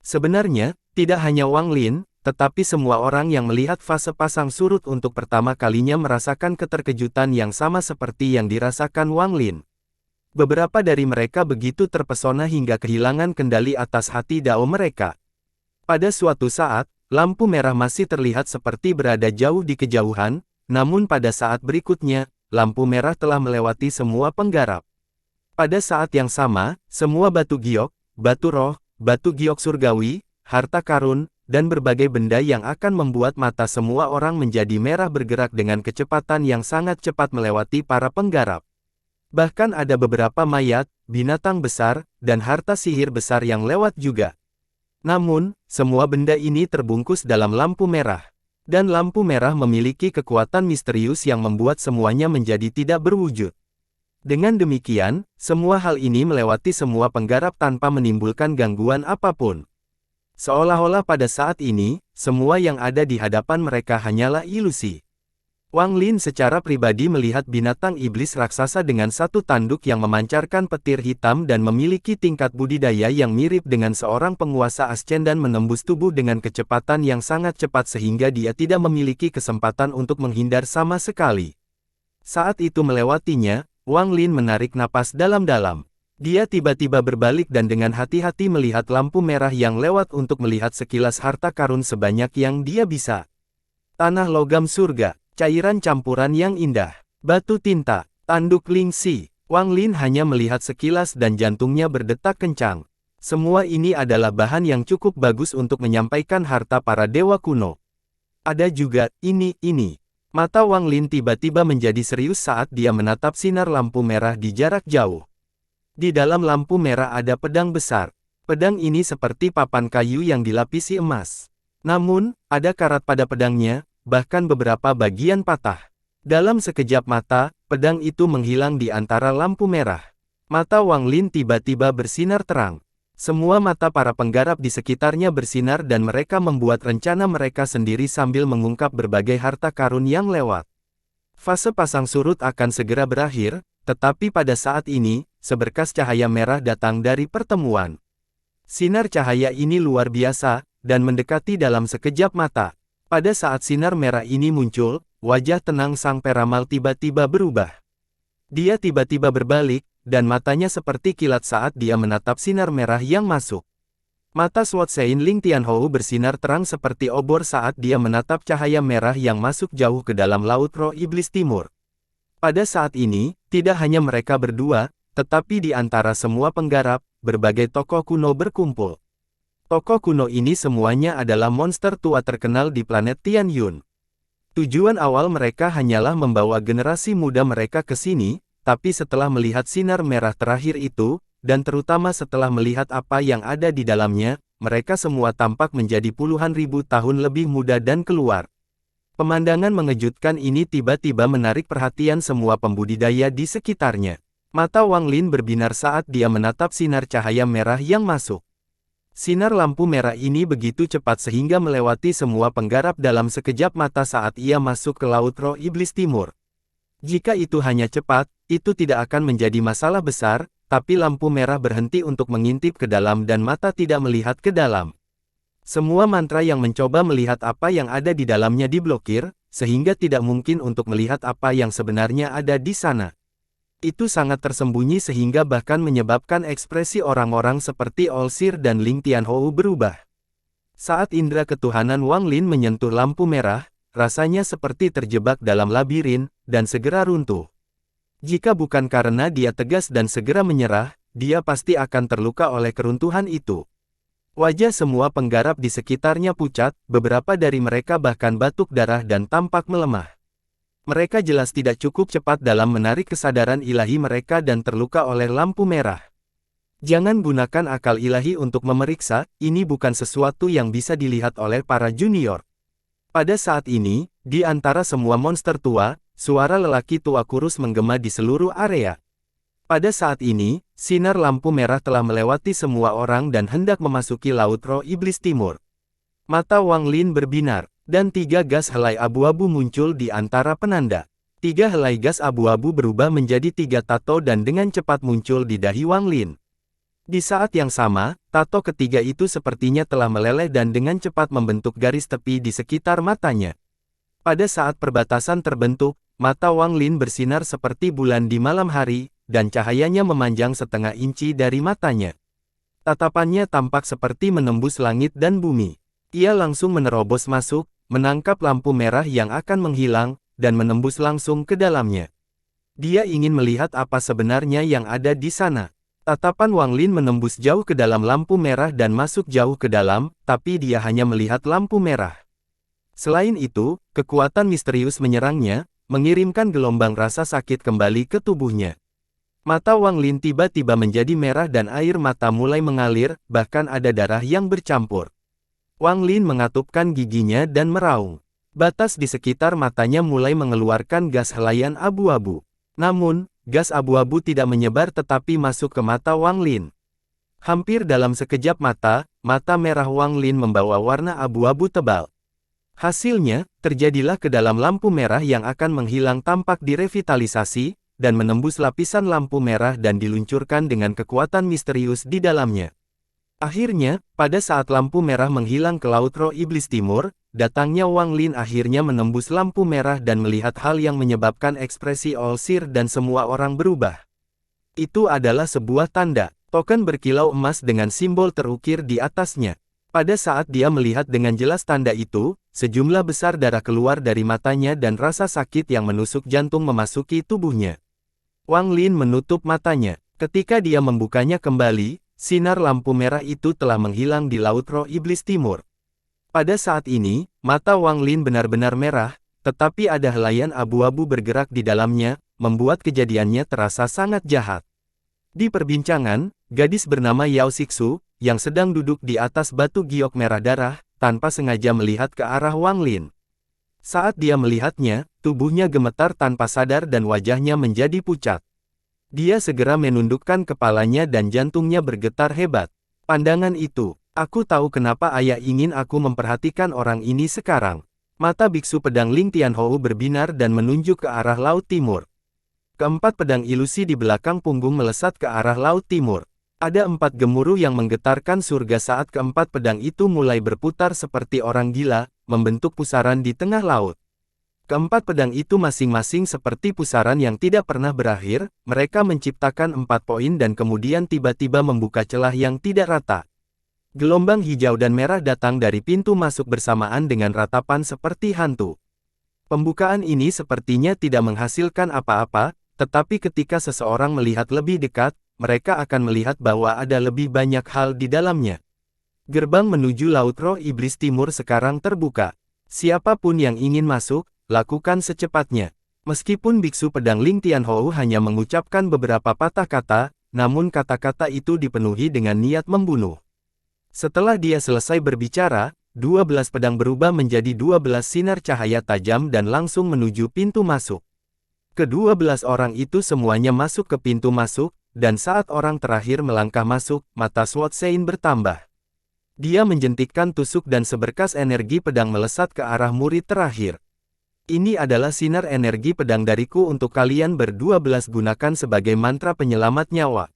Sebenarnya, tidak hanya Wang Lin, tetapi semua orang yang melihat fase pasang surut untuk pertama kalinya merasakan keterkejutan yang sama seperti yang dirasakan Wang Lin. Beberapa dari mereka begitu terpesona hingga kehilangan kendali atas hati dao mereka. Pada suatu saat, lampu merah masih terlihat seperti berada jauh di kejauhan, namun pada saat berikutnya, lampu merah telah melewati semua penggarap. Pada saat yang sama, semua batu giok, batu roh, batu giok surgawi, harta karun, dan berbagai benda yang akan membuat mata semua orang menjadi merah bergerak dengan kecepatan yang sangat cepat melewati para penggarap. Bahkan ada beberapa mayat, binatang besar, dan harta sihir besar yang lewat juga. Namun, semua benda ini terbungkus dalam lampu merah. Dan lampu merah memiliki kekuatan misterius yang membuat semuanya menjadi tidak berwujud. Dengan demikian, semua hal ini melewati semua penggarap tanpa menimbulkan gangguan apapun. Seolah-olah pada saat ini, semua yang ada di hadapan mereka hanyalah ilusi. Wang Lin secara pribadi melihat binatang iblis raksasa dengan satu tanduk yang memancarkan petir hitam dan memiliki tingkat budidaya yang mirip dengan seorang penguasa ascendan menembus tubuh dengan kecepatan yang sangat cepat sehingga dia tidak memiliki kesempatan untuk menghindar sama sekali. Saat itu melewatinya, Wang Lin menarik napas dalam-dalam. Dia tiba-tiba berbalik dan dengan hati-hati melihat lampu merah yang lewat untuk melihat sekilas harta karun sebanyak yang dia bisa. Tanah logam surga, cairan campuran yang indah, batu tinta, tanduk lingxi. Wang Lin hanya melihat sekilas dan jantungnya berdetak kencang. Semua ini adalah bahan yang cukup bagus untuk menyampaikan harta para dewa kuno. Ada juga, ini. Mata Wang Lin tiba-tiba menjadi serius saat dia menatap sinar lampu merah di jarak jauh. Di dalam lampu merah ada pedang besar. Pedang ini seperti papan kayu yang dilapisi emas. Namun, ada karat pada pedangnya, bahkan beberapa bagian patah. Dalam sekejap mata, pedang itu menghilang di antara lampu merah. Mata Wang Lin tiba-tiba bersinar terang. Semua mata para penggarap di sekitarnya bersinar dan mereka membuat rencana mereka sendiri sambil mengungkap berbagai harta karun yang lewat. Fase pasang surut akan segera berakhir, tetapi pada saat ini, seberkas cahaya merah datang dari pertemuan. Sinar cahaya ini luar biasa, dan mendekati dalam sekejap mata. Pada saat sinar merah ini muncul, wajah tenang sang peramal tiba-tiba berubah. Dia tiba-tiba berbalik, dan matanya seperti kilat saat dia menatap sinar merah yang masuk. Mata Sword Sein Ling Tianhou bersinar terang seperti obor saat dia menatap cahaya merah yang masuk jauh ke dalam Laut Roh Iblis Timur. Pada saat ini, tidak hanya mereka berdua, tetapi di antara semua penggarap, berbagai tokoh kuno berkumpul. Tokoh kuno ini semuanya adalah monster tua terkenal di planet Tianyun. Tujuan awal mereka hanyalah membawa generasi muda mereka ke sini, tapi setelah melihat sinar merah terakhir itu, dan terutama setelah melihat apa yang ada di dalamnya, mereka semua tampak menjadi puluhan ribu tahun lebih muda dan keluar. Pemandangan mengejutkan ini tiba-tiba menarik perhatian semua pembudidaya di sekitarnya. Mata Wang Lin berbinar saat dia menatap sinar cahaya merah yang masuk. Sinar lampu merah ini begitu cepat sehingga melewati semua penggarap dalam sekejap mata saat ia masuk ke Laut Roh Iblis Timur. Jika itu hanya cepat, itu tidak akan menjadi masalah besar, tapi lampu merah berhenti untuk mengintip ke dalam dan mata tidak melihat ke dalam. Semua mantra yang mencoba melihat apa yang ada di dalamnya diblokir, sehingga tidak mungkin untuk melihat apa yang sebenarnya ada di sana. Itu sangat tersembunyi sehingga bahkan menyebabkan ekspresi orang-orang seperti Olsir dan Ling Tianhou berubah. Saat indera ketuhanan Wang Lin menyentuh lampu merah, rasanya seperti terjebak dalam labirin, dan segera runtuh. Jika bukan karena dia tegas dan segera menyerah, dia pasti akan terluka oleh keruntuhan itu. Wajah semua penggarap di sekitarnya pucat, beberapa dari mereka bahkan batuk darah dan tampak melemah. Mereka jelas tidak cukup cepat dalam menarik kesadaran ilahi mereka dan terluka oleh lampu merah. Jangan gunakan akal ilahi untuk memeriksa, ini bukan sesuatu yang bisa dilihat oleh para junior. Pada saat ini, di antara semua monster tua, suara lelaki tua kurus menggema di seluruh area. Pada saat ini, sinar lampu merah telah melewati semua orang dan hendak memasuki Laut Roh Iblis Timur. Mata Wang Lin berbinar, dan 3 gas helai abu-abu muncul di antara penanda. 3 helai gas abu-abu berubah menjadi 3 tato dan dengan cepat muncul di dahi Wang Lin. Di saat yang sama, tato ketiga itu sepertinya telah meleleh dan dengan cepat membentuk garis tepi di sekitar matanya. Pada saat perbatasan terbentuk, mata Wang Lin bersinar seperti bulan di malam hari, dan cahayanya memanjang setengah inci dari matanya. Tatapannya tampak seperti menembus langit dan bumi. Ia langsung menerobos masuk, menangkap lampu merah yang akan menghilang, dan menembus langsung ke dalamnya. Dia ingin melihat apa sebenarnya yang ada di sana. Tatapan Wang Lin menembus jauh ke dalam lampu merah dan masuk jauh ke dalam, tapi dia hanya melihat lampu merah. Selain itu, kekuatan misterius menyerangnya, mengirimkan gelombang rasa sakit kembali ke tubuhnya. Mata Wang Lin tiba-tiba menjadi merah dan air mata mulai mengalir, bahkan ada darah yang bercampur. Wang Lin mengatupkan giginya dan meraung. Batas di sekitar matanya mulai mengeluarkan gas helaian abu-abu. Namun, gas abu-abu tidak menyebar tetapi masuk ke mata Wang Lin. Hampir dalam sekejap mata, mata merah Wang Lin membawa warna abu-abu tebal. Hasilnya, terjadilah ke dalam lampu merah yang akan menghilang tampak direvitalisasi, dan menembus lapisan lampu merah dan diluncurkan dengan kekuatan misterius di dalamnya. Akhirnya, pada saat lampu merah menghilang ke Laut Roh Iblis Timur, datangnya Wang Lin akhirnya menembus lampu merah dan melihat hal yang menyebabkan ekspresi Olsir dan semua orang berubah. Itu adalah sebuah tanda, token berkilau emas dengan simbol terukir di atasnya. Pada saat dia melihat dengan jelas tanda itu, sejumlah besar darah keluar dari matanya dan rasa sakit yang menusuk jantung memasuki tubuhnya. Wang Lin menutup matanya. Ketika dia membukanya kembali, sinar lampu merah itu telah menghilang di Laut Roh Iblis Timur. Pada saat ini, mata Wang Lin benar-benar merah, tetapi ada helaian abu-abu bergerak di dalamnya, membuat kejadiannya terasa sangat jahat. Di perbincangan, gadis bernama Yao Xixu, yang sedang duduk di atas batu giok merah darah, tanpa sengaja melihat ke arah Wang Lin. Saat dia melihatnya, tubuhnya gemetar tanpa sadar dan wajahnya menjadi pucat. Dia segera menundukkan kepalanya dan jantungnya bergetar hebat. Pandangan itu, aku tahu kenapa ayah ingin aku memperhatikan orang ini sekarang. Mata biksu pedang Ling Tianhou berbinar dan menunjuk ke arah Laut Timur. Keempat pedang ilusi di belakang punggung melesat ke arah Laut Timur. Ada 4 gemuruh yang menggetarkan surga saat keempat pedang itu mulai berputar seperti orang gila, membentuk pusaran di tengah laut. Keempat pedang itu masing-masing seperti pusaran yang tidak pernah berakhir, mereka menciptakan 4 poin dan kemudian tiba-tiba membuka celah yang tidak rata. Gelombang hijau dan merah datang dari pintu masuk bersamaan dengan ratapan seperti hantu. Pembukaan ini sepertinya tidak menghasilkan apa-apa, tetapi ketika seseorang melihat lebih dekat, mereka akan melihat bahwa ada lebih banyak hal di dalamnya. Gerbang menuju Laut Roh Iblis Timur sekarang terbuka. Siapapun yang ingin masuk, lakukan secepatnya. Meskipun biksu pedang Ling Tianhou hanya mengucapkan beberapa patah kata, namun kata-kata itu dipenuhi dengan niat membunuh. Setelah dia selesai berbicara, 12 pedang berubah menjadi 12 sinar cahaya tajam dan langsung menuju pintu masuk. Ke-12 orang itu semuanya masuk ke pintu masuk, dan saat orang terakhir melangkah masuk, mata Sword Sein bertambah. Dia menjentikkan tusuk dan seberkas energi pedang melesat ke arah murid terakhir. Ini adalah sinar energi pedang dariku untuk kalian berdua-belas, gunakan sebagai mantra penyelamat nyawa.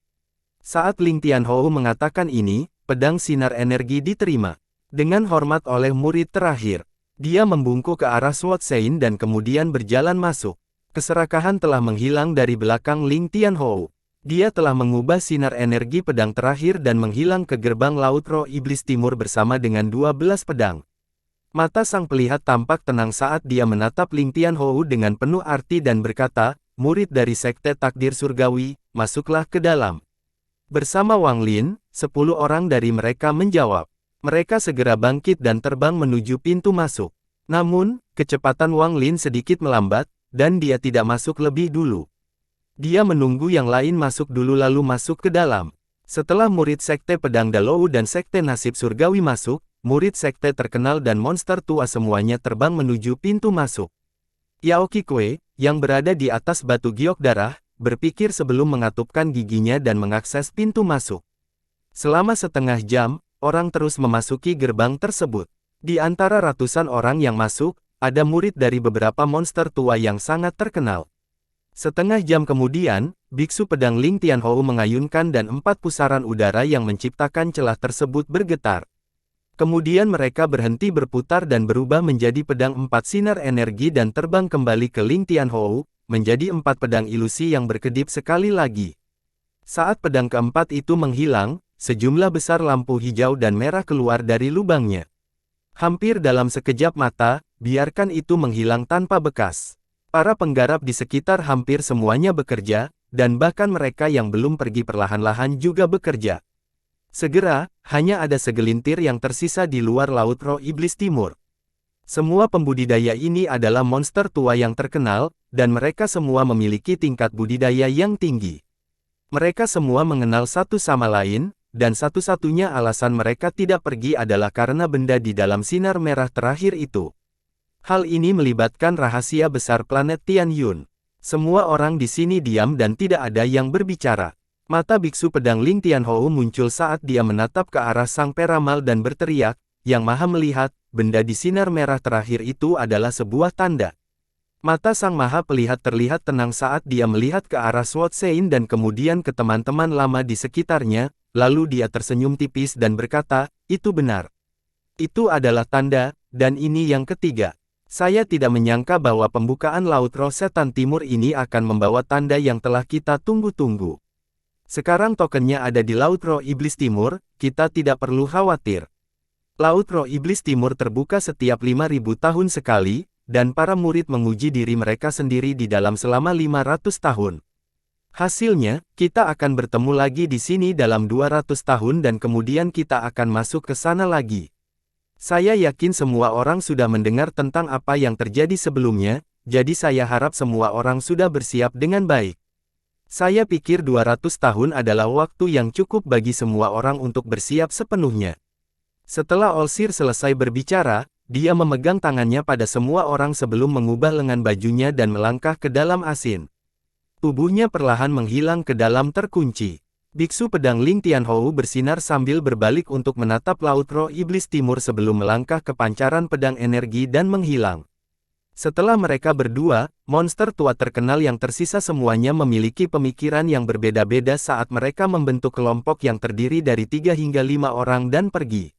Saat Ling Tianhou mengatakan ini, pedang sinar energi diterima. Dengan hormat oleh murid terakhir, dia membungkuk ke arah Sword Sein dan kemudian berjalan masuk. Keserakahan telah menghilang dari belakang Ling Tianhou. Dia telah mengubah sinar energi pedang terakhir dan menghilang ke gerbang Laut Roh Iblis Timur bersama dengan 12 pedang. Mata sang pelihat tampak tenang saat dia menatap Ling Tianhou dengan penuh arti dan berkata, murid dari Sekte Takdir Surgawi, masuklah ke dalam. Bersama Wang Lin, 10 orang dari mereka menjawab. Mereka segera bangkit dan terbang menuju pintu masuk. Namun, kecepatan Wang Lin sedikit melambat, dan dia tidak masuk lebih dulu. Dia menunggu yang lain masuk dulu lalu masuk ke dalam. Setelah murid Sekte Pedang Dalou dan Sekte Nasib Surgawi masuk, murid sekte terkenal dan monster tua semuanya terbang menuju pintu masuk. Yao Qikui, yang berada di atas batu giok darah, berpikir sebelum mengatupkan giginya dan mengakses pintu masuk. Selama setengah jam, orang terus memasuki gerbang tersebut. Di antara ratusan orang yang masuk, ada murid dari beberapa monster tua yang sangat terkenal. Setengah jam kemudian, biksu pedang Ling Tianhou mengayunkan dan 4 pusaran udara yang menciptakan celah tersebut bergetar. Kemudian mereka berhenti berputar dan berubah menjadi pedang 4 sinar energi dan terbang kembali ke Ling Tianhou, menjadi 4 pedang ilusi yang berkedip sekali lagi. Saat pedang keempat itu menghilang, sejumlah besar lampu hijau dan merah keluar dari lubangnya. Hampir dalam sekejap mata, biarkan itu menghilang tanpa bekas. Para penggarap di sekitar hampir semuanya bekerja, dan bahkan mereka yang belum pergi perlahan-lahan juga bekerja. Segera, hanya ada segelintir yang tersisa di luar Laut Roh Iblis Timur. Semua pembudidaya ini adalah monster tua yang terkenal, dan mereka semua memiliki tingkat budidaya yang tinggi. Mereka semua mengenal satu sama lain, dan satu-satunya alasan mereka tidak pergi adalah karena benda di dalam sinar merah terakhir itu. Hal ini melibatkan rahasia besar planet Tianyun. Semua orang di sini diam dan tidak ada yang berbicara. Mata biksu pedang Ling Tianhou muncul saat dia menatap ke arah sang peramal dan berteriak, Yang Maha melihat, benda di sinar merah terakhir itu adalah sebuah tanda. Mata sang Maha Pelihat terlihat tenang saat dia melihat ke arah Sword Sein dan kemudian ke teman-teman lama di sekitarnya, lalu dia tersenyum tipis dan berkata, itu benar. Itu adalah tanda, dan ini yang ketiga. Saya tidak menyangka bahwa pembukaan Laut Roh Setan Timur ini akan membawa tanda yang telah kita tunggu-tunggu. Sekarang tokennya ada di Laut Roh Iblis Timur, kita tidak perlu khawatir. Laut Roh Iblis Timur terbuka setiap 5.000 tahun sekali, dan para murid menguji diri mereka sendiri di dalam selama 500 tahun. Hasilnya, kita akan bertemu lagi di sini dalam 200 tahun dan kemudian kita akan masuk ke sana lagi. Saya yakin semua orang sudah mendengar tentang apa yang terjadi sebelumnya, jadi saya harap semua orang sudah bersiap dengan baik. Saya pikir 200 tahun adalah waktu yang cukup bagi semua orang untuk bersiap sepenuhnya. Setelah Olsir selesai berbicara, dia memegang tangannya pada semua orang sebelum mengubah lengan bajunya dan melangkah ke dalam asin. Tubuhnya perlahan menghilang ke dalam terkunci. Biksu pedang Ling Tianhou bersinar sambil berbalik untuk menatap Laut Roh Iblis Timur sebelum melangkah ke pancaran pedang energi dan menghilang. Setelah mereka berdua, monster tua terkenal yang tersisa semuanya memiliki pemikiran yang berbeda-beda saat mereka membentuk kelompok yang terdiri dari 3 hingga 5 orang dan pergi.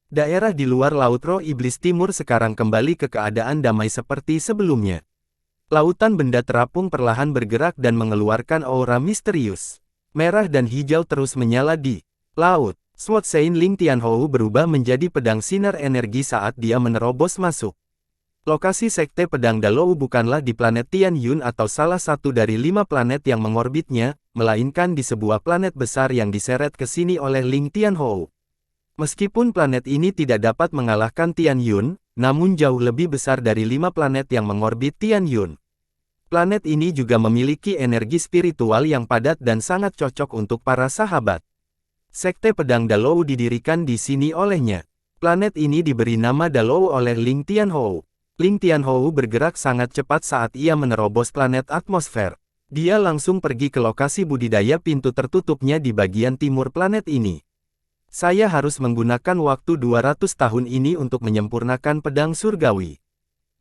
Daerah di luar Laut Roh Iblis Timur sekarang kembali ke keadaan damai seperti sebelumnya. Lautan benda terapung perlahan bergerak dan mengeluarkan aura misterius. Merah dan hijau terus menyala di laut. Sword Sein Ling Tianhou berubah menjadi pedang sinar energi saat dia menerobos masuk. Lokasi Sekte Pedang Dalou bukanlah di planet Tianyun atau salah satu dari 5 planet yang mengorbitnya, melainkan di sebuah planet besar yang diseret ke sini oleh Ling Tianhou. Meskipun planet ini tidak dapat mengalahkan Tianyun, namun jauh lebih besar dari 5 planet yang mengorbit Tianyun. Planet ini juga memiliki energi spiritual yang padat dan sangat cocok untuk para sahabat. Sekte Pedang Dalou didirikan di sini olehnya. Planet ini diberi nama Dalou oleh Ling Tianhou. Ling Tianhou bergerak sangat cepat saat ia menerobos planet atmosfer. Dia langsung pergi ke lokasi budidaya pintu tertutupnya di bagian timur planet ini. Saya harus menggunakan waktu 200 tahun ini untuk menyempurnakan pedang surgawi.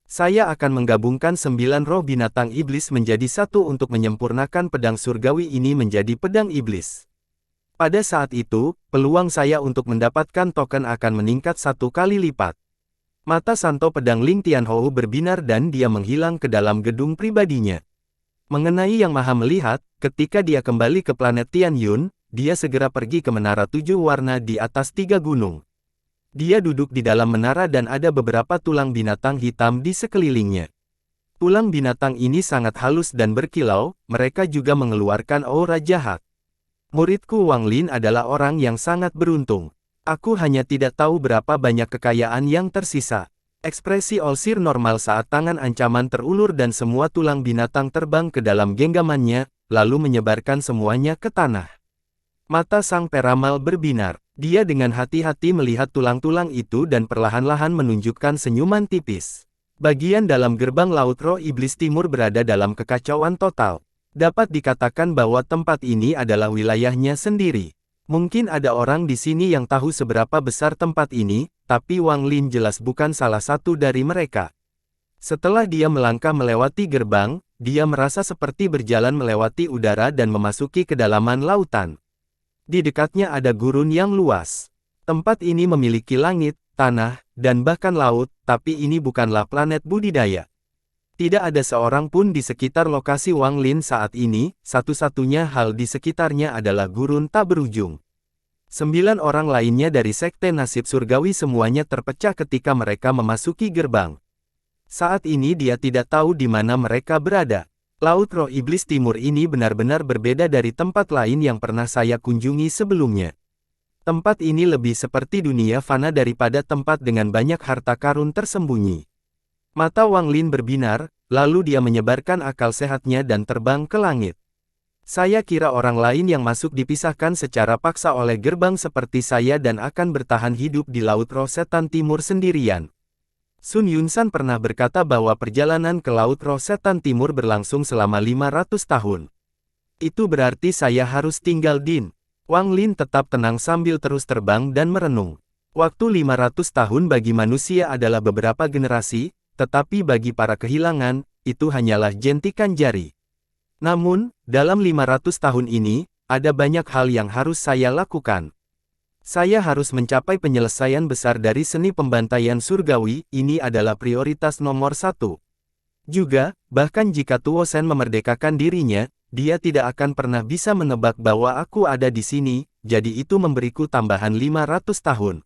Saya akan menggabungkan 9 roh binatang iblis menjadi satu untuk menyempurnakan pedang surgawi ini menjadi pedang iblis. Pada saat itu, peluang saya untuk mendapatkan token akan meningkat 1 kali lipat. Mata Santo pedang Ling Tianhou berbinar dan dia menghilang ke dalam gedung pribadinya. Mengenai Yang Maha Melihat, ketika dia kembali ke planet Tianyun, dia segera pergi ke menara 7 warna di atas 3 gunung. Dia duduk di dalam menara dan ada beberapa tulang binatang hitam di sekelilingnya. Tulang binatang ini sangat halus dan berkilau, mereka juga mengeluarkan aura jahat. Muridku Wang Lin adalah orang yang sangat beruntung. Aku hanya tidak tahu berapa banyak kekayaan yang tersisa. Ekspresi Olsir normal saat tangan ancaman terulur dan semua tulang binatang terbang ke dalam genggamannya, lalu menyebarkan semuanya ke tanah. Mata sang peramal berbinar. Dia dengan hati-hati melihat tulang-tulang itu dan perlahan-lahan menunjukkan senyuman tipis. Bagian dalam gerbang Laut Roh Iblis Timur berada dalam kekacauan total. Dapat dikatakan bahwa tempat ini adalah wilayahnya sendiri. Mungkin ada orang di sini yang tahu seberapa besar tempat ini, tapi Wang Lin jelas bukan salah satu dari mereka. Setelah dia melangkah melewati gerbang, dia merasa seperti berjalan melewati udara dan memasuki kedalaman lautan. Di dekatnya ada gurun yang luas. Tempat ini memiliki langit, tanah, dan bahkan laut, tapi ini bukanlah planet budidaya. Tidak ada seorang pun di sekitar lokasi Wang Lin saat ini, satu-satunya hal di sekitarnya adalah gurun tak berujung. 9 orang lainnya dari Sekte Nasib Surgawi semuanya terpecah ketika mereka memasuki gerbang. Saat ini dia tidak tahu di mana mereka berada. Laut Roh Iblis Timur ini benar-benar berbeda dari tempat lain yang pernah saya kunjungi sebelumnya. Tempat ini lebih seperti dunia fana daripada tempat dengan banyak harta karun tersembunyi. Mata Wang Lin berbinar, lalu dia menyebarkan akal sehatnya dan terbang ke langit. Saya kira orang lain yang masuk dipisahkan secara paksa oleh gerbang seperti saya dan akan bertahan hidup di Laut Roh Setan Timur sendirian. Sun Yunsan pernah berkata bahwa perjalanan ke Laut Roh Setan Timur berlangsung selama 500 tahun. Itu berarti saya harus tinggal di. Wang Lin tetap tenang sambil terus terbang dan merenung. Waktu 500 tahun bagi manusia adalah beberapa generasi, tetapi bagi para kehilangan, itu hanyalah jentikan jari. Namun, dalam 500 tahun ini, ada banyak hal yang harus saya lakukan. Saya harus mencapai penyelesaian besar dari seni pembantaian surgawi, ini adalah prioritas nomor 1. Juga, bahkan jika Tuo Shen memerdekakan dirinya, dia tidak akan pernah bisa menebak bahwa aku ada di sini, jadi itu memberiku tambahan 500 tahun.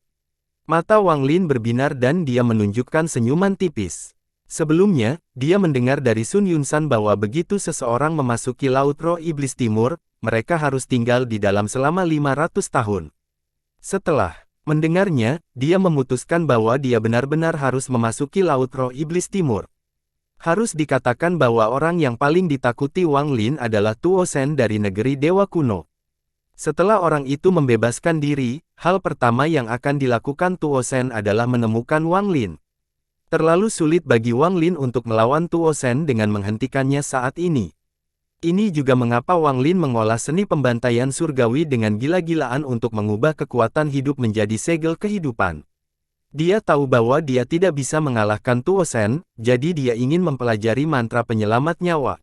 Mata Wang Lin berbinar dan dia menunjukkan senyuman tipis. Sebelumnya, dia mendengar dari Sun Yunsan bahwa begitu seseorang memasuki Laut Roh Iblis Timur, mereka harus tinggal di dalam selama 500 tahun. Setelah mendengarnya, dia memutuskan bahwa dia benar-benar harus memasuki Laut Roh Iblis Timur. Harus dikatakan bahwa orang yang paling ditakuti Wang Lin adalah Tuo Shen dari negeri Dewa Kuno. Setelah orang itu membebaskan diri, hal pertama yang akan dilakukan Tuo Shen adalah menemukan Wang Lin. Terlalu sulit bagi Wang Lin untuk melawan Tuo Shen dengan menghentikannya saat ini. Ini juga mengapa Wang Lin mengolah seni pembantaian surgawi dengan gila-gilaan untuk mengubah kekuatan hidup menjadi segel kehidupan. Dia tahu bahwa dia tidak bisa mengalahkan Tuo Shen, jadi dia ingin mempelajari mantra penyelamat nyawa.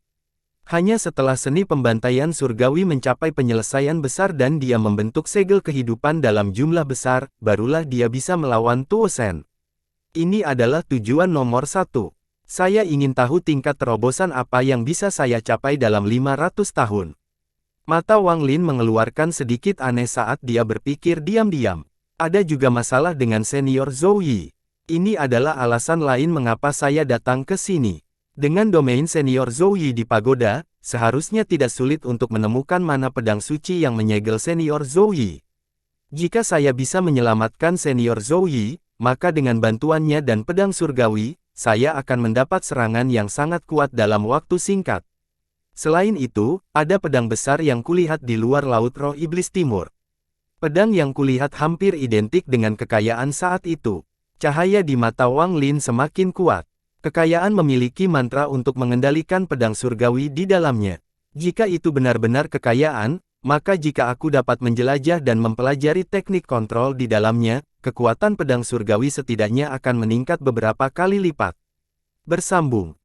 Hanya setelah seni pembantaian surgawi mencapai penyelesaian besar dan dia membentuk segel kehidupan dalam jumlah besar, barulah dia bisa melawan Tuo Shen. Ini adalah tujuan nomor 1. Saya ingin tahu tingkat terobosan apa yang bisa saya capai dalam 500 tahun. Mata Wang Lin mengeluarkan sedikit aneh saat dia berpikir diam-diam. Ada juga masalah dengan senior Zhou Yi. Ini adalah alasan lain mengapa saya datang ke sini. Dengan domain senior Zhou Yi di pagoda, seharusnya tidak sulit untuk menemukan mana pedang suci yang menyegel senior Zhou Yi. Jika saya bisa menyelamatkan senior Zhou Yi, maka dengan bantuannya dan pedang surgawi, saya akan mendapat serangan yang sangat kuat dalam waktu singkat. Selain itu, ada pedang besar yang kulihat di luar Laut Roh Iblis Timur. Pedang yang kulihat hampir identik dengan kekayaan saat itu. Cahaya di mata Wang Lin semakin kuat. Kekayaan memiliki mantra untuk mengendalikan pedang surgawi di dalamnya. Jika itu benar-benar kekayaan, maka jika aku dapat menjelajah dan mempelajari teknik kontrol di dalamnya, kekuatan pedang surgawi setidaknya akan meningkat beberapa kali lipat. Bersambung.